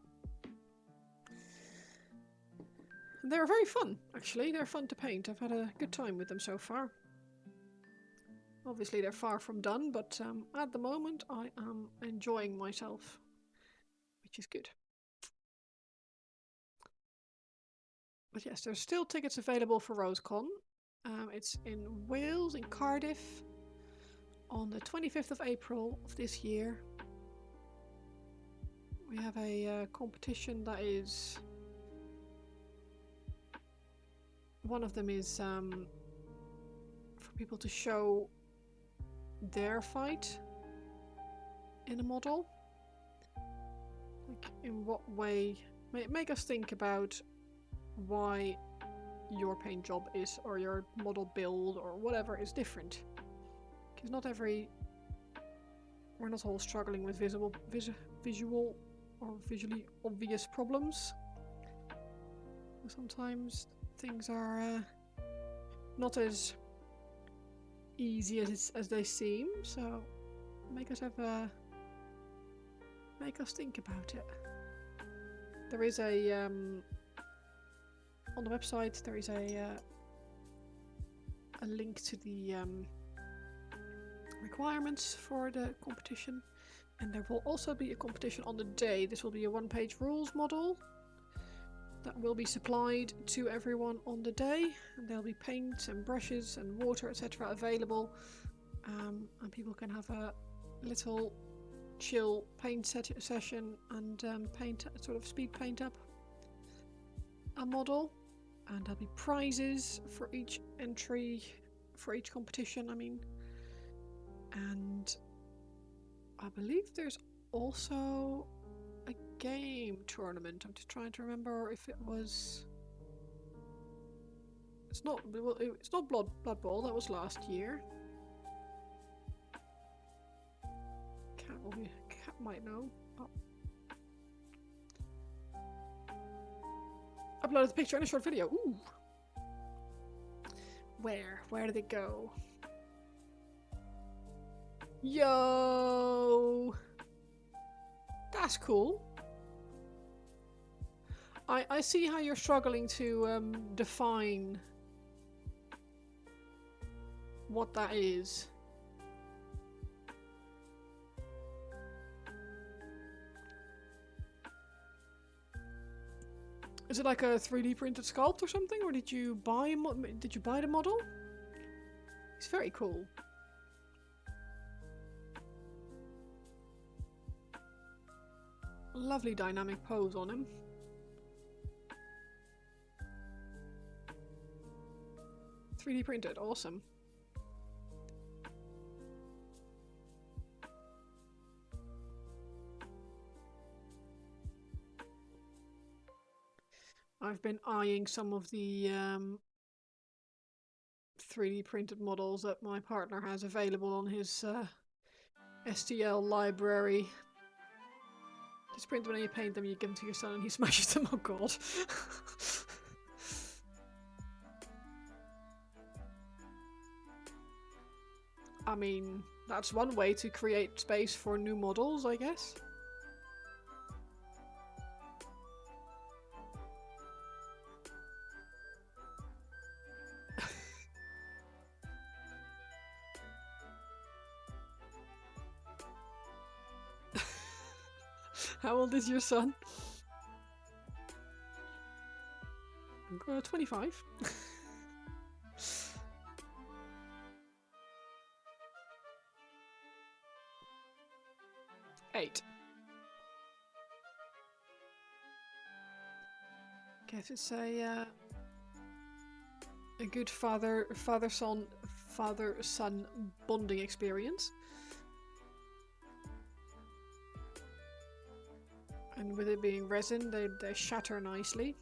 And they're very fun, actually. They're fun to paint. I've had a good time with them so far. Obviously they're far from done, but at the moment I am enjoying myself, which is good. But yes, there's still tickets available for RoseCon. It's in Wales, in Cardiff, on the 25th of April of this year. We have a competition that is... One of them is for people to show their fight in a model. Like, in what way... Make us think about why your paint job is, or your model build, or whatever is different. Because not every... We're not all struggling with visual or visually obvious problems. Sometimes things are not as easy as they seem, so make us think about it. There is a on the website there is a link to the requirements for the competition, and there will also be a competition on the day. This will be a 1-page rules model that will be supplied to everyone on the day, and there'll be paint and brushes and water, etc. available, and people can have a little chill paint session and paint, sort of speed paint up a model. And there'll be prizes for each entry, for each competition, I mean. And I believe there's also a game tournament. I'm just trying to remember if it was... It's not Blood Bowl, that was last year. Cat might know. Oh. Uploaded the picture in a short video. Ooh. Where did it go? Yo! That's cool. I see how you're struggling to define what that is. Is it like a 3D printed sculpt or something, or did you buy the model? It's very cool. Lovely dynamic pose on him. .3D printed, awesome. I've been eyeing some of the 3D printed models that my partner has available on his STL library. Just print them and you paint them, you give them to your son and he smashes them. Oh god. I mean, that's one way to create space for new models, I guess. How old is your son? 25. 8. Guess it's a good father-son bonding experience. And with it being resin, they shatter nicely.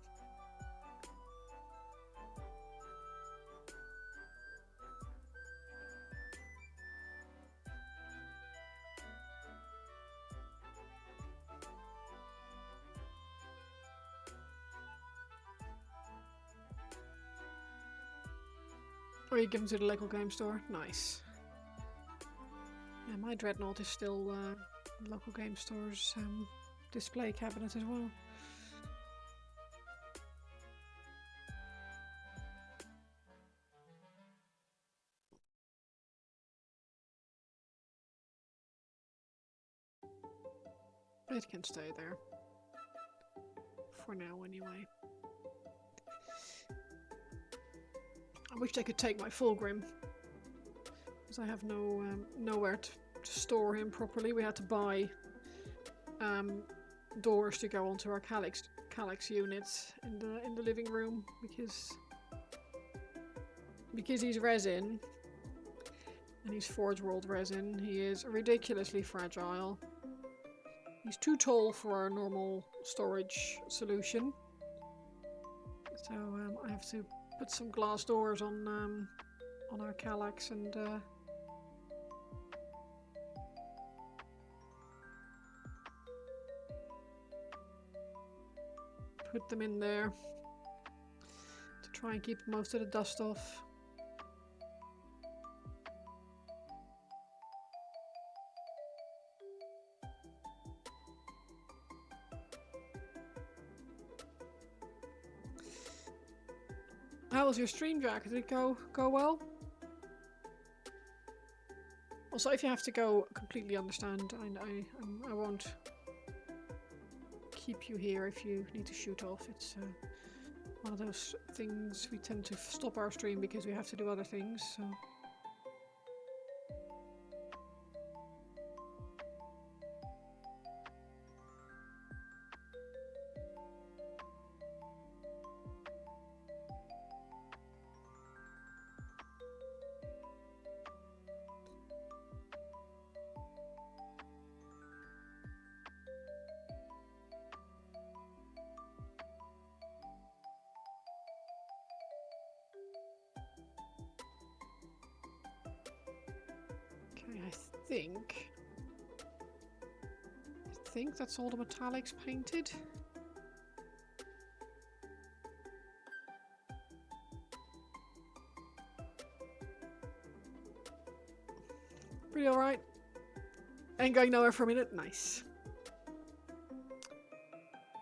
Or you give them to the local game store. Nice. Yeah, my Dreadnought is still local game store's display cabinet as well. It can stay there. For now, anyway. I wish I could take my Fulgrim, because I have no nowhere to store him properly. We had to buy doors to go onto our Calyx units in the living room because he's resin and he's Forge World resin. He is ridiculously fragile. He's too tall for our normal storage solution, so I have to put some glass doors on our Calyx and put them in there to try and keep most of the dust off. How was your stream, Jack? Did it go well? Also, if you have to go, completely understand. I won't keep you here if you need to shoot off. It's one of those things we tend to stop our stream because we have to do other things. So. I think that's all the metallics painted. Pretty alright. Ain't going nowhere for a minute. Nice.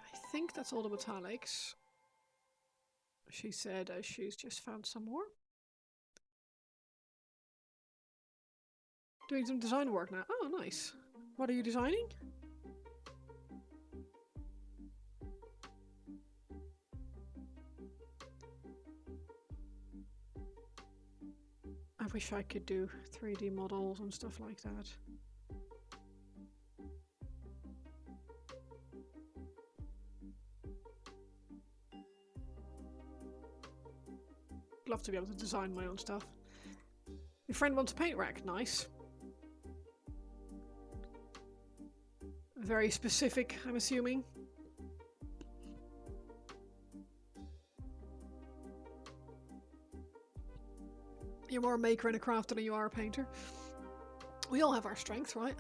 I think that's all the metallics. She said as she's just found some more. Doing some design work now. Oh, nice. What are you designing? I wish I could do 3D models and stuff like that. Love to be able to design my own stuff. Your friend wants a paint rack. Nice. Very specific, I'm assuming. You're more a maker and a crafter than you are a painter. We all have our strengths, right?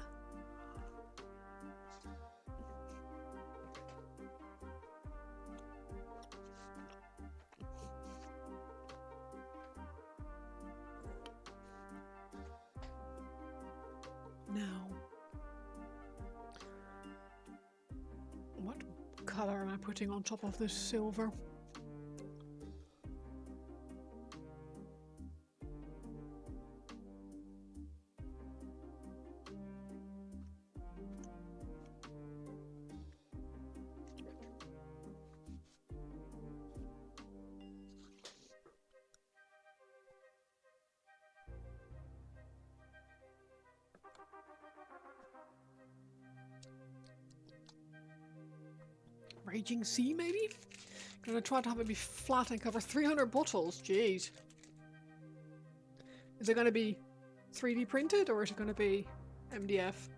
Now, what color am I putting on top of this silver? Raging Sea, maybe? Gonna try to have it be flat and cover 300 bottles. Jeez. Is it gonna be 3D printed or is it gonna be MDF?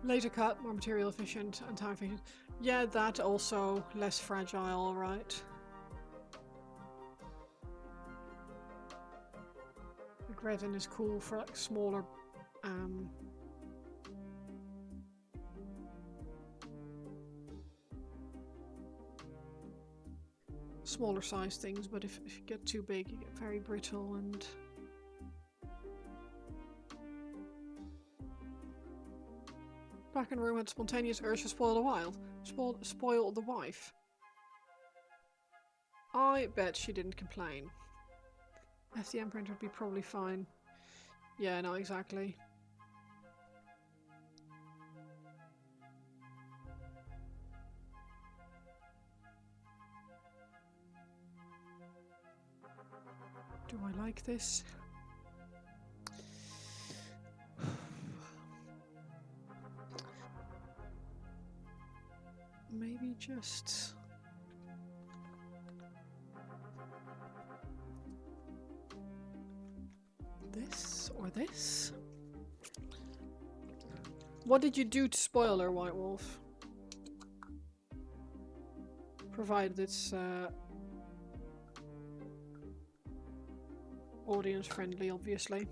Later cut, more material efficient and time efficient. Yeah, that also less fragile, right? Like resin is cool for like smaller smaller size things, but if you get too big you get very brittle and back in the room had spontaneous urge to spoil the wild. Spoil the wife. I bet she didn't complain. SDM printer would be probably fine. Yeah, no, exactly. Do I like this? Maybe just... this or this? What did you do to spoil her, White Wolf? Provided it's audience friendly, obviously.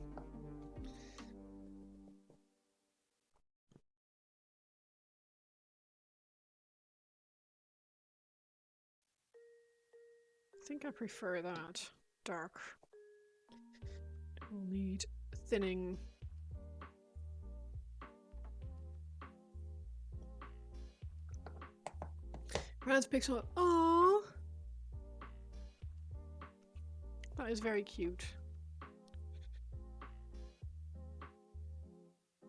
I think I prefer that. Dark. We'll need thinning. Rance picks up. Aww! That is very cute.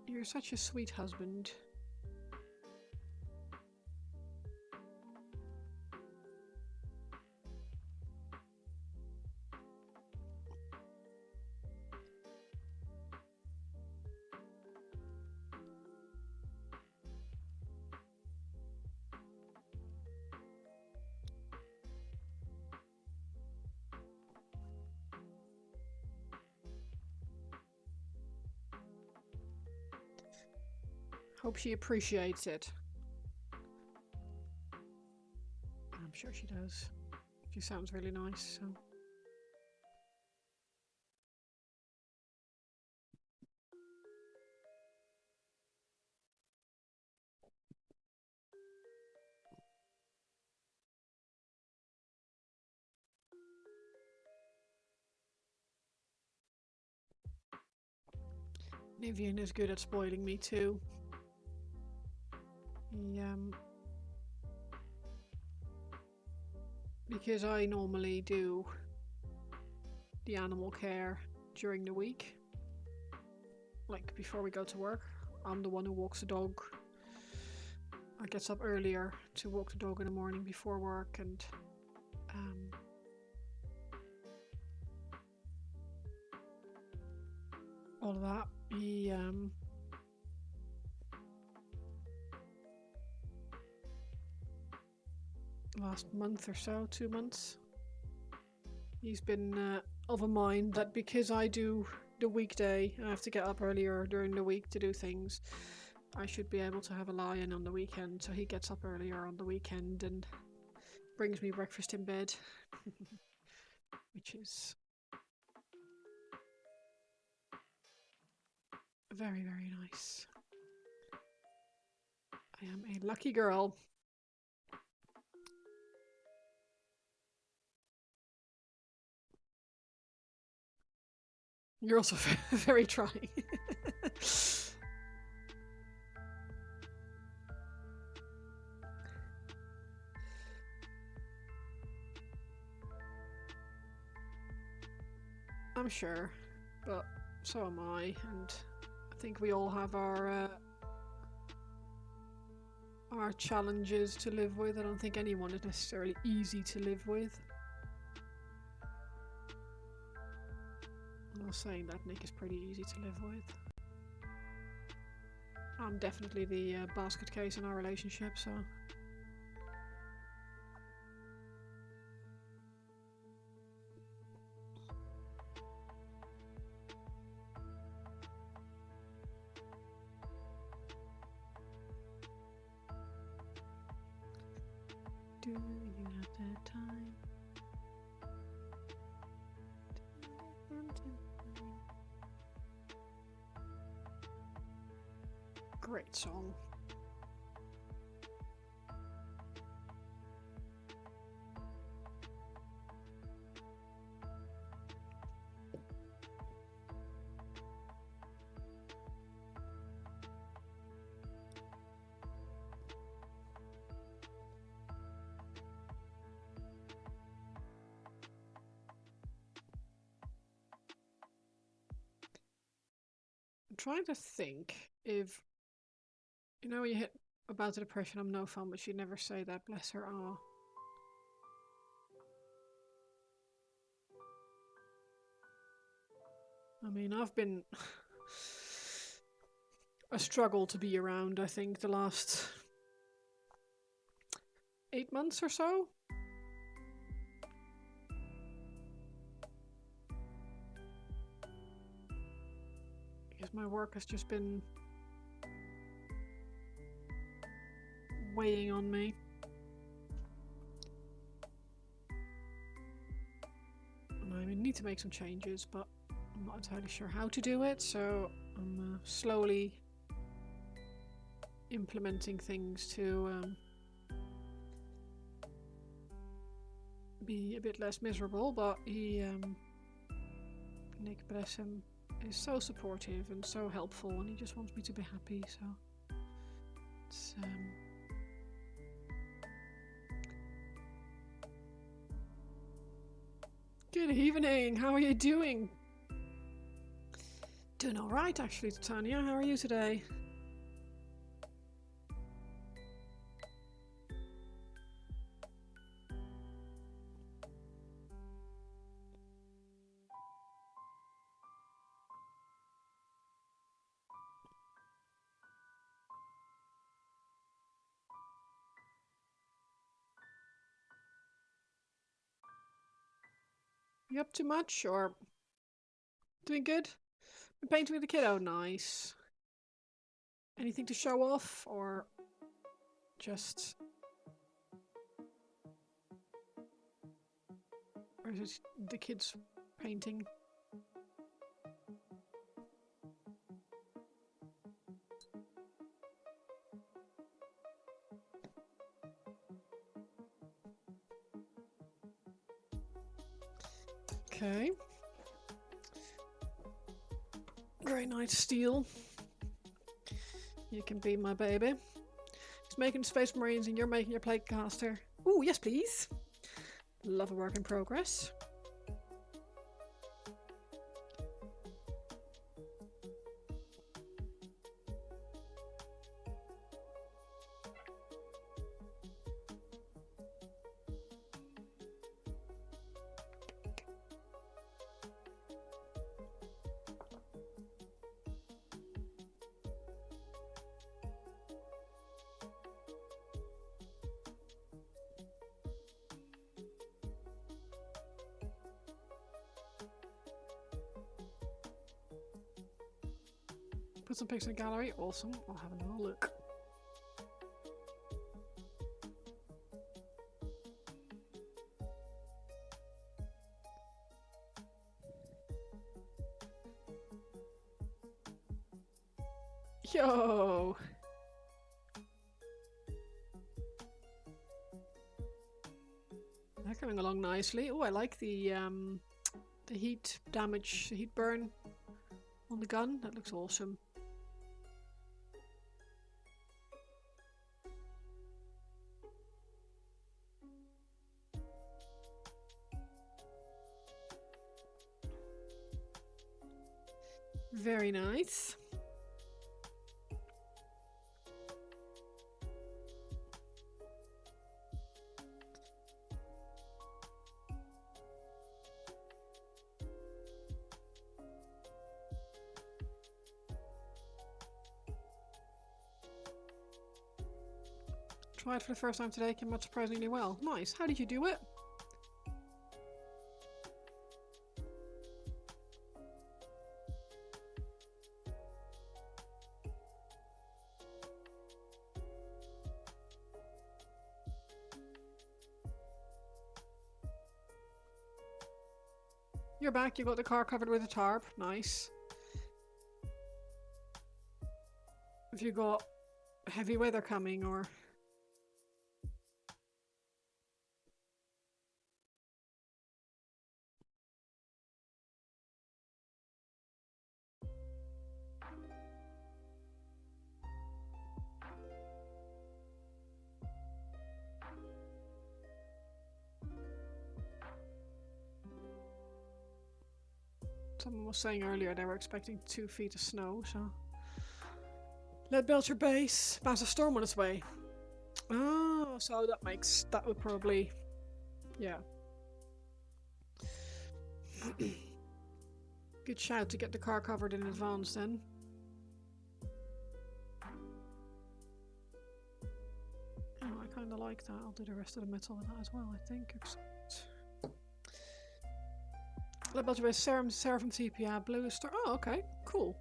You're such a sweet husband. Hope she appreciates it. I'm sure she does. She sounds really nice, so. Nivian is good at spoiling me too. Because I normally do the animal care during the week, like before we go to work. I'm the one who walks the dog. I get up earlier to walk the dog in the morning before work, and all of that. He last month or so, 2 months, he's been of a mind that because I do the weekday, I have to get up earlier during the week to do things, I should be able to have a lie-in on the weekend. So he gets up earlier on the weekend and brings me breakfast in bed, which is very, very nice. I am a lucky girl. You're also very trying. I'm sure, but so am I, and I think we all have our challenges to live with. I don't think anyone is necessarily easy to live with. I'm not saying that Nick is pretty easy to live with. I'm definitely the basket case in our relationship, so... Do you have the time? Great song. I'm trying to think if, you know, when you hit about the depression, I'm no fun, but she'd never say that, bless her. Oh. I mean, I've been a struggle to be around, I think, the last 8 months or so. Because my work has just been weighing on me. And I need to make some changes, but I'm not entirely sure how to do it, so I'm slowly implementing things to be a bit less miserable. But he, Nick, bless him, is so supportive and so helpful, and he just wants me to be happy, so it's Good evening, how are you doing? Doing alright actually, Titania, how are you today? You up to much, or doing good? Been painting with the kiddo, nice. Anything to show off, or just... Or is it the kids painting? Okay. Very nice steel. You can be my baby. He's making Space Marines and you're making your plate caster. Ooh, yes please. Love a work in progress. Put some pics in the gallery. Awesome. I'll have a little look. Yo! They're coming along nicely. Oh, I like the heat damage, the heat burn on the gun. That looks awesome. Very nice. Tried for the first time today, came out surprisingly well. Nice. How did you do it? You're back. You got the car covered with a tarp. Nice. Have you got heavy weather coming or? Someone was saying earlier they were expecting 2 feet of snow, so. Lead Belcher base. Massive storm on its way. Oh, so that would probably, yeah. Good shout to get the car covered in advance then. Oh, I kind of like that. I'll do the rest of the metal with that as well, I think. Lead Belcher base, Seraphim TPR, Blue Star. Oh, okay, cool.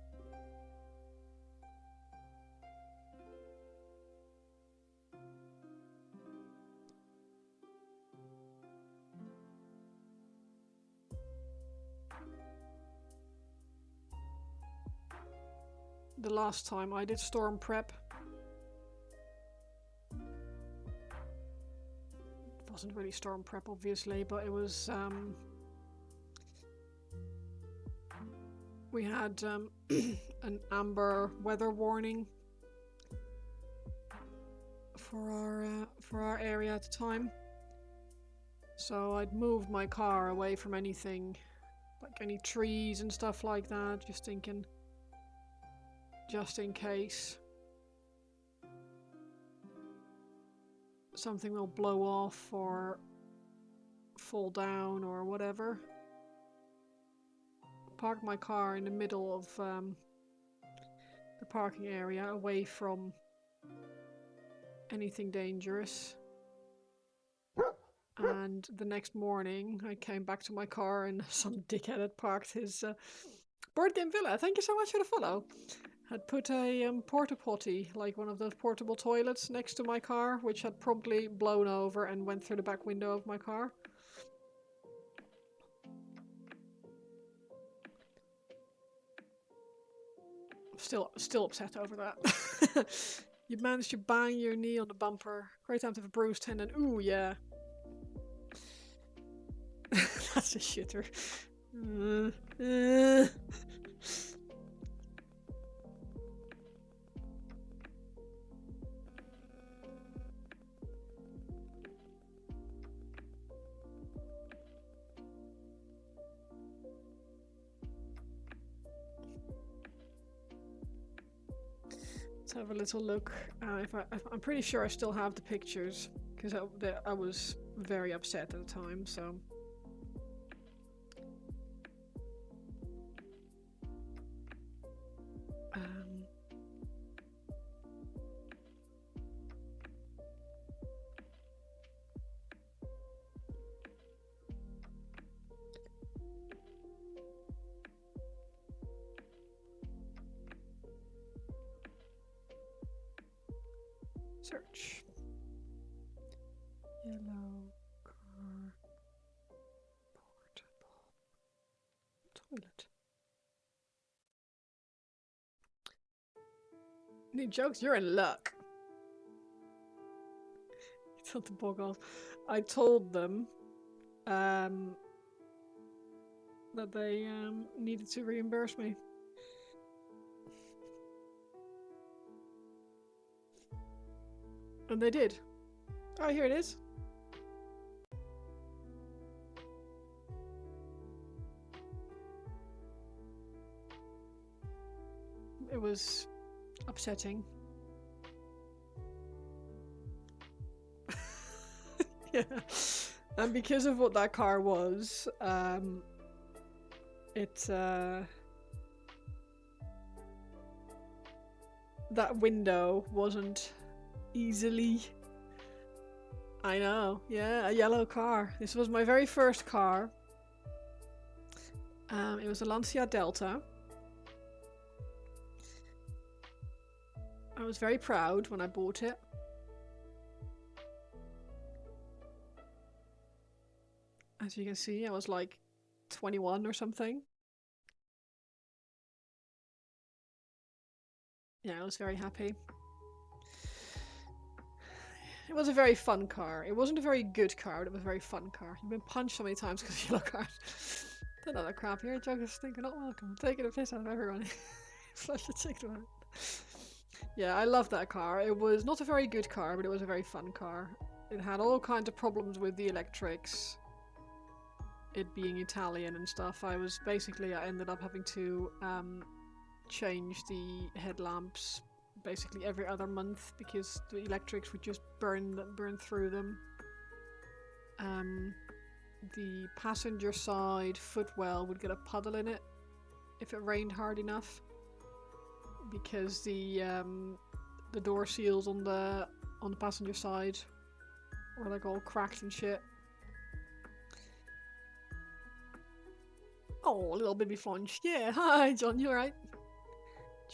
The last time I did storm prep, it wasn't really storm prep obviously, but it was we had an amber weather warning for our area at the time, so I'd moved my car away from anything like any trees and stuff like that, just thinking, just in case something will blow off or fall down or whatever. Parked my car in the middle of the parking area, away from anything dangerous. And the next morning I came back to my car and some dickhead had parked his Board Game Villa, thank you so much for the follow, had put a porta potty, like one of those portable toilets, next to my car, which had promptly blown over and went through the back window of my car. Still upset over that. You managed to bang your knee on the bumper. Great time to have a bruised tendon. Ooh, yeah. That's a shitter. Let's have a little look. I'm pretty sure I still have the pictures, because I was very upset at the time, so. Search. Yellow car. Portable. Toilet. Any jokes? You're in luck. You told the boggles. I told them that they needed to reimburse me. And they did. Oh, here it is. It was upsetting. Yeah. And because of what that car was, that window wasn't easily... I know, yeah, a yellow car. This was my very first car. It was a Lancia Delta. I was very proud when I bought it. As you can see, I was like 21 or something. Yeah, I was very happy. It was a very fun car. It wasn't a very good car, but it was a very fun car. You've been punched so many times because of yellow cars. Don't know that crap here. Jug is thinking not welcome. I'm taking a piss out of everyone. Flush the chicken out. Yeah, I love that car. It was not a very good car, but it was a very fun car. It had all kinds of problems with the electrics. It being Italian and stuff. I ended up having to change the headlamps basically every other month because the electrics would just burn through them. The passenger side footwell would get a puddle in it if it rained hard enough because the door seals on the passenger side were like all cracked and shit. Oh, little baby Flunch. Yeah, hi John, you alright?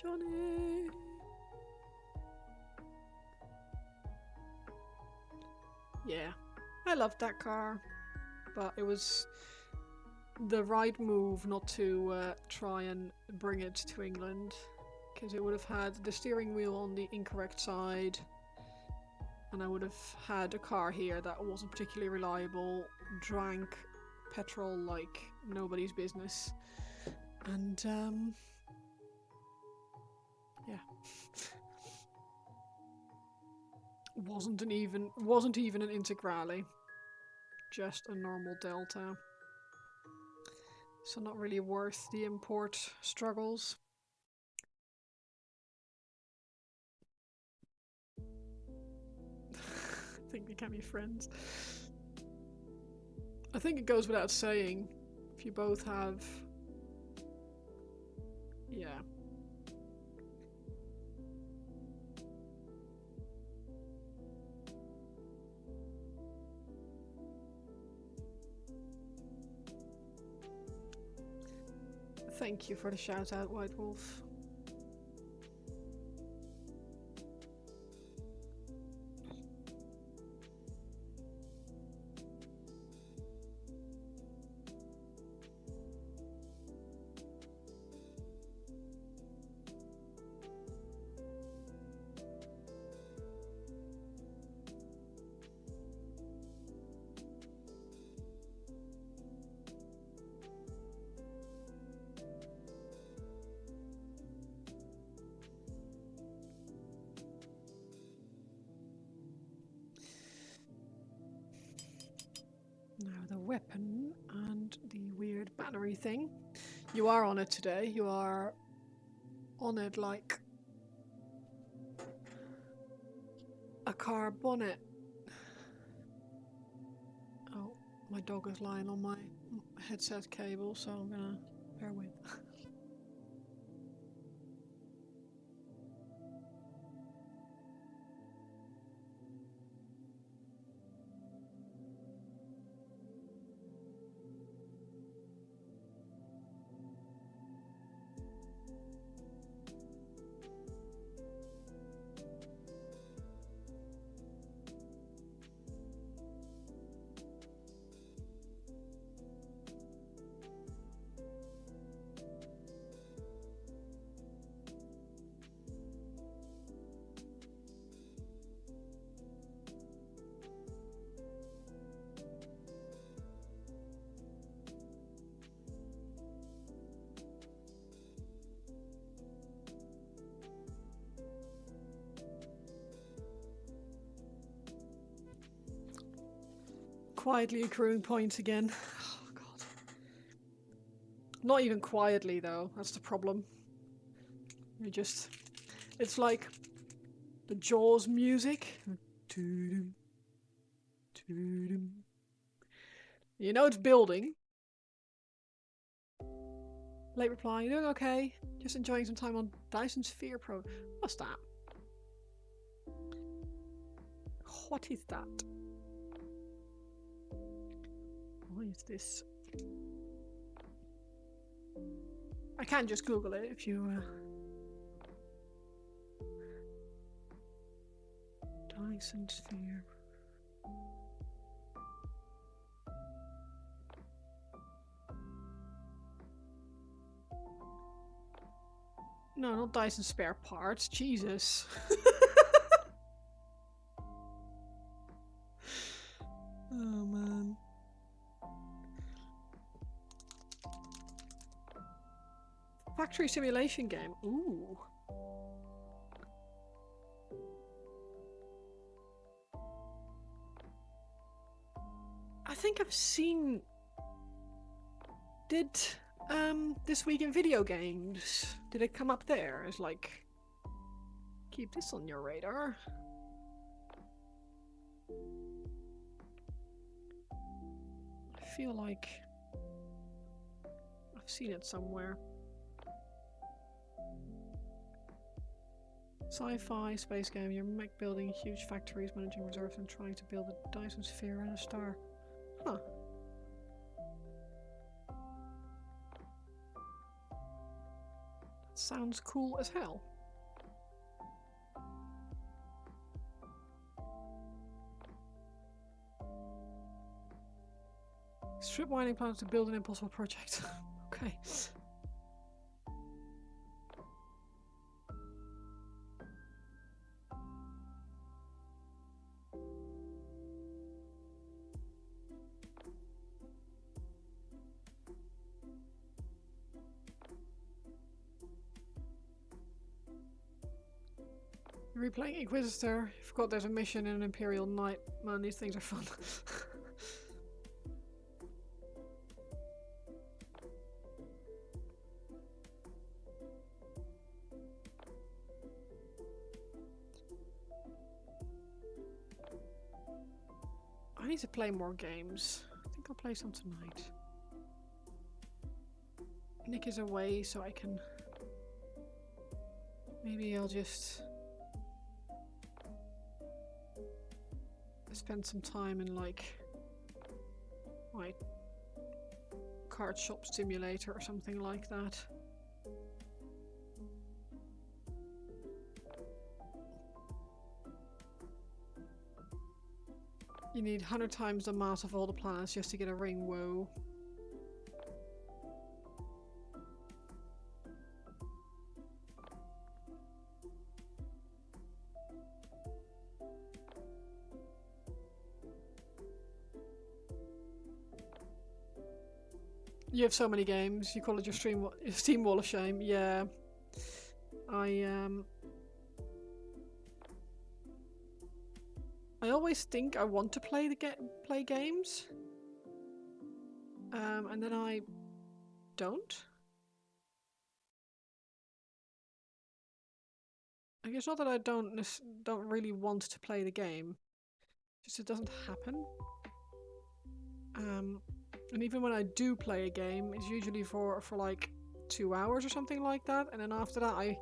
Johnny! Yeah, I loved that car, but it was the right move not to try and bring it to England, because it would have had the steering wheel on the incorrect side, and I would have had a car here that wasn't particularly reliable, drank petrol like nobody's business, and yeah. wasn't even an Integrale, just a normal Delta. So not really worth the import struggles. I think we can be friends. I think it goes without saying, if you both have... Yeah. Thank you for the shout out, White Wolf. Now the weapon and the weird battery thing. You are on it today. You are on it like a car bonnet. Oh, my dog is lying on my headset cable, so I'm gonna bear with. quietly accruing points again. Oh god. Not even quietly though, that's the problem. You just... It's like the Jaws music. You know it's building. Late reply, you doing okay? Just enjoying some time on Dyson Sphere Pro. What's that? What is that? What is this? I can just Google it if you... Dyson Sphere. No, not Dyson spare parts. Jesus. Oh man. Factory simulation game. Ooh. I think I've seen... Did This Week in Video Games, did it come up there as like, keep this on your radar? I feel like I've seen it somewhere. Sci-fi space game, you're mech building huge factories, managing reserves and trying to build a Dyson Sphere and a star. Huh. That sounds cool as hell. Strip mining plans to build an impossible project. Okay. Replaying Inquisitor. Forgot there's a mission in an Imperial Knight. Man, these things are fun. I need to play more games. I think I'll play some tonight. Nick is away, so I can... Maybe I'll just... spend some time in like... my card shop simulator or something like that. You need 100 times the mass of all the planets just to get a ring, whoa. You have so many games, you call it your Steam Wall of Shame, yeah. I always think I want to play games, and then I don't. I guess not that I don't really want to play the game, just it doesn't happen. And even when I do play a game, it's usually for like 2 hours or something like that, and then after that I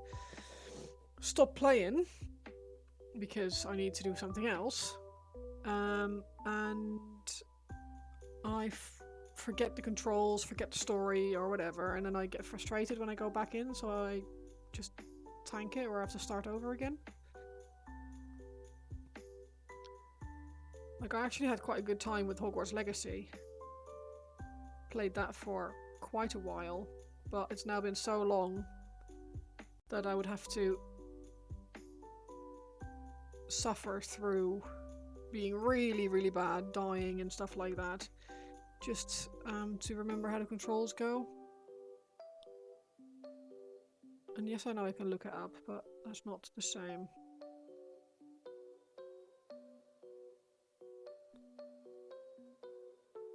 stop playing because I need to do something else, and I forget the controls, forget the story or whatever, and then I get frustrated when I go back in, so I just tank it or I have to start over again. Like I actually had quite a good time with Hogwarts Legacy. Played that for quite a while, but it's now been so long that I would have to suffer through being really, really bad, dying and stuff like that, just to remember how the controls go. And yes, I know I can look it up, but that's not the same.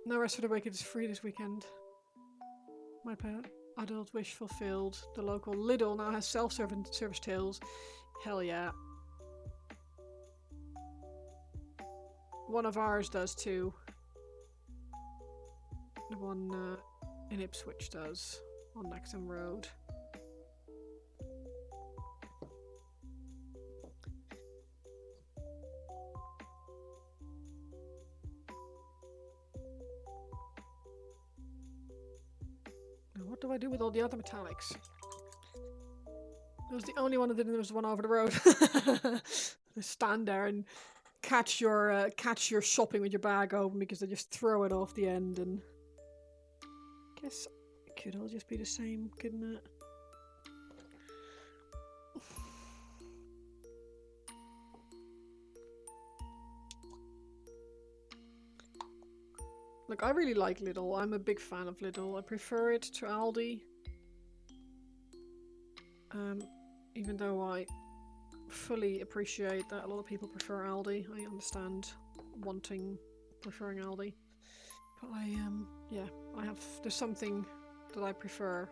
No Rest for the Wicked is free this weekend. My pet. Adult wish fulfilled. The local Lidl now has self-service tills. Hell yeah. One of ours does too. The one in Ipswich does. On Nexham Road. Now what do I do with all the other metallics? It was the only one that didn't. There was one over the road. Stand there and catch your shopping with your bag open because they just throw it off the end. And guess it could all just be the same, couldn't it? Look, I really like Lidl. I'm a big fan of Lidl. I prefer it to Aldi. Even though I fully appreciate that a lot of people prefer Aldi. I understand preferring Aldi. But there's something that I prefer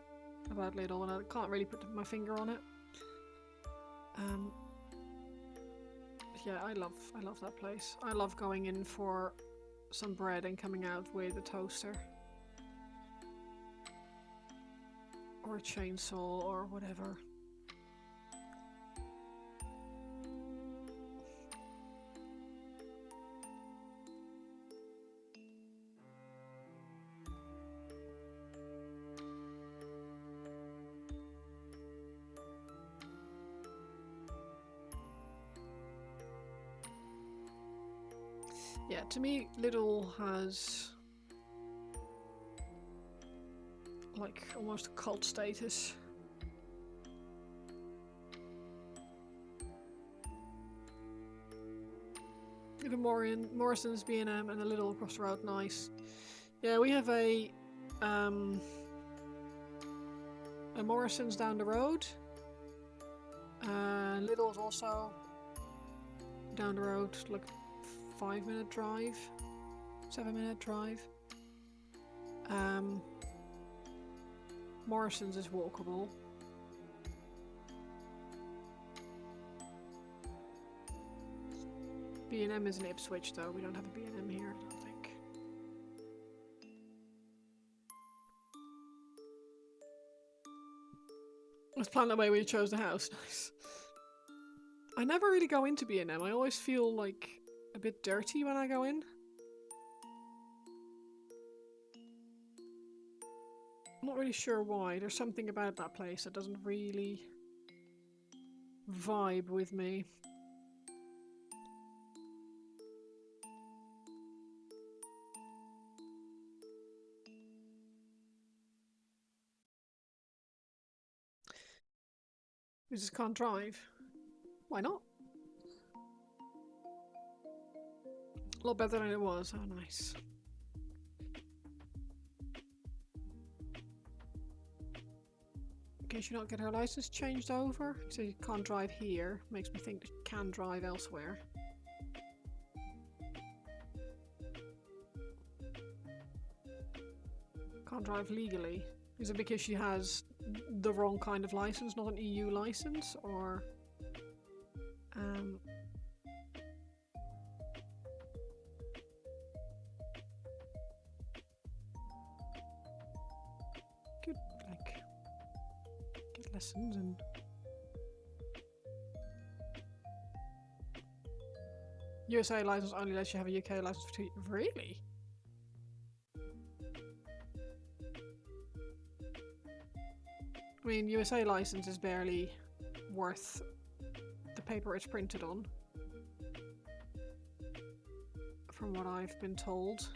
about Lidl and I can't really put my finger on it. Yeah, I love that place. I love going in for some bread and coming out with a toaster. Or a chainsaw or whatever. Yeah, to me, Lidl has like almost a cult status. Even Morrison's B&M and a Lidl across the road, nice. Yeah, we have a Morrison's down the road. Lidl's also down the road, like 5-minute drive, 7-minute drive. Morrison's is walkable. B&M is in Ipswich though, we don't have a B&M here, I don't think. Let's plan that way when you chose the house, nice. I never really go into B&M, I always feel like a bit dirty when I go in. I'm not really sure why. There's something about that place that doesn't really vibe with me. We just can't drive. Why not? A lot better than it was. Oh, nice. In case you don't get her license changed over, so you can't drive here. Makes me think that you can drive elsewhere. Can't drive legally. Is it because she has the wrong kind of license, not an EU license, or could like get lessons and USA license only lets you have a UK license for 2 years. Really? I mean, USA license is barely worth the paper it's printed on, from what I've been told,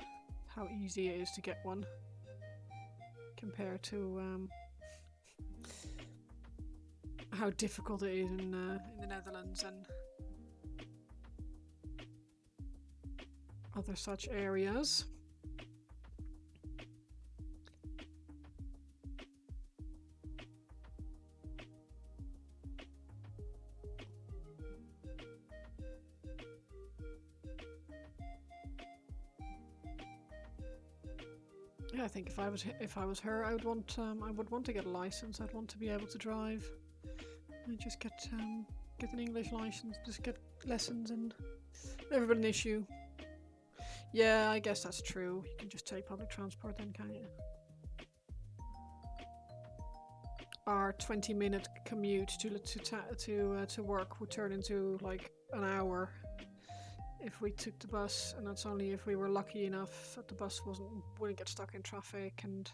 how easy it is to get one compared to how difficult it is in the Netherlands and other such areas. Yeah, I think if I was her, I would want to get a license. I'd want to be able to drive. And just get an English license, just get lessons, and never been an issue. Yeah, I guess that's true. You can just take public transport then, can't you? Our 20-minute commute to work would turn into like an hour if we took the bus, and that's only if we were lucky enough that the bus wouldn't get stuck in traffic and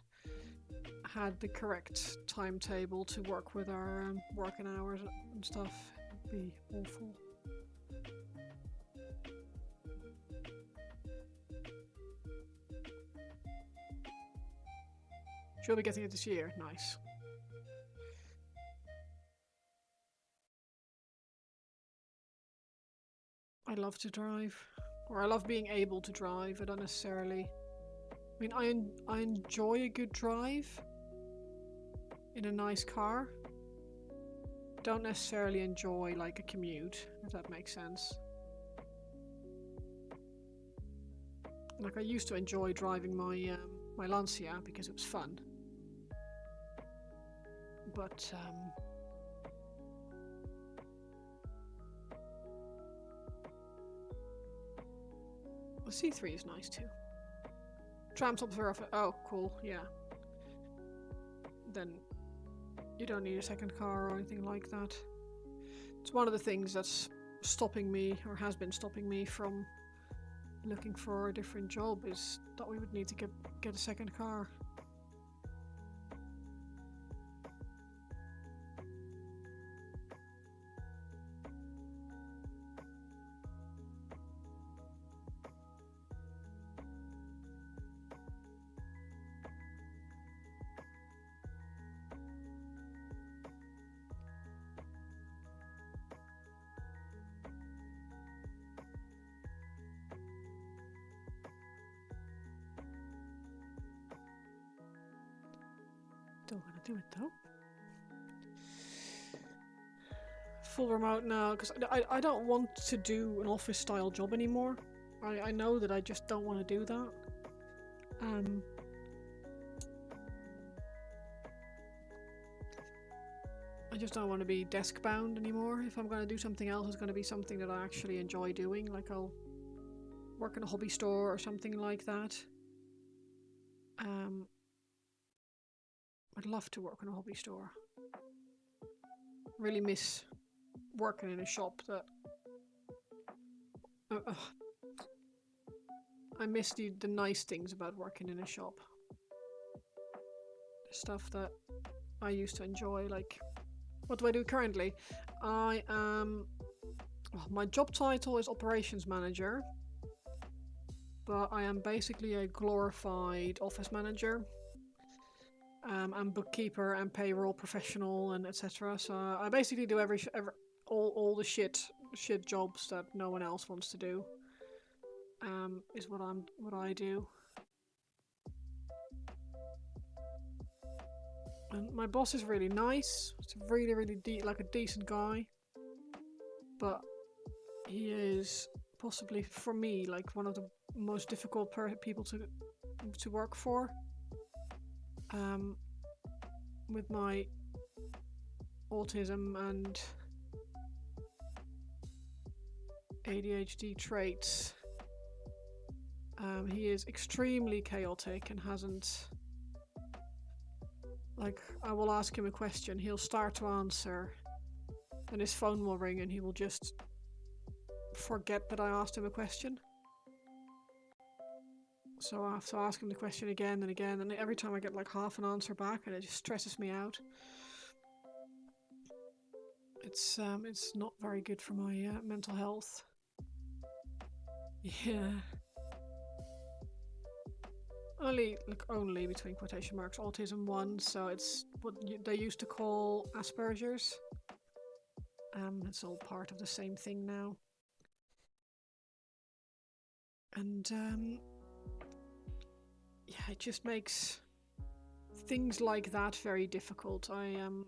had the correct timetable to work with our working hours and stuff. It'd be awful. She'll be getting it this year. Nice. I love to drive, or I love being able to drive. I don't necessarily. I mean, I enjoy a good drive in a nice car. Don't necessarily enjoy like a commute, if that makes sense. Like I used to enjoy driving my my Lancia because it was fun, but the C3 is nice too. Tram stops are off. Oh, cool. Yeah. Then you don't need a second car or anything like that. It's one of the things that's stopping me, or has been stopping me, from looking for a different job, is that we would need to get a second car. Still gonna do it though. Full remote now, because I don't want to do an office style job anymore. I know that I just don't want to do that. I just don't want to be desk bound anymore. If I'm going to do something else, it's going to be something that I actually enjoy doing. Like I'll work in a hobby store or something like that. I'd love to work in a hobby store. Really miss working in a shop that... I miss the nice things about working in a shop. The stuff that I used to enjoy, like... What do I do currently? I am... Well, my job title is operations manager, but I am basically a glorified office manager. And bookkeeper and payroll professional and etc. So I basically do all the shit jobs that no one else wants to do. Is what I do. And my boss is really nice. It's really like a decent guy. But he is possibly, for me, like one of the most difficult people to work for. With my autism and ADHD traits, he is extremely chaotic and hasn't... Like, I will ask him a question, he'll start to answer, and his phone will ring and he will just forget that I asked him a question. So I have to ask him the question again and again, and every time I get like half an answer back, and it just stresses me out. It's not very good for my mental health. Yeah. Only between quotation marks, autism 1, so it's what they used to call Asperger's. It's all part of the same thing now. And yeah, it just makes things like that very difficult. I'm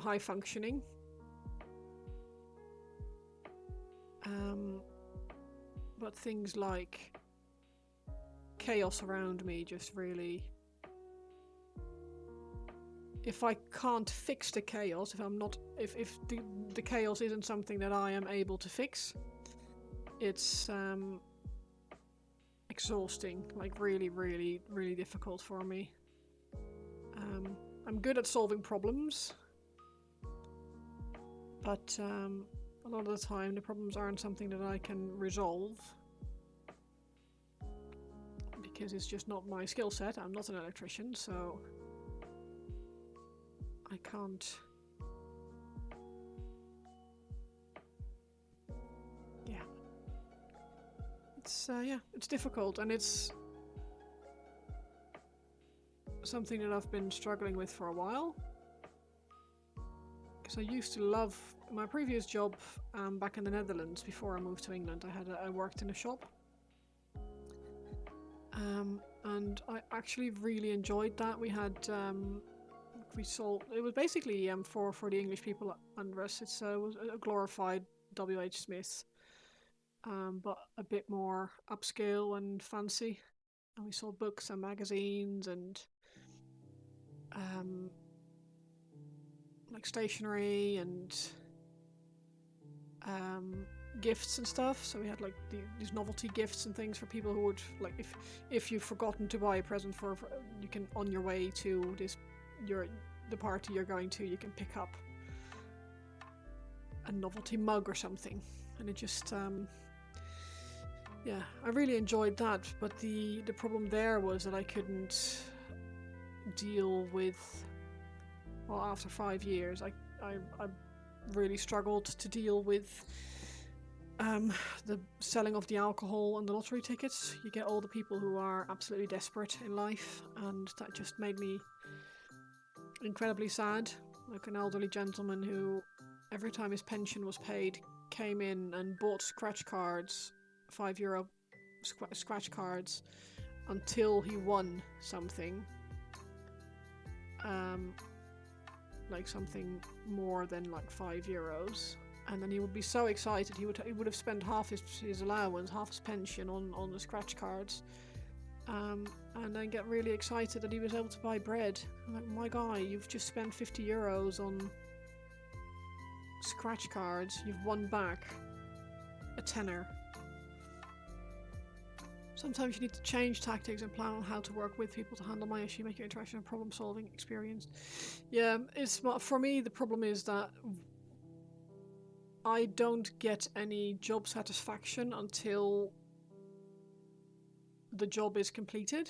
high functioning. But things like chaos around me just really... If I can't fix the chaos, if the chaos isn't something that I am able to fix, it's exhausting, like really, really, really difficult for me. I'm good at solving problems, but a lot of the time the problems aren't something that I can resolve because it's just not my skill set. I'm not an electrician, so I can't. Yeah. It's difficult, and it's something that I've been struggling with for a while. Because I used to love my previous job back in the Netherlands before I moved to England. I worked in a shop, and I actually really enjoyed that. We sold. It was basically for the English people under us. It was a glorified WH Smith, but a bit more upscale and fancy. And we sold books and magazines and like stationery and gifts and stuff. So we had like these novelty gifts and things for people who would like if you've forgotten to buy a present for you can, on your way to the party you're going to, you can pick up a novelty mug or something. And it just yeah, I really enjoyed that, but the problem there was that I couldn't deal with, well, after 5 years I really struggled to deal with the selling of the alcohol and the lottery tickets. You get all the people who are absolutely desperate in life, and that just made me incredibly sad. Like an elderly gentleman who, every time his pension was paid, came in and bought scratch cards, €5 scratch cards, until he won something. Like something more than like €5, and then he would be so excited he would have spent half his allowance, half his pension on the scratch cards, and then get really excited that he was able to buy bread. I'm like, my guy, you've just spent €50 on scratch cards, you've won back a tenner. Sometimes you need to change tactics and plan on how to work with people to handle my issue, make your interaction and problem solving experience. Yeah, for me the problem is that I don't get any job satisfaction until the job is completed.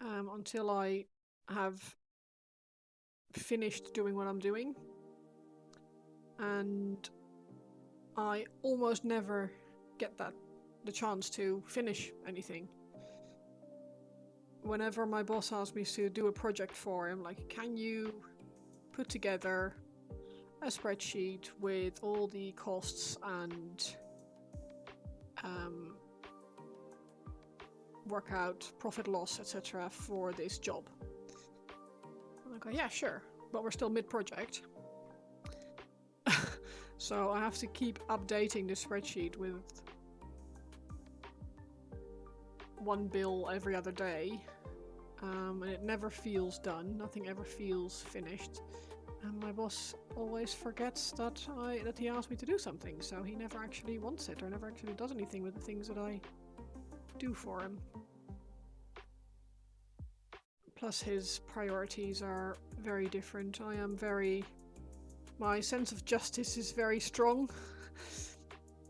Until I have finished doing what I'm doing. And I almost never get the chance to finish anything. Whenever my boss asks me to do a project for him, like, can you put together a spreadsheet with all the costs and work out profit loss, etc. for this job? And I go, yeah, sure, but we're still mid-project. So I have to keep updating the spreadsheet with one bill every other day, and it never feels done. Nothing ever feels finished, and my boss always forgets that he asked me to do something, so he never actually wants it or never actually does anything with the things that I do for him. Plus his priorities are very different. My sense of justice is very strong.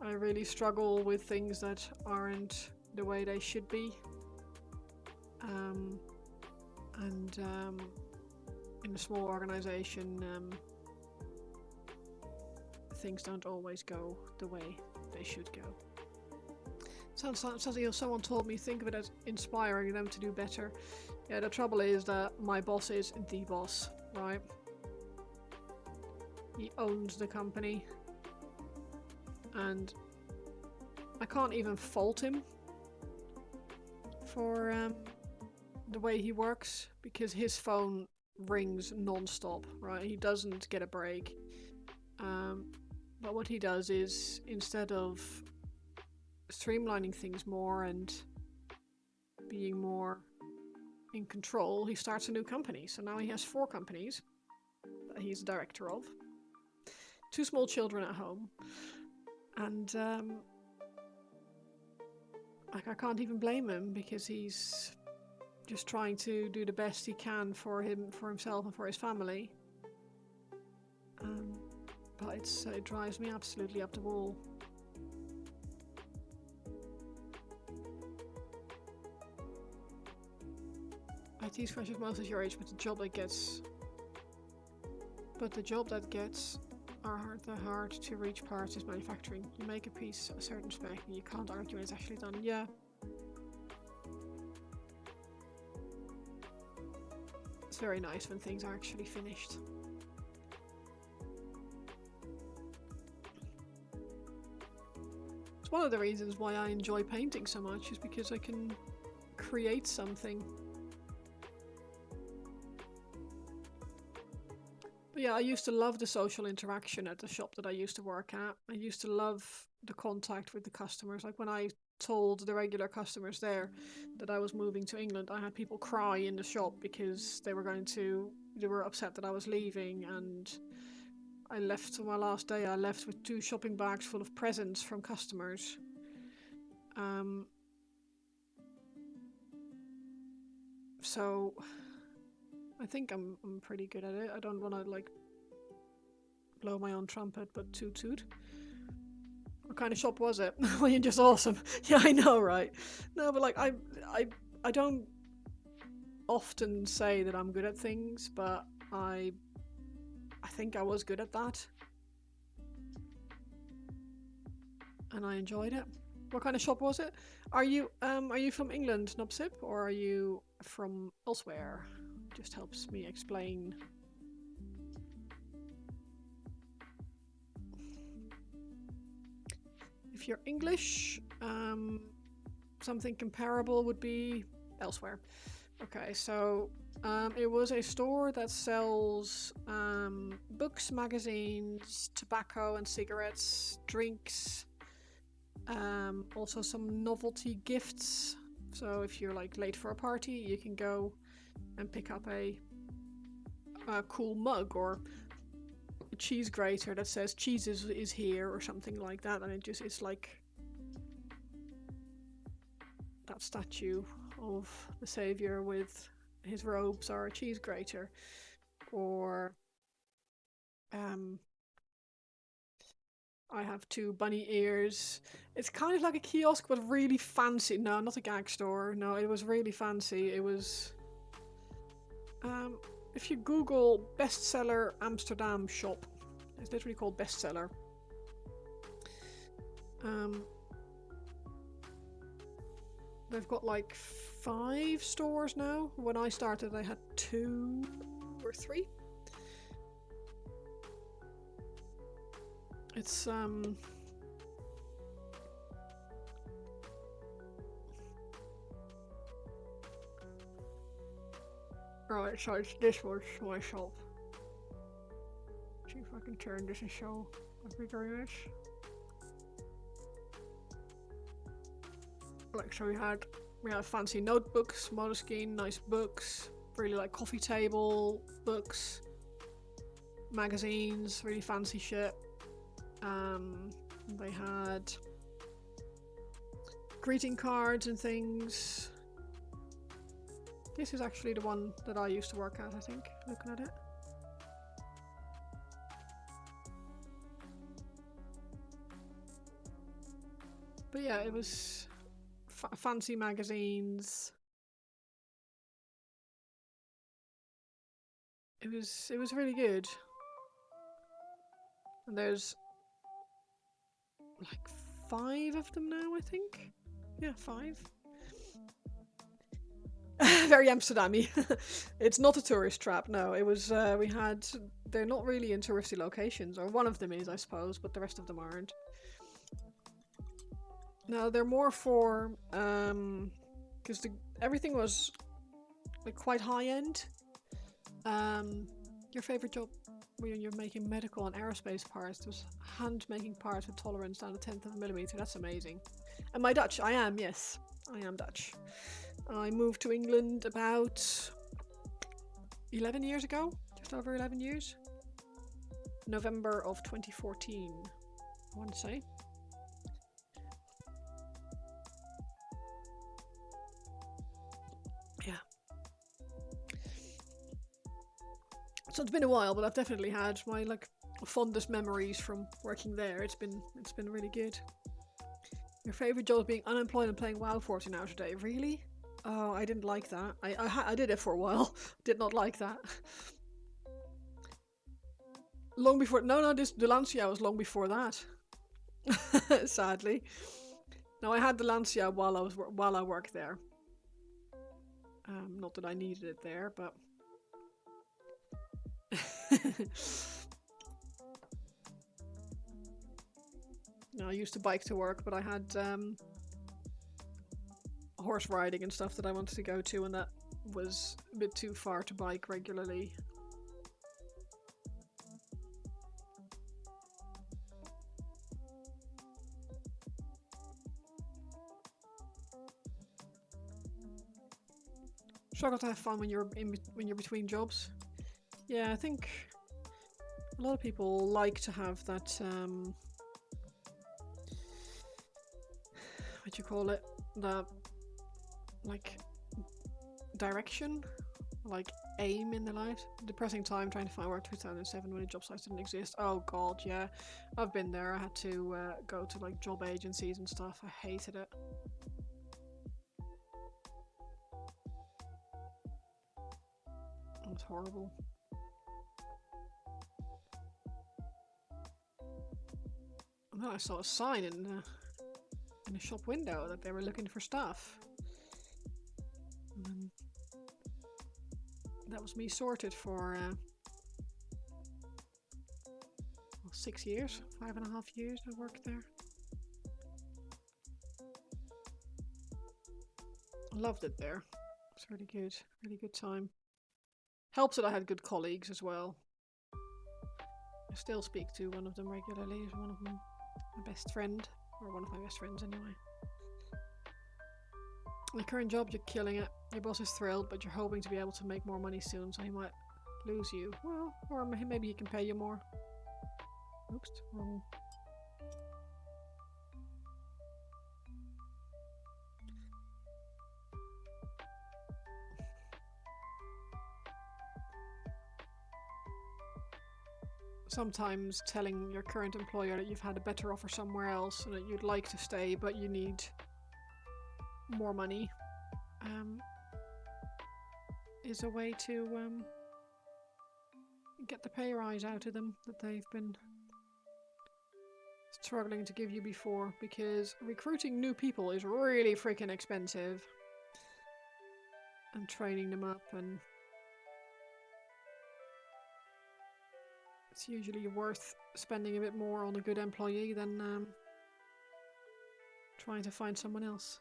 I really struggle with things that aren't the way they should be. In a small organization, things don't always go the way they should go. Sounds like someone told me, think of it as inspiring them to do better. Yeah, the trouble is that my boss is the boss, right? He owns the company, and I can't even fault him for the way he works, because his phone rings non-stop, right? He doesn't get a break. But what he does is, instead of streamlining things more and being more in control, he starts a new company. So now he has 4 companies that he's the director of. 2 small children at home. And like, I can't even blame him, because he's just trying to do the best he can for himself and for his family. But it drives me absolutely up the wall. IT scratches most of your age, but the job that gets the hard to reach parts is manufacturing. You make a piece a certain spec and you can't argue when it's actually done. Yeah. It's very nice when things are actually finished. It's one of the reasons why I enjoy painting so much, is because I can create something. But yeah, I used to love the social interaction at the shop that I used to work at. I used to love the contact with the customers. Like when I told the regular customers there that I was moving to England, I had people cry in the shop because they were upset that I was leaving, and I left on my last day. I left with 2 shopping bags full of presents from customers. So I think I'm pretty good at it. I don't want to like blow my own trumpet, but toot toot. What kind of shop was it? Well, you're just awesome. Yeah, I know, right? No, but like I don't often say that I'm good at things, but I think I was good at that. And I enjoyed it. What kind of shop was it? Are you from England, Nopsip, or are you from elsewhere? Just helps me explain. If you're English, something comparable would be elsewhere. Okay, so it was a store that sells books, magazines, tobacco and cigarettes, drinks, also some novelty gifts. So if you're like late for a party, you can go and pick up a cool mug or a cheese grater that says cheese is here or something like that, and it's like that statue of the savior with his robes or a cheese grater. Or I have 2 bunny ears. It's kind of like a kiosk, but really fancy. No, not a gag store. No, it was really fancy. It was if you Google bestseller Amsterdam shop, it's literally called bestseller. They've got like 5 stores now. When I started, they had 2 or 3. It's right, so this was my shop. See if I can turn this and show a bigger image. Like, so we had fancy notebooks, Moleskine, nice books, really like coffee table books, magazines, really fancy shit. They had greeting cards and things. This is actually the one that I used to work at, I think, looking at it. But yeah, it was fancy magazines. It was really good. And there's like 5 of them now, I think. Yeah, 5. Very Amsterdam-y. It's not a tourist trap, no. It was, they're not really in touristy locations, or one of them is, I suppose, but the rest of them aren't. No, they're more for, because everything was like quite high-end. Your favorite job when you're making medical and aerospace parts, there's hand-making parts with tolerance down to 1/10 of a millimeter. That's amazing. Am I Dutch? I am, yes. I am Dutch. I moved to England about 11 years ago, just over 11 years. November of 2014, I want to say. Yeah. So it's been a while, but I've definitely had my like fondest memories from working there. It's been really good. Your favorite job is being unemployed and playing WoW 14 hours a day. Really? Oh, I didn't like that. I did it for a while. Did not like that. Long before the Lancia was long before that. Sadly. No, I had the Lancia while I worked there. Not that I needed it there, but no, I used to bike to work, but I had horse riding and stuff that I wanted to go to, and that was a bit too far to bike regularly. Struggle to have fun when you're between jobs. Yeah, I think a lot of people like to have that what do you call it? That like direction, like aim in their life. Depressing time trying to find work 2007 when the job sites didn't exist. Oh god, yeah. I've been there. I had to go to like job agencies and stuff. I hated it. It was horrible. And then I saw a sign in a shop window that they were looking for staff. And that was me sorted for 6 years, 5.5 years I worked there. I loved it there. It's really good time. Helps that I had good colleagues as well. I still speak to one of them regularly. He's one of my best friend, or one of my best friends anyway. The current job, you're killing it. Your boss is thrilled, but you're hoping to be able to make more money soon, so he might lose you. Well, or maybe he can pay you more. Oops, wrong. Sometimes telling your current employer that you've had a better offer somewhere else and that you'd like to stay, but you need more money, is a way to get the pay rise out of them that they've been struggling to give you before, because recruiting new people is really freaking expensive, and training them up, and it's usually worth spending a bit more on a good employee than trying to find someone else.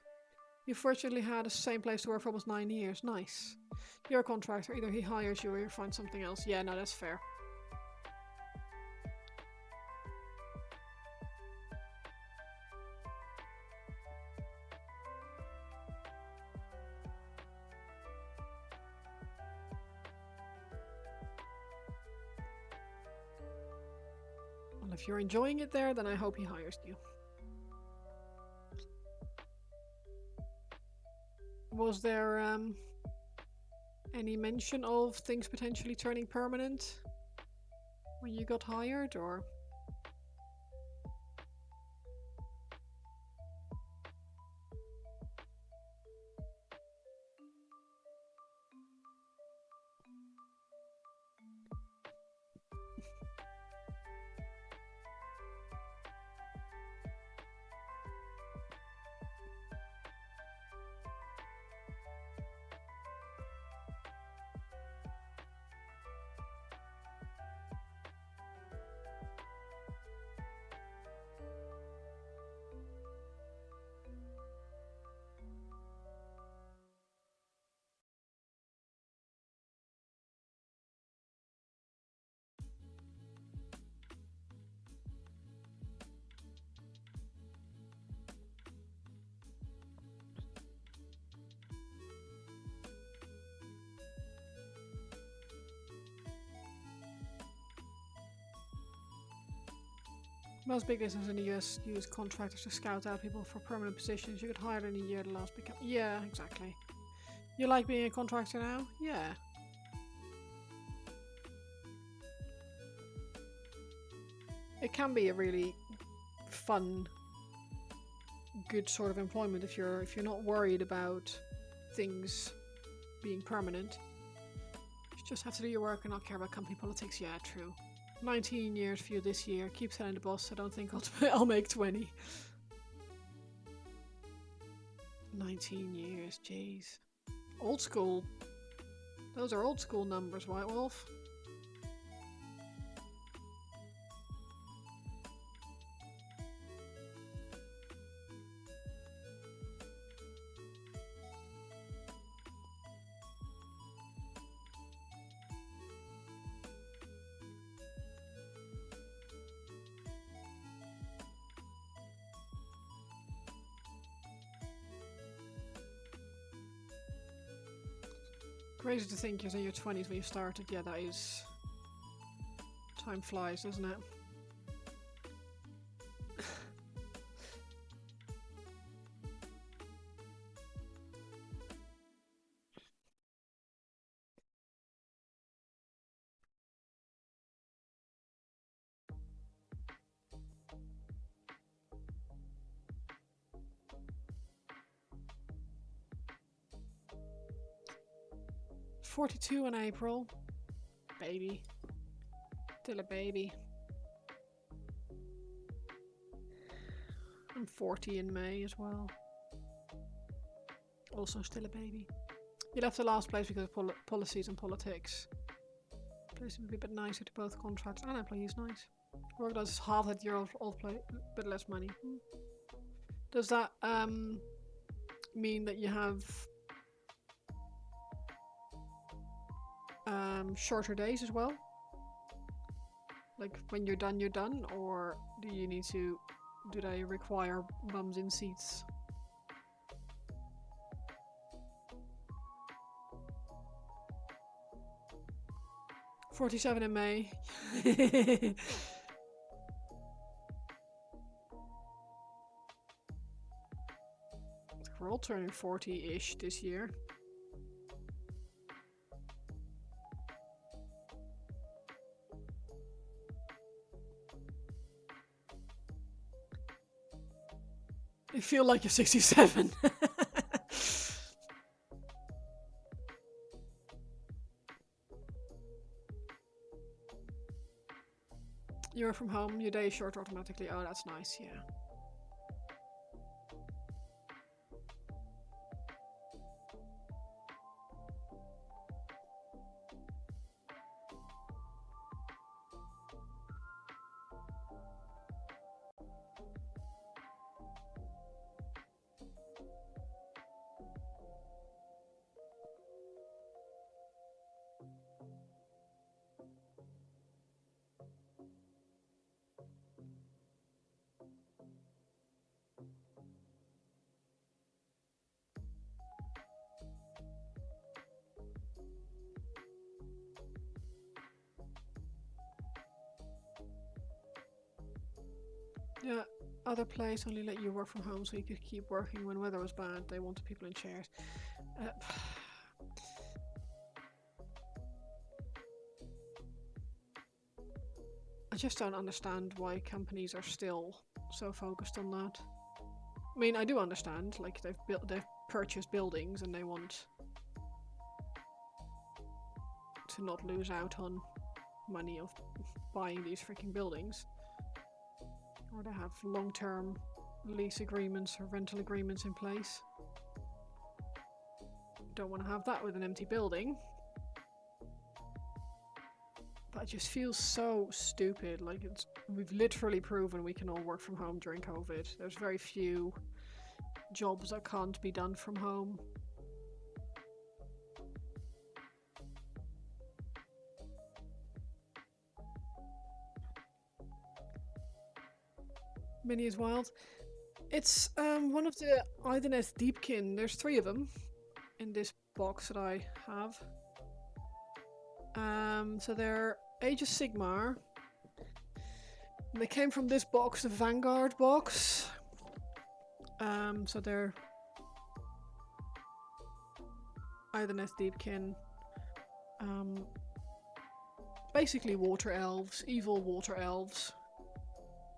You fortunately had the same place to work for almost 9 years. Nice. You're a contractor. Either he hires you or you find something else. Yeah, no, that's fair. Well, if you're enjoying it there, then I hope he hires you. Was there any mention of things potentially turning permanent when you got hired, or? Most big businesses in the US use contractors to scout out people for permanent positions. You could hire in a year to last become. Yeah, exactly. You like being a contractor now? Yeah. It can be a really fun, good sort of employment if you're not worried about things being permanent. You just have to do your work and not care about company politics. Yeah, true. 19 years for you this year. Keep selling the bus. I don't think I'll make 20. 19 years, jeez. Old school. Those are old school numbers, White Wolf. Crazy to think you're in your 20s when you started. Yeah, that is. Time flies, doesn't it? $42 in April. Baby. Still a baby. I'm 40 in May as well. Also still a baby. You left the last place because of policies and politics. Place would be a bit nicer to both contracts and employees. Nice. Work does half that year old play, bit less money. Does that mean that you have shorter days as well? Like when you're done, or do you need to? Do they require bums in seats? $47 in May. We're all turning 40-ish this year. You feel like you're 67. You're from home, your day is short automatically. Oh, that's nice, yeah. Yeah, other place only let you work from home so you could keep working when weather was bad. They wanted people in chairs. I just don't understand why companies are still so focused on that. I mean, I do understand, like they've purchased buildings and they want to not lose out on money of buying these freaking buildings. Or they have long-term lease agreements or rental agreements in place. Don't want to have that with an empty building. That just feels so stupid. Like we've literally proven we can all work from home during COVID. There's very few jobs that can't be done from home. Mini is wild. It's one of the Idoneth Deepkin. There's 3 of them in this box that I have. So they're Age of Sigmar. And they came from this box, the Vanguard box. So they're Idoneth, Deepkin. Basically water elves, evil water elves.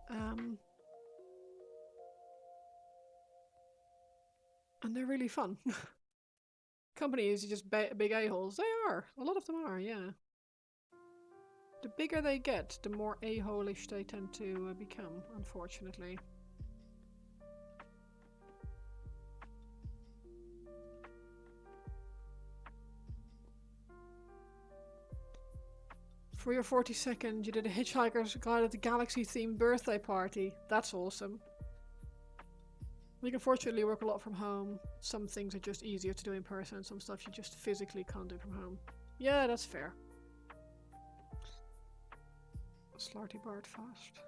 And they're really fun. Companies are just big a-holes. They are. A lot of them are, yeah. The bigger they get, the more a-hole-ish they tend to become, unfortunately. For your 42nd, you did a Hitchhiker's Guide to the Galaxy themed birthday party. That's awesome. You can fortunately work a lot from home. Some things are just easier to do in person, some stuff you just physically can't do from home. Yeah, that's fair. Slarty Bart fast.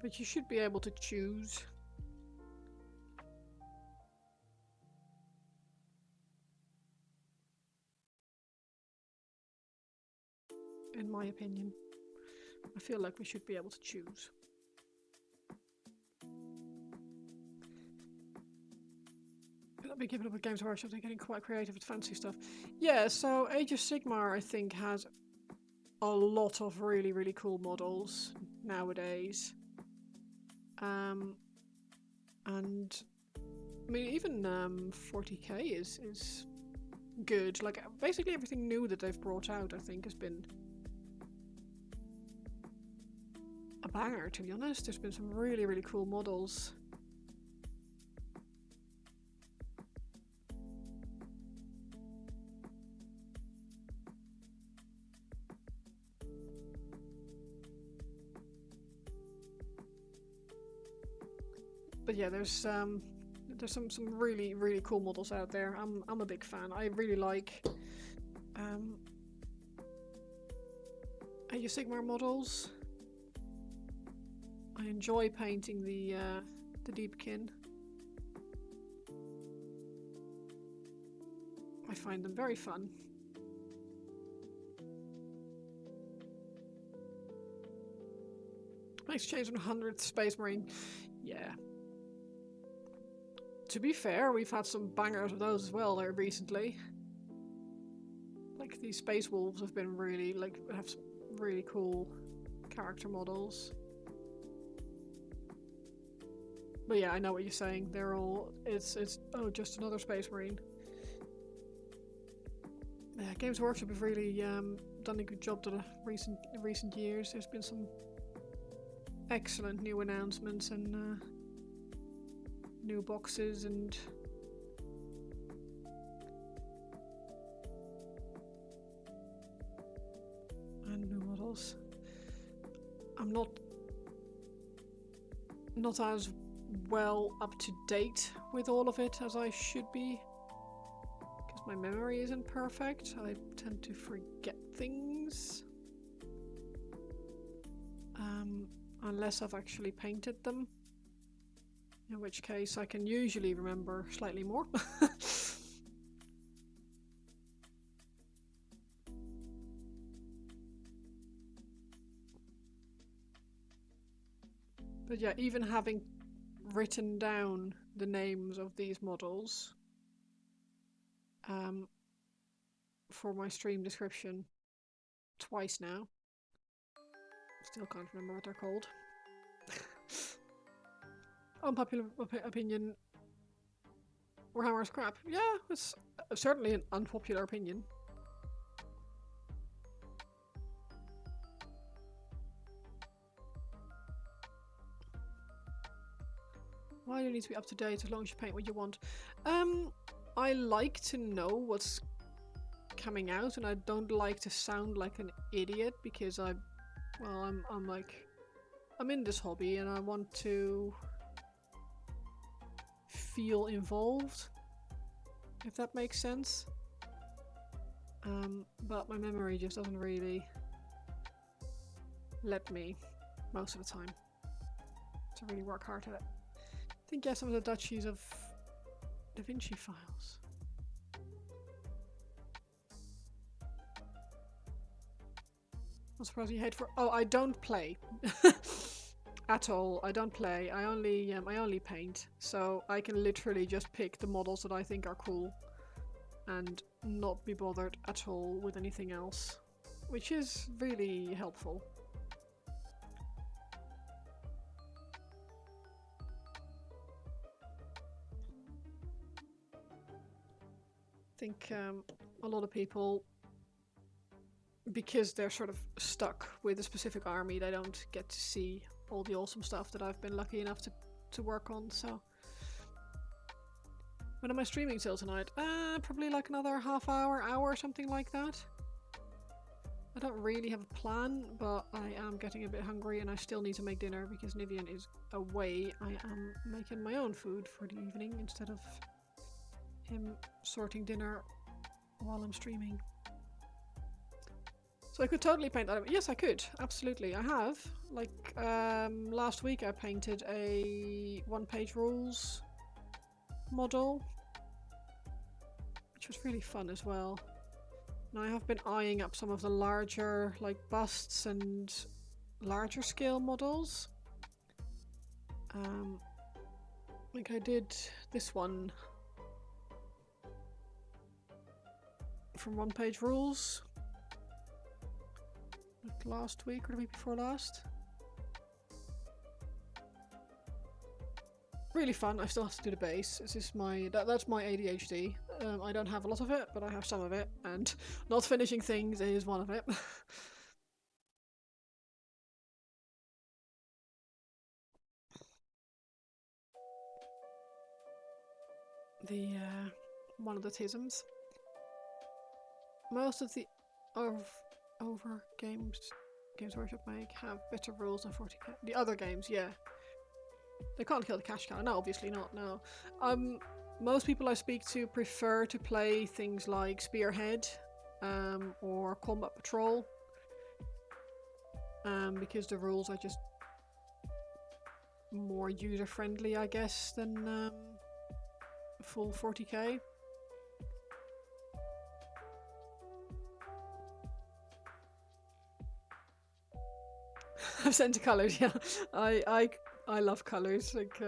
But you should be able to choose. In my opinion. I feel like we should be able to choose. I've been keeping up with Games Workshop, they're getting quite creative with fancy stuff. Yeah, so Age of Sigmar I think has a lot of really, really cool models nowadays. And I mean even 40k is good. Like basically everything new that they've brought out I think has been a banger, to be honest. There's been some really, really cool models. But yeah, there's some really, really cool models out there. I'm a big fan. I really like Age of Sigmar models. I enjoy painting the Deepkin. I find them very fun. Nice change on 100th Space Marine. Yeah. To be fair, we've had some bangers of those as well there recently. Like these Space Wolves have been really, like, have some really cool character models. But yeah, I know what you're saying. They're all, it's oh, just another Space Marine. Yeah, Games Workshop have really done a good job in recent years. There's been some excellent new announcements and new boxes and new models. I'm not as well up to date with all of it as I should be, because my memory isn't perfect. I tend to forget things unless I've actually painted them, in which case I can usually remember slightly more. But yeah, even having written down the names of these models for my stream description twice now. Still can't remember what they're called. Unpopular opinion, Warhammer's crap. Yeah, it's certainly an unpopular opinion. Why do you need to be up to date as long as you paint what you want? I like to know what's coming out, and I don't like to sound like an idiot because I'm in this hobby and I want to feel involved, if that makes sense. But my memory just doesn't really let me most of the time to really work hard at it. I think, yeah, some of the duchies of Da Vinci files. I'm surprised you hate for. Oh, I don't play at all. I don't play. I only paint. So I can literally just pick the models that I think are cool, and not be bothered at all with anything else, which is really helpful. I think a lot of people, because they're sort of stuck with a specific army, they don't get to see all the awesome stuff that I've been lucky enough to work on. So when am I streaming till tonight? Probably like another half hour, something like that. I don't really have a plan, but I am getting a bit hungry and I still need to make dinner because Nivian is away. I am making my own food for the evening instead of him sorting dinner while I'm streaming. So I could totally paint that. Yes, I could. Absolutely. I have. Like, last week I painted a one-page rules model, which was really fun as well. Now I have been eyeing up some of the larger, like, busts and larger scale models. Like I did this one from One Page Rules. Like last week or the week before last. Really fun. I still have to do the base. This is my that's my ADHD. I don't have a lot of it, but I have some of it, and not finishing things is one of it. The one of the tisms. Most of the over Games Workshop make have better rules than 40k. The other games, yeah. They can't kill the cash cow. No, obviously not, no. Most people I speak to prefer to play things like Spearhead or Combat Patrol because the rules are just more user-friendly, I guess, than full 40k. I've sent to colours, yeah. I love colours. Like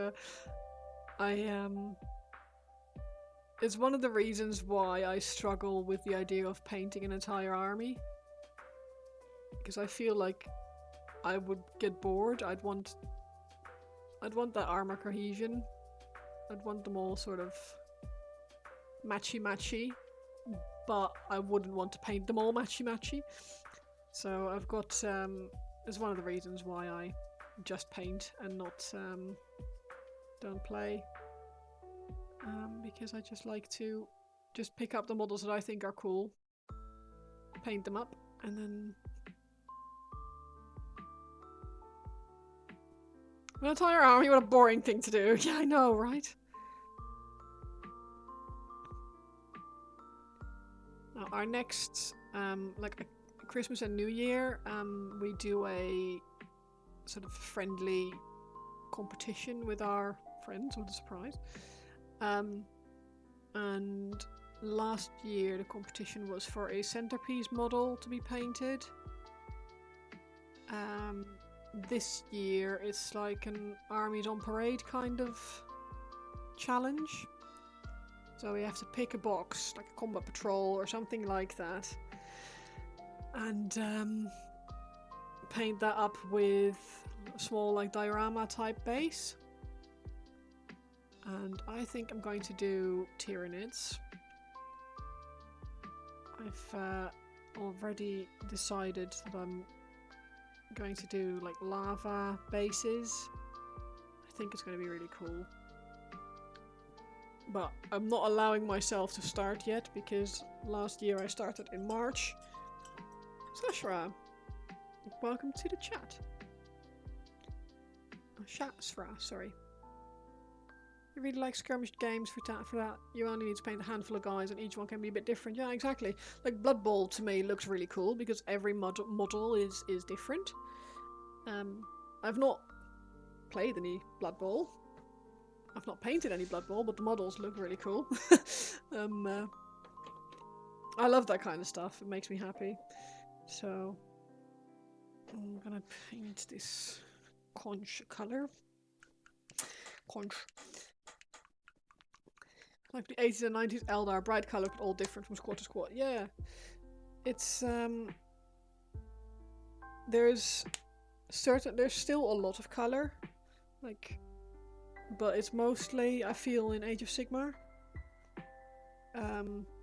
it's one of the reasons why I struggle with the idea of painting an entire army. Because I feel like I would get bored. I'd want that armor cohesion. I'd want them all sort of matchy-matchy. But I wouldn't want to paint them all matchy-matchy. So I've got it's one of the reasons why I just paint and not don't play, because I just like to just pick up the models that I think are cool, paint them up, and then an entire army. What a boring thing to do. Yeah, I know, right? Now our next like Christmas and New Year, we do a sort of friendly competition with our friends. What a surprise. And last year the competition was for a centerpiece model to be painted. This year it's like an armies on parade kind of challenge. So we have to pick a box, like a combat patrol or something like that, and paint that up with a small like diorama type base. And I think I'm going to do Tyranids. I've already decided that I'm going to do like lava bases. I think it's going to be really cool. But I'm not allowing myself to start yet because last year I started in March. Sashra, welcome to the chat. Oh, Shasra, sorry. You really like skirmished games for that. You only need to paint a handful of guys and each one can be a bit different. Yeah, exactly. Like Blood Bowl to me looks really cool because every model is different. I've not played any Blood Bowl. I've not painted any Blood Bowl, but the models look really cool. I love that kind of stuff. It makes me happy. So I'm gonna paint this conch color. Conch. Like the 80s and 90s Eldar, bright color but all different from squad to squad. Yeah. It's there's still a lot of color. Like, but it's mostly, I feel, in Age of Sigmar.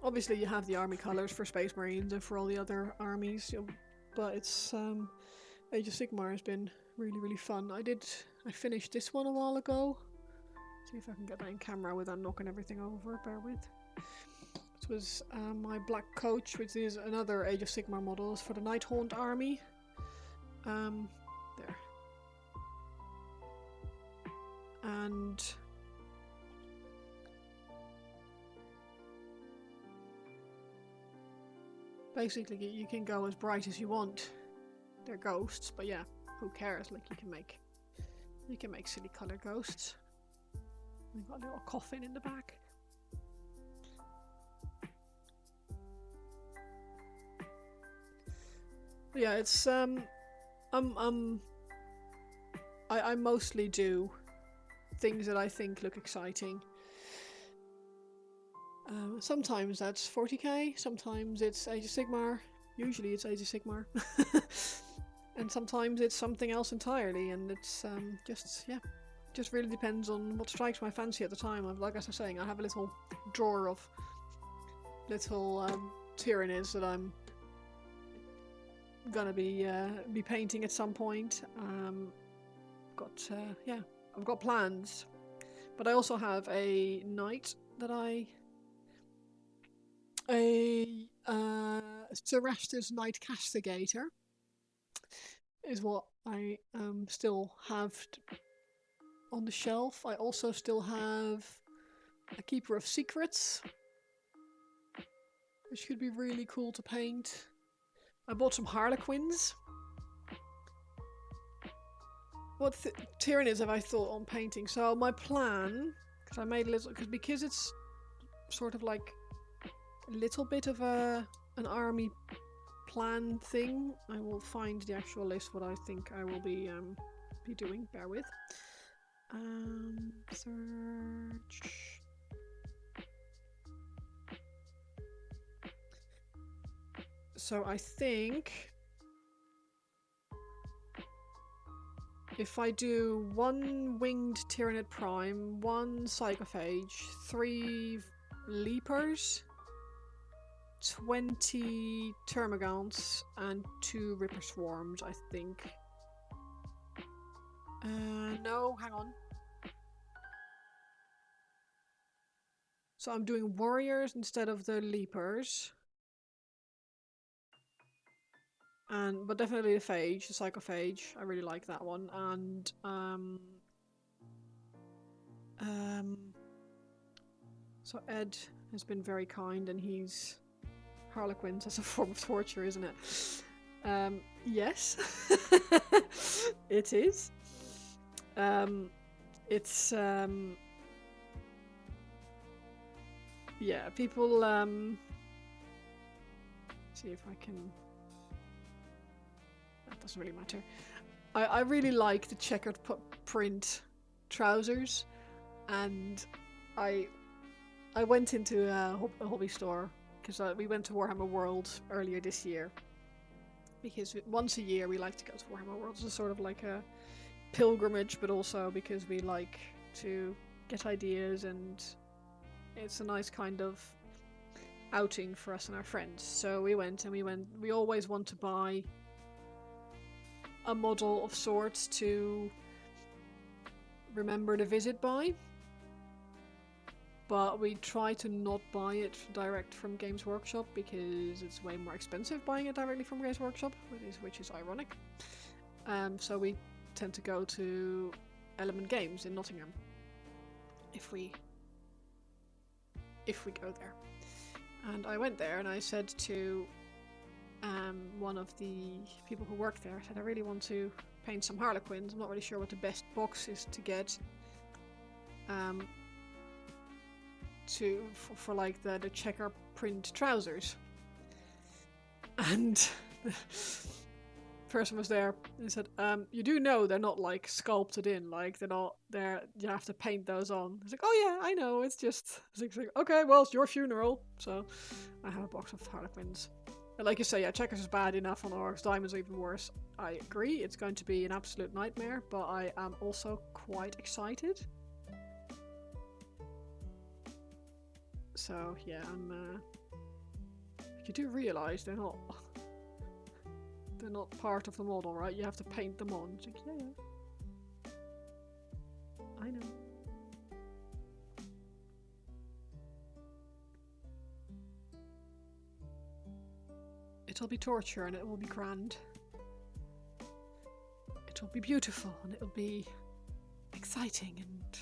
Obviously you have the army colors for Space Marines and for all the other armies, but it's Age of Sigmar has been really, really fun. I finished this one a while ago. See if I can get that in camera without knocking everything over, bear with. This was my Black Coach, which is another Age of Sigmar model. It's for the Nighthaunt army. There. And basically you can go as bright as you want. They're ghosts, but yeah, who cares? Like, you can make silly color ghosts. We've got a little coffin in the back. But yeah, it's I mostly do things that I think look exciting. Sometimes that's 40k, sometimes it's Age of Sigmar. Usually it's Age of Sigmar. And sometimes it's something else entirely, and it's just really depends on what strikes my fancy at the time. Like I was saying, I have a little drawer of little tyrannies that I'm gonna be painting at some point. I've got plans, but I also have a knight that Sarastas Knight Castigator is what I still have on the shelf. I also still have a Keeper of Secrets, which could be really cool to paint. I bought some Harlequins. What tyrannies have I thought on painting? So my plan, because I made a little, because it's sort of like a little bit of an army plan thing. I will find the actual list what I think I will be doing. Bear with. Search. So I think if I do 1 Winged Tyranid Prime, 1 Psychophage, 3 Leapers, 20 Termagants, and 2 Ripper Swarms, I think. No, hang on. So I'm doing Warriors instead of the Leapers. But definitely the Phage, the Psychophage. I really like that one. And so Ed has been very kind, and he's Harlequins as a form of torture, isn't it? Yes, it is. It's yeah, people see if I can. That doesn't really matter. I really like the checkered print trousers, and I went into a hobby store because we went to Warhammer World earlier this year, because once a year we like to go to Warhammer World. It's sort of like a pilgrimage, but also because we like to get ideas, and it's a nice kind of outing for us and our friends. So we went. We always want to buy a model of sorts to remember the visit by, but we try to not buy it direct from Games Workshop because it's way more expensive buying it directly from Games Workshop, which is ironic. So we tend to go to Element Games in Nottingham if we go there. And I went there and I said to one of the people who work there, I said, I really want to paint some Harlequins. I'm not really sure what the best box is to get for like the checker print trousers. And person was there and said, you do know they're not like sculpted in, like you have to paint those on. It's like, oh yeah, I know, it's like, okay, well, it's your funeral. So I have a box of Harlequins. And like you say, yeah, checkers is bad enough on orcs, diamonds are even worse. I agree, it's going to be an absolute nightmare, but I am also quite excited. So yeah, you do realise they're not part of the model, right? You have to paint them on. It's like, yeah. I know. It'll be torture and it will be grand. It'll be beautiful and it'll be exciting, and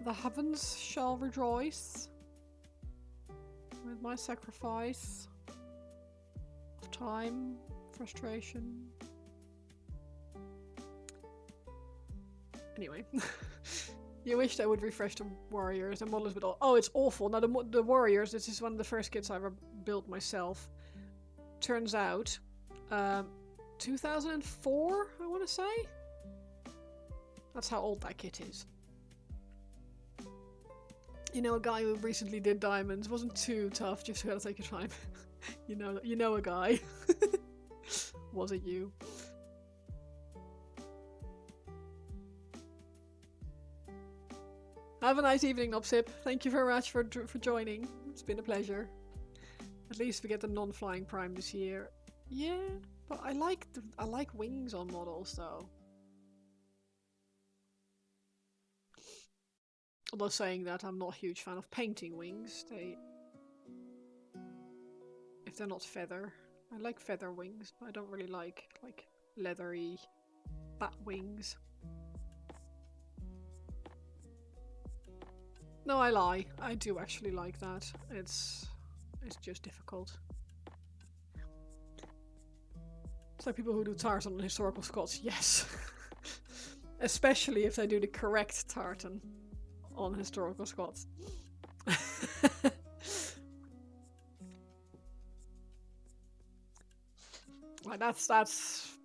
the heavens shall rejoice with my sacrifice of time, frustration. Anyway, you wished I would refresh the warriors and models, but oh, it's awful. Now the warriors. This is one of the first kits I ever built myself. Turns out, 2004, I want to say. That's how old that kit is. You know, a guy who recently did diamonds. Wasn't too tough, just gotta take your time. you know a guy. Was it you? Have a nice evening, Nopsip. Thank you very much for joining. It's been a pleasure. At least we get the non-flying prime this year. Yeah, but I like wings on models though. Although saying that, I'm not a huge fan of painting wings. If they're not feather. I like feather wings, but I don't really like leathery bat wings. No, I lie. I do actually like that. It's just difficult. It's like people who do tartan on historical Scots. Yes. Especially if they do the correct tartan on historical Scots. Like that's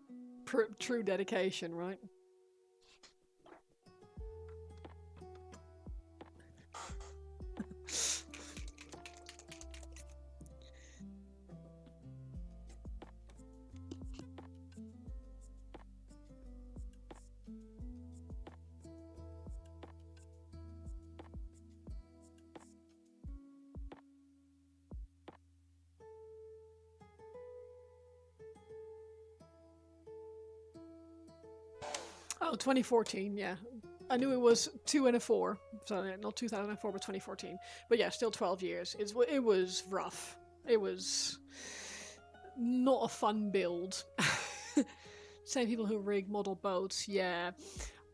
true dedication, right? Oh, 2014, yeah. I knew it was 2 and a 4. So not 2004, but 2014. But yeah, still 12 years. It was rough. It was not a fun build. Same people who rig model boats, yeah.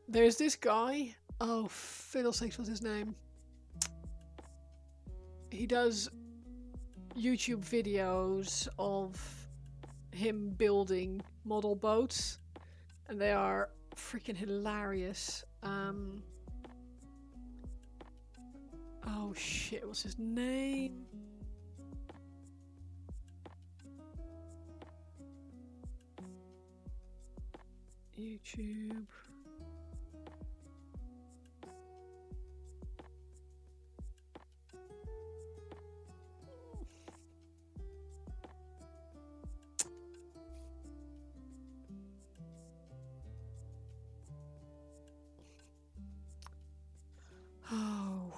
There's this guy. Oh, fiddlesticks, what's his name? He does YouTube videos of him building model boats. And they are freaking hilarious. Oh shit, what's his name? YouTube. Oh,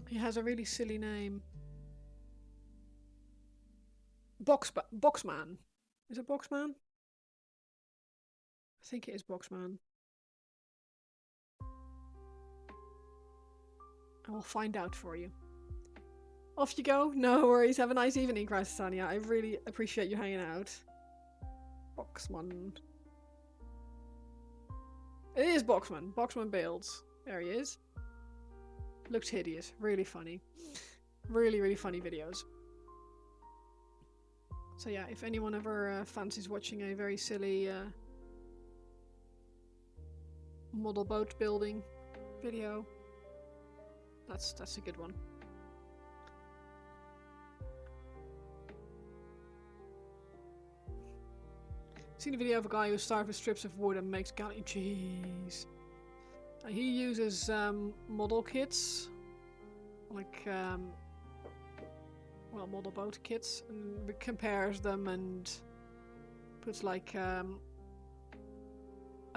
he has a really silly name. Boxman. Is it Boxman? I think it is Boxman. I will find out for you. Off you go. No worries. Have a nice evening, Krasania. I really appreciate you hanging out. Boxman. It is Boxman. Boxman builds. There he is. Looked hideous. Really funny. Really, really funny videos. So yeah, if anyone ever fancies watching a very silly model boat building video, that's a good one. seen a video of a guy who starts with strips of wood and makes galley cheese. He uses model kits, like well, model boat kits, and compares them and puts like a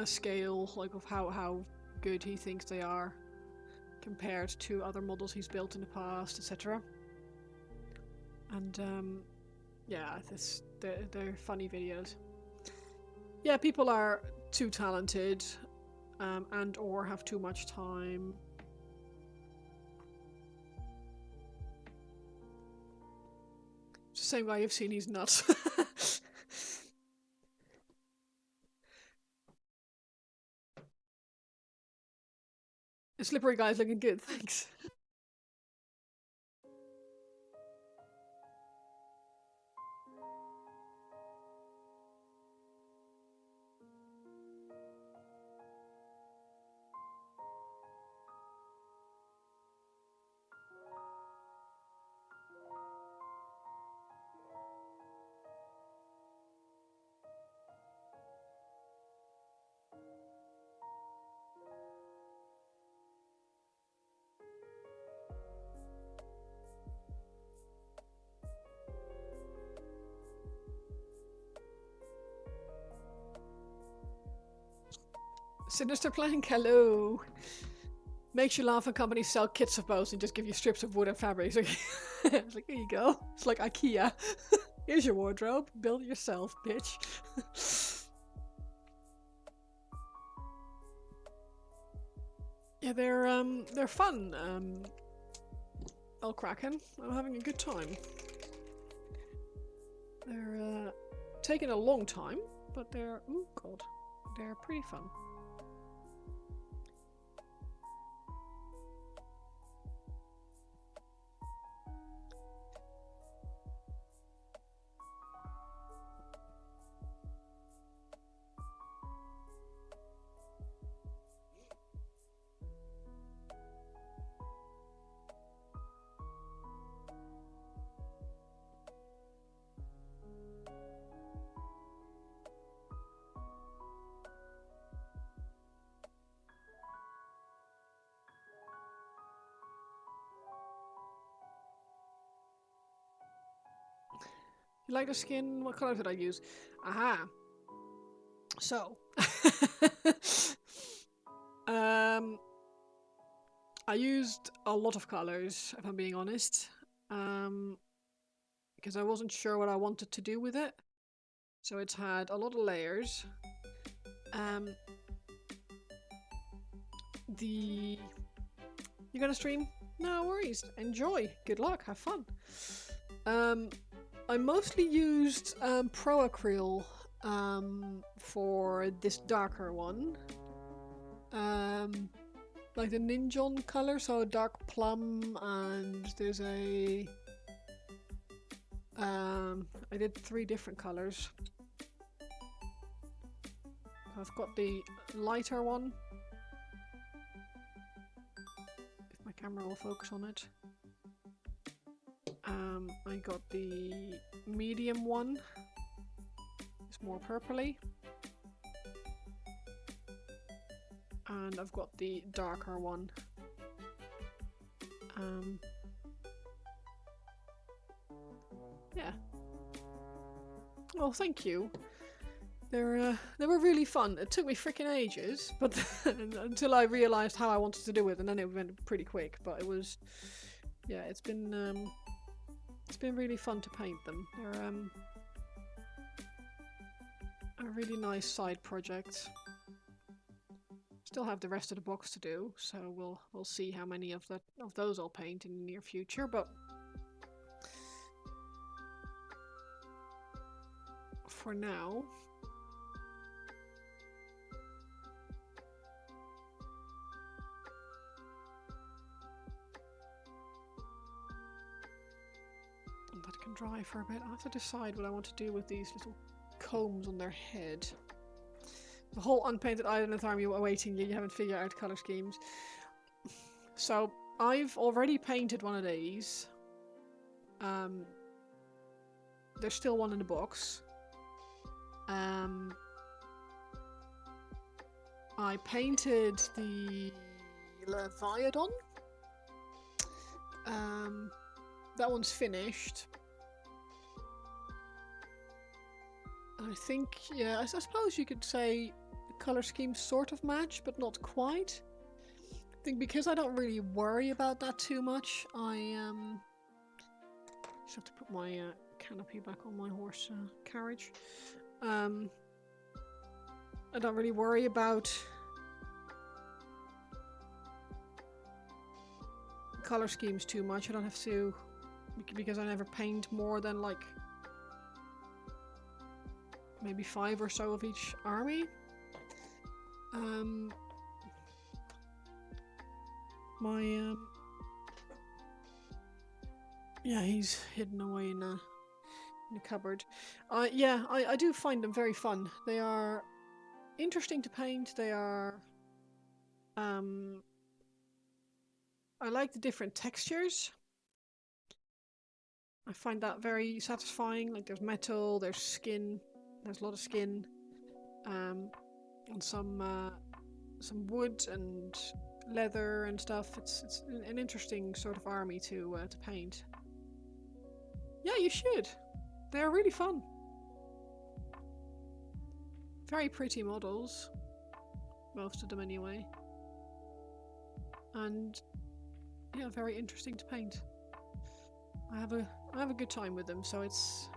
scale like of how good he thinks they are compared to other models he's built in the past, etc. And yeah, they're funny videos. Yeah, people are too talented and or have too much time. It's the same guy you've seen, he's nuts. The slippery guy's looking good, thanks. Sinister Plank, hello. Makes you laugh when companies sell kits of boats and just give you strips of wood and fabrics. It's like, here you go. It's like IKEA. Here's your wardrobe. Build it yourself, bitch. Yeah, they're fun. El Kraken. I'm having a good time. They're taking a long time, but they're oh god, they're pretty fun. You like the skin? What color did I use? Aha. So, I used a lot of colors, if I'm being honest, because I wasn't sure what I wanted to do with it. So it's had a lot of layers. You gonna stream? No worries. Enjoy. Good luck. Have fun. I mostly used Pro Acryl for this darker one. Like the Ninjon color, so dark plum, and there's a I did 3 different colors. I've got the lighter one. If my camera will focus on it. I got the medium one. It's more purpley. And I've got the darker one. Yeah. Oh, thank you. They were really fun. It took me freaking ages, but until I realised how I wanted to do it, and then it went pretty quick. But it was, yeah, it's been really fun to paint them. They're a really nice side project. Still have the rest of the box to do, so we'll see how many of those I'll paint in the near future. But for now, that can dry for a bit. I have to decide what I want to do with these little combs on their head. The whole unpainted Idoneth army awaiting you. You haven't figured out colour schemes. So I've already painted one of these. There's still one in the box. I painted the Leviathan. That one's finished. I think, yeah, I suppose you could say the colour schemes sort of match, but not quite. I think because I don't really worry about that too much, I just have to put my canopy back on my horse carriage. I don't really worry about colour schemes too much. I don't have to, because I never paint more than like maybe 5 or so of each army. Yeah, he's hidden away in a cupboard. Yeah, I do find them very fun. They are interesting to paint. They are I like the different textures. I find that very satisfying. Like there's metal, there's skin, there's a lot of skin, and some wood and leather and stuff. It's an interesting sort of army to paint. Yeah, you should. They're really fun. Very pretty models, most of them anyway, and yeah, very interesting to paint. I have a good time with them, so it's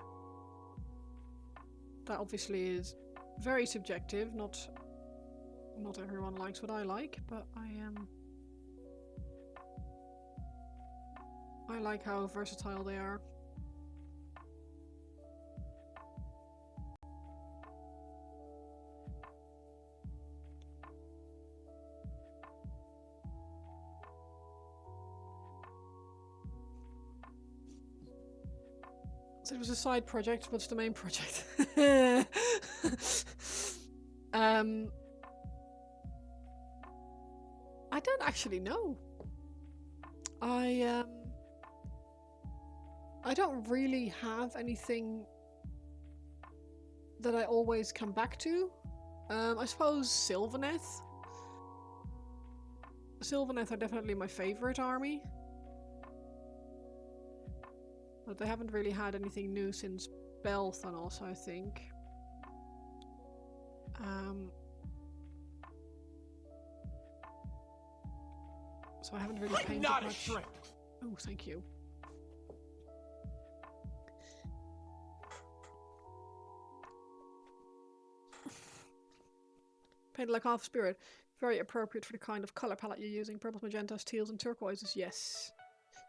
that obviously is very subjective. Not everyone likes what I like, but I like how versatile they are. So it was a side project. What's the main project? I don't actually know. I don't really have anything that I always come back to. I suppose Sylvaneth. Sylvaneth are definitely my favourite army. But they haven't really had anything new since Belthan also, I think. So I haven't really painted much. Oh, thank you. Painted like half spirit. Very appropriate for the kind of colour palette you're using. Purples, magentas, teals and turquoises. Yes.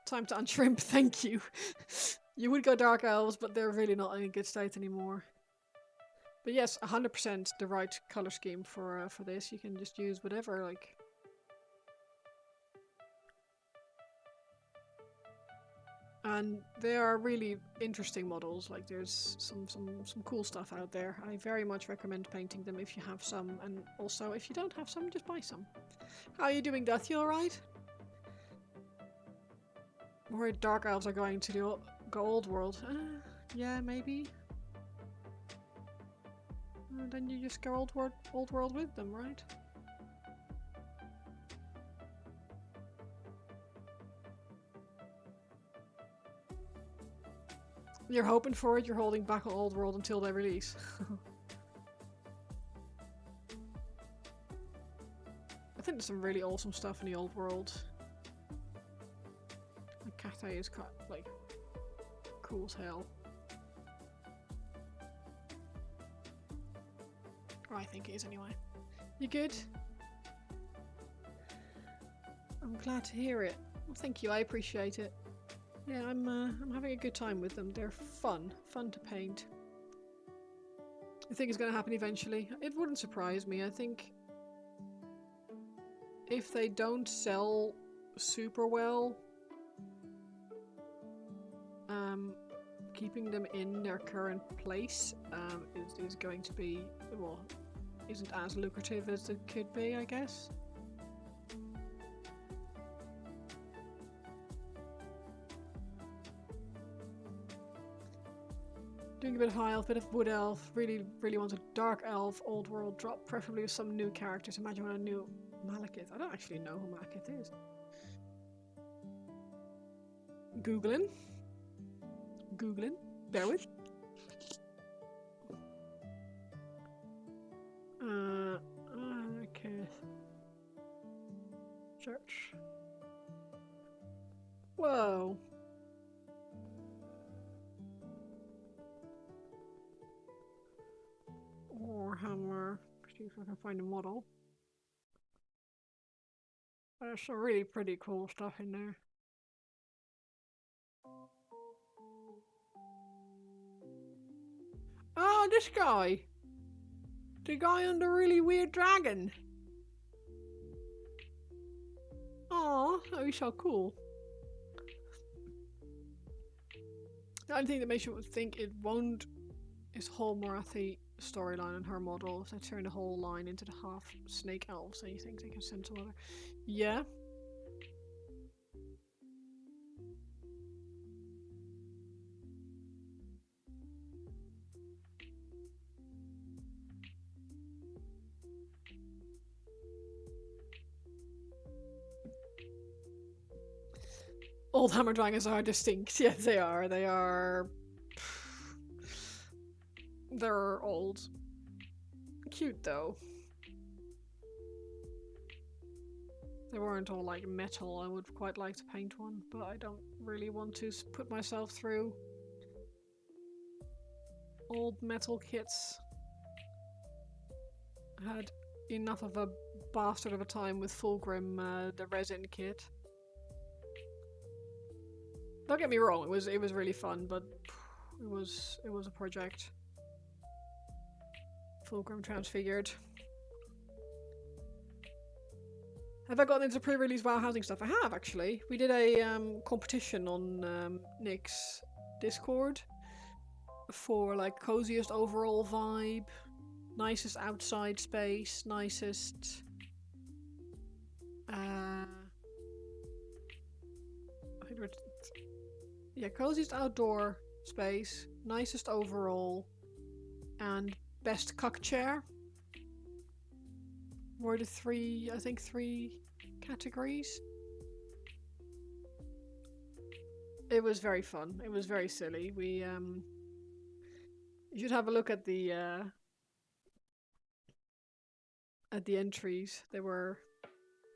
Time to unshrimp, thank you. You would go dark elves, but they're really not in a good state anymore. But yes, 100% the right colour scheme for this. You can just use whatever, like. And they are really interesting models. Like there's some cool stuff out there. I very much recommend painting them if you have some, and also if you don't have some, just buy some. How are you doing, Death? You alright? I'm worried dark elves are going to the old world. Yeah, maybe. Then you just go old world with them, right? You're hoping for it, you're holding back on old world until they release. I think there's some really awesome stuff in the old world. Like Cathay is like cool as hell. Or I think it is anyway. You good? I'm glad to hear it. Well, thank you, I appreciate it. Yeah, I'm having a good time with them. They're fun to paint. I think it's going to happen eventually. It wouldn't surprise me. I think if they don't sell super well, keeping them in their current place is going to be, well, isn't as lucrative as it could be, I guess. Doing a bit of high elf, bit of wood elf. Really, really want a dark elf, old world drop, preferably with some new characters. Imagine what a new Malekith. I don't actually know who Malekith is. Googling. Bear with. Okay. Church. Whoa. Warhammer. See if I can find a model. There's some really pretty cool stuff in there. Oh, this guy! The guy on the really weird dragon! Oh, he's so cool. The only thing that makes you think it won't is whole Morathi storyline and her model. So I turn the whole line into the half snake elves, so you think they can send some other. Yeah. Old hammer dragons are distinct. Yes, they are. They are. They're old. Cute though. They weren't all like metal. I would quite like to paint one, but I don't really want to put myself through old metal kits. I had enough of a bastard of a time with Fulgrim, the resin kit. Don't get me wrong, it was really fun, but it was a project. Fulgrim transfigured. Have I gotten into pre-release WoW housing stuff? I have actually. We did a competition on Nick's Discord for like coziest overall vibe, nicest outside space, nicest I think yeah, coziest outdoor space, nicest overall, and best cuck chair were the three categories. It was very fun. It was very silly. We you should have a look at the entries. They were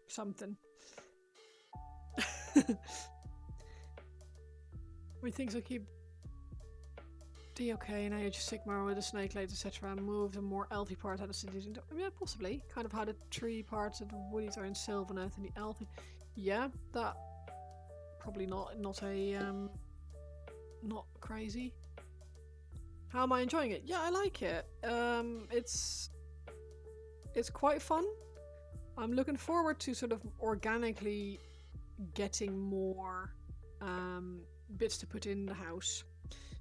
something. We think so. Keep DOK and Age Sigmar with the snake lates, etc. and move the more elfy parts out of the cities into. Yeah, possibly. Kind of how the tree parts of the woodies are in Sylvaneth and the elfy. Yeah, that probably not a not crazy. How am I enjoying it? Yeah, I like it. It's quite fun. I'm looking forward to sort of organically getting more bits to put in the house.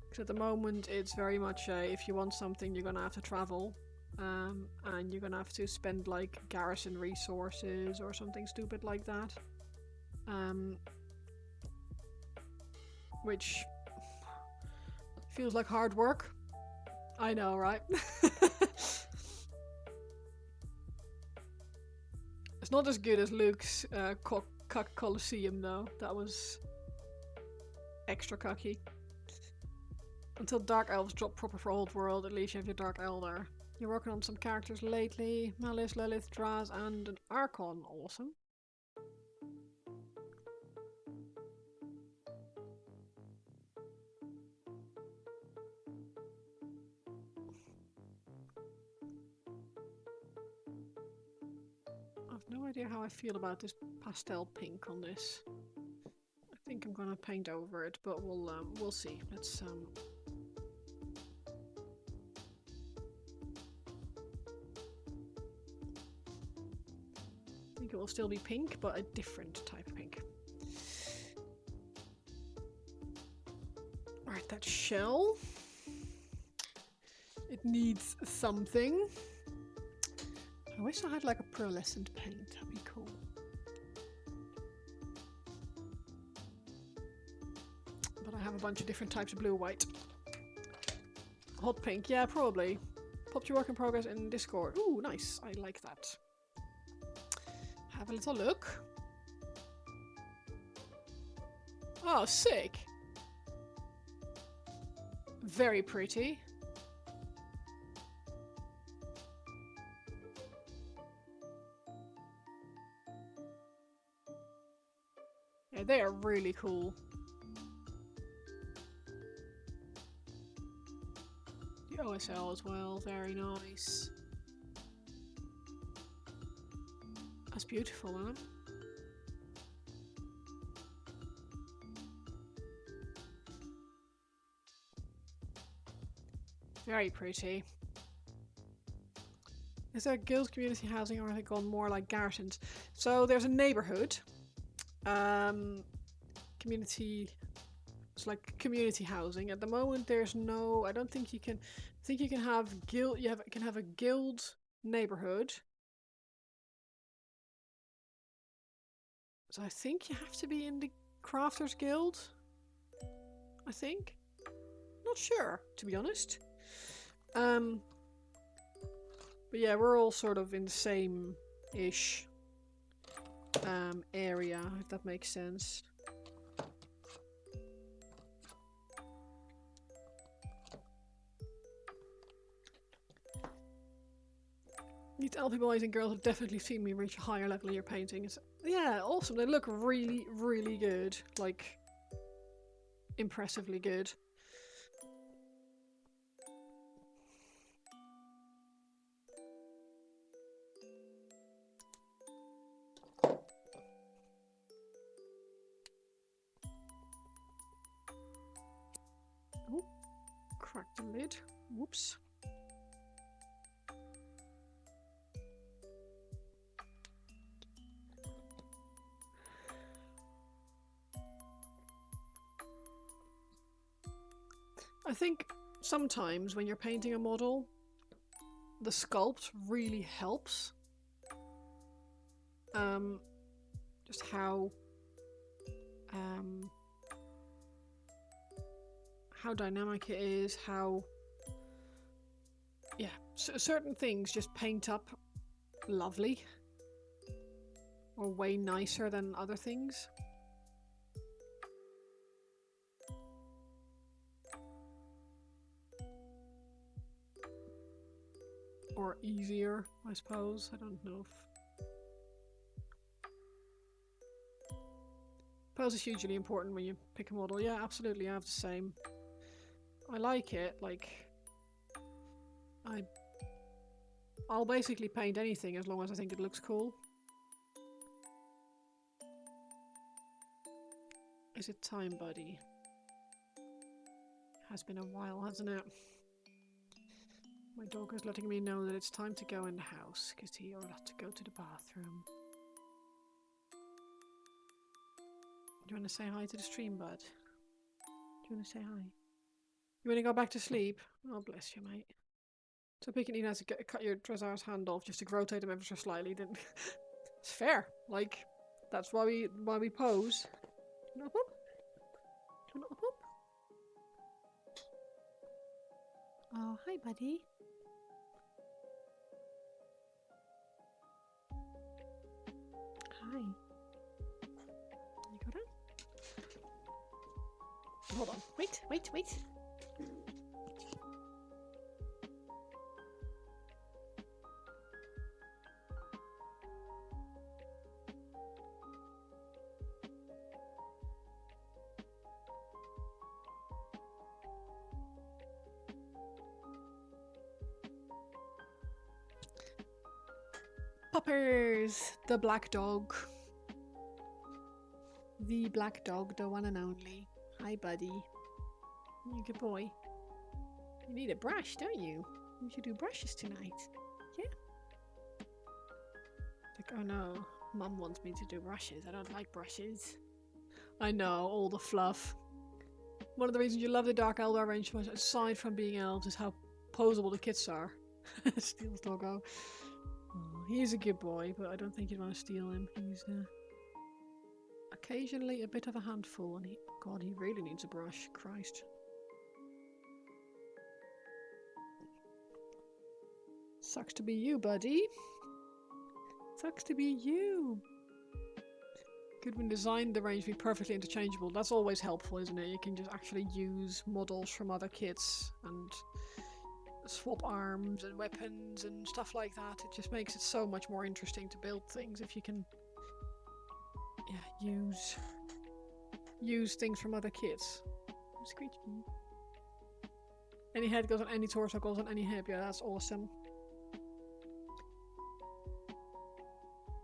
Because at the moment it's very much if you want something you're gonna have to travel and you're gonna have to spend like garrison resources or something stupid like that. Which feels like hard work. I know, right? It's not as good as Luke's cuck Colosseum though. That was extra cucky. Until Dark Elves drop proper for Old World, at least you have your Dark Elder. You're working on some characters lately. Malice, Lilith, Draz, and an Archon. Awesome. I've no idea how I feel about this pastel pink on this. I think I'm gonna paint over it, but we'll see. Let's I think it will still be pink, but a different type of pink. Alright, that shell. It needs something. I wish I had like a pearlescent paint, that'd be cool. But I have a bunch of different types of blue-white. Hot pink, yeah, probably. Popped your work in progress in Discord. Ooh, nice. I like that. Have a little look. Oh, sick. Very pretty. Yeah, they are really cool. The OSL as well, very nice. That's beautiful, isn't it? Very pretty. Is there guild community housing or have they gone more like garrisons? So there's a neighborhood. Community. It's like community housing. At the moment there's no. I don't think you can. I think you can have guild. Can have a guild neighborhood. So I think you have to be in the Crafters Guild. I think. Not sure, to be honest. But yeah, we're all sort of in the same-ish area, if that makes sense. These elfie boys and girls have definitely seen me reach a higher level in your paintings. Yeah, awesome. They look really, really good. Like, impressively good. Oh, cracked the lid. Whoops. I think sometimes when you're painting a model, the sculpt really helps. Just how dynamic it is, how yeah, certain things just paint up lovely or way nicer than other things. Or easier, I suppose. I don't know if... Pose is hugely important when you pick a model. Yeah, absolutely, I have the same. I like it, like... I'll basically paint anything as long as I think it looks cool. Is it time, buddy? Has been a while, hasn't it? My dog is letting me know that it's time to go in the house, because he ought to go to the bathroom. Do you want to say hi to the stream, bud? Do you want to say hi? You want to go back to sleep? Oh, bless you, mate. So picking has to cut your Dressar's hand off just to rotate him ever so slightly. Then it's fair. Like, that's why we pose. Do you want to up? Do you want to up? Oh, hi, buddy. Hi. You go down? Hold on. Wait. Poppers! The black dog. The black dog, the one and only. Hi, buddy. You good boy. You need a brush, don't you? You should do brushes tonight. Yeah? Like, oh no. Mum wants me to do brushes. I don't like brushes. I know, all the fluff. One of the reasons you love the Dark Eldar range, aside from being elves, is how posable the kits are. Steals doggo. Oh, he's a good boy, but I don't think you'd want to steal him. He's occasionally a bit of a handful, and God, he really needs a brush. Christ. Sucks to be you, buddy. Sucks to be you. Goodwin designed the range to be perfectly interchangeable. That's always helpful, isn't it? You can just actually use models from other kits and swap arms and weapons and stuff like that. It just makes it so much more interesting to build things if you can use things from other kits. Screechy. Any head goes on any torso, goes on any hip. Yeah, that's awesome.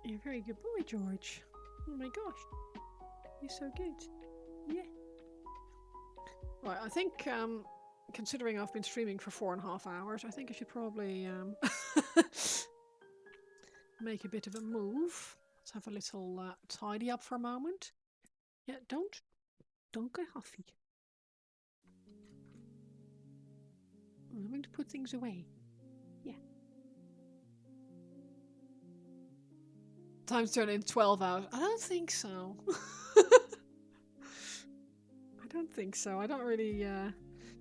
You're a very good boy, George. Oh my gosh. You're so good. Yeah. Right, I think, considering I've been streaming for 4.5 hours, I think I should probably make a bit of a move. Let's have a little tidy up for a moment. Yeah, don't get huffy. I'm going to put things away. Yeah. Time's turned into 12 hours. I don't think so. I don't think so. I don't really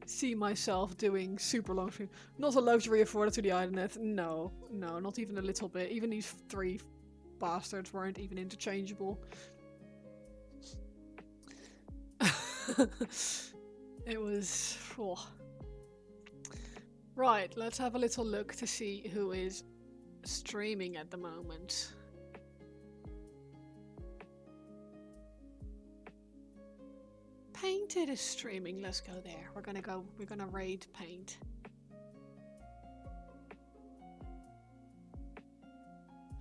see myself doing super long streams. Not a luxury afforded to the Idoneth. No, not even a little bit. Even these 3 bastards weren't even interchangeable. It was... Oh. Right, let's have a little look to see who is streaming at the moment. Painted is streaming. Let's go there. We're gonna raid Paint.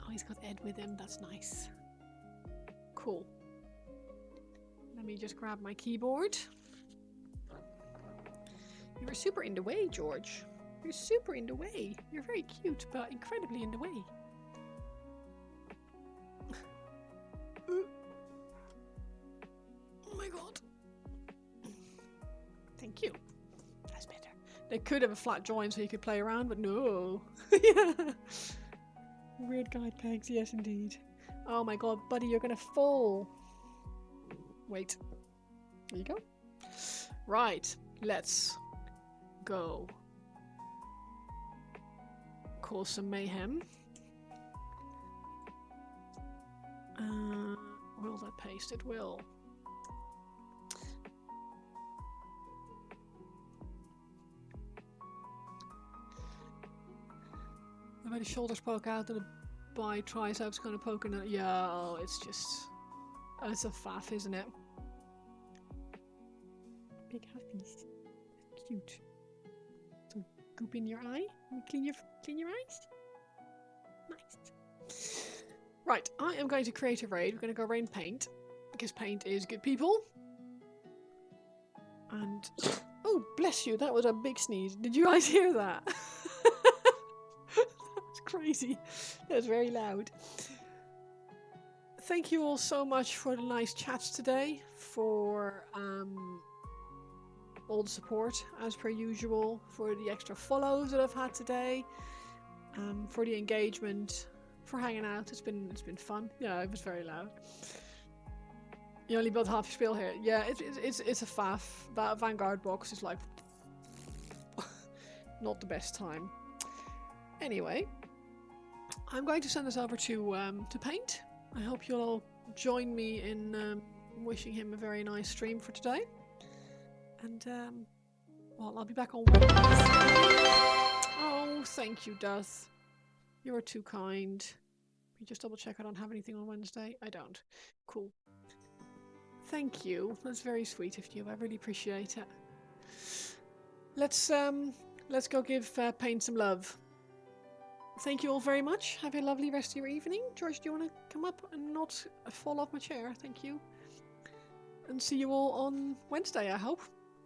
Oh, he's got Ed with him. That's nice. Cool. Let me just grab my keyboard. You were super in the way, George. You're super in the way. You're very cute, but incredibly in the way. Oh my god. Thank you. That's better. They could have a flat join so you could play around, but no. Yeah. Weird guide pegs, yes indeed. Oh my god, buddy, you're gonna fall. Wait. There you go. Right, let's go. Cause some mayhem. Will that paste? It will. The way the shoulders poke out and the by triceps kind of poking out. Yeah, oh, it's just... It's a faff, isn't it? Big huffies. Cute. Some goop in your eye? Clean your eyes? Nice. Right, I am going to create a raid. We're going to go raid Paint. Because Paint is good people. And... Oh, bless you, that was a big sneeze. Did you guys hear that? That's crazy. That was very loud. Thank you all so much for the nice chats today. For all the support, as per usual. For the extra follows that I've had today. For the engagement. For hanging out. It's been fun. Yeah, it was very loud. You only built half your spiel here. Yeah, it's a faff. That Vanguard box is like not the best time. Anyway, I'm going to send this over to Paint. I hope you'll all join me in wishing him a very nice stream for today. And well, I'll be back on Wednesday. Oh, thank you, Duth. You are too kind. Let me just double check I don't have anything on Wednesday. I don't. Cool. Thank you. That's very sweet of you. I really appreciate it. Let's go give Paint some love. Thank you all very much. Have a lovely rest of your evening. George, do you want to come up and not fall off my chair? Thank you. And see you all on Wednesday, I hope.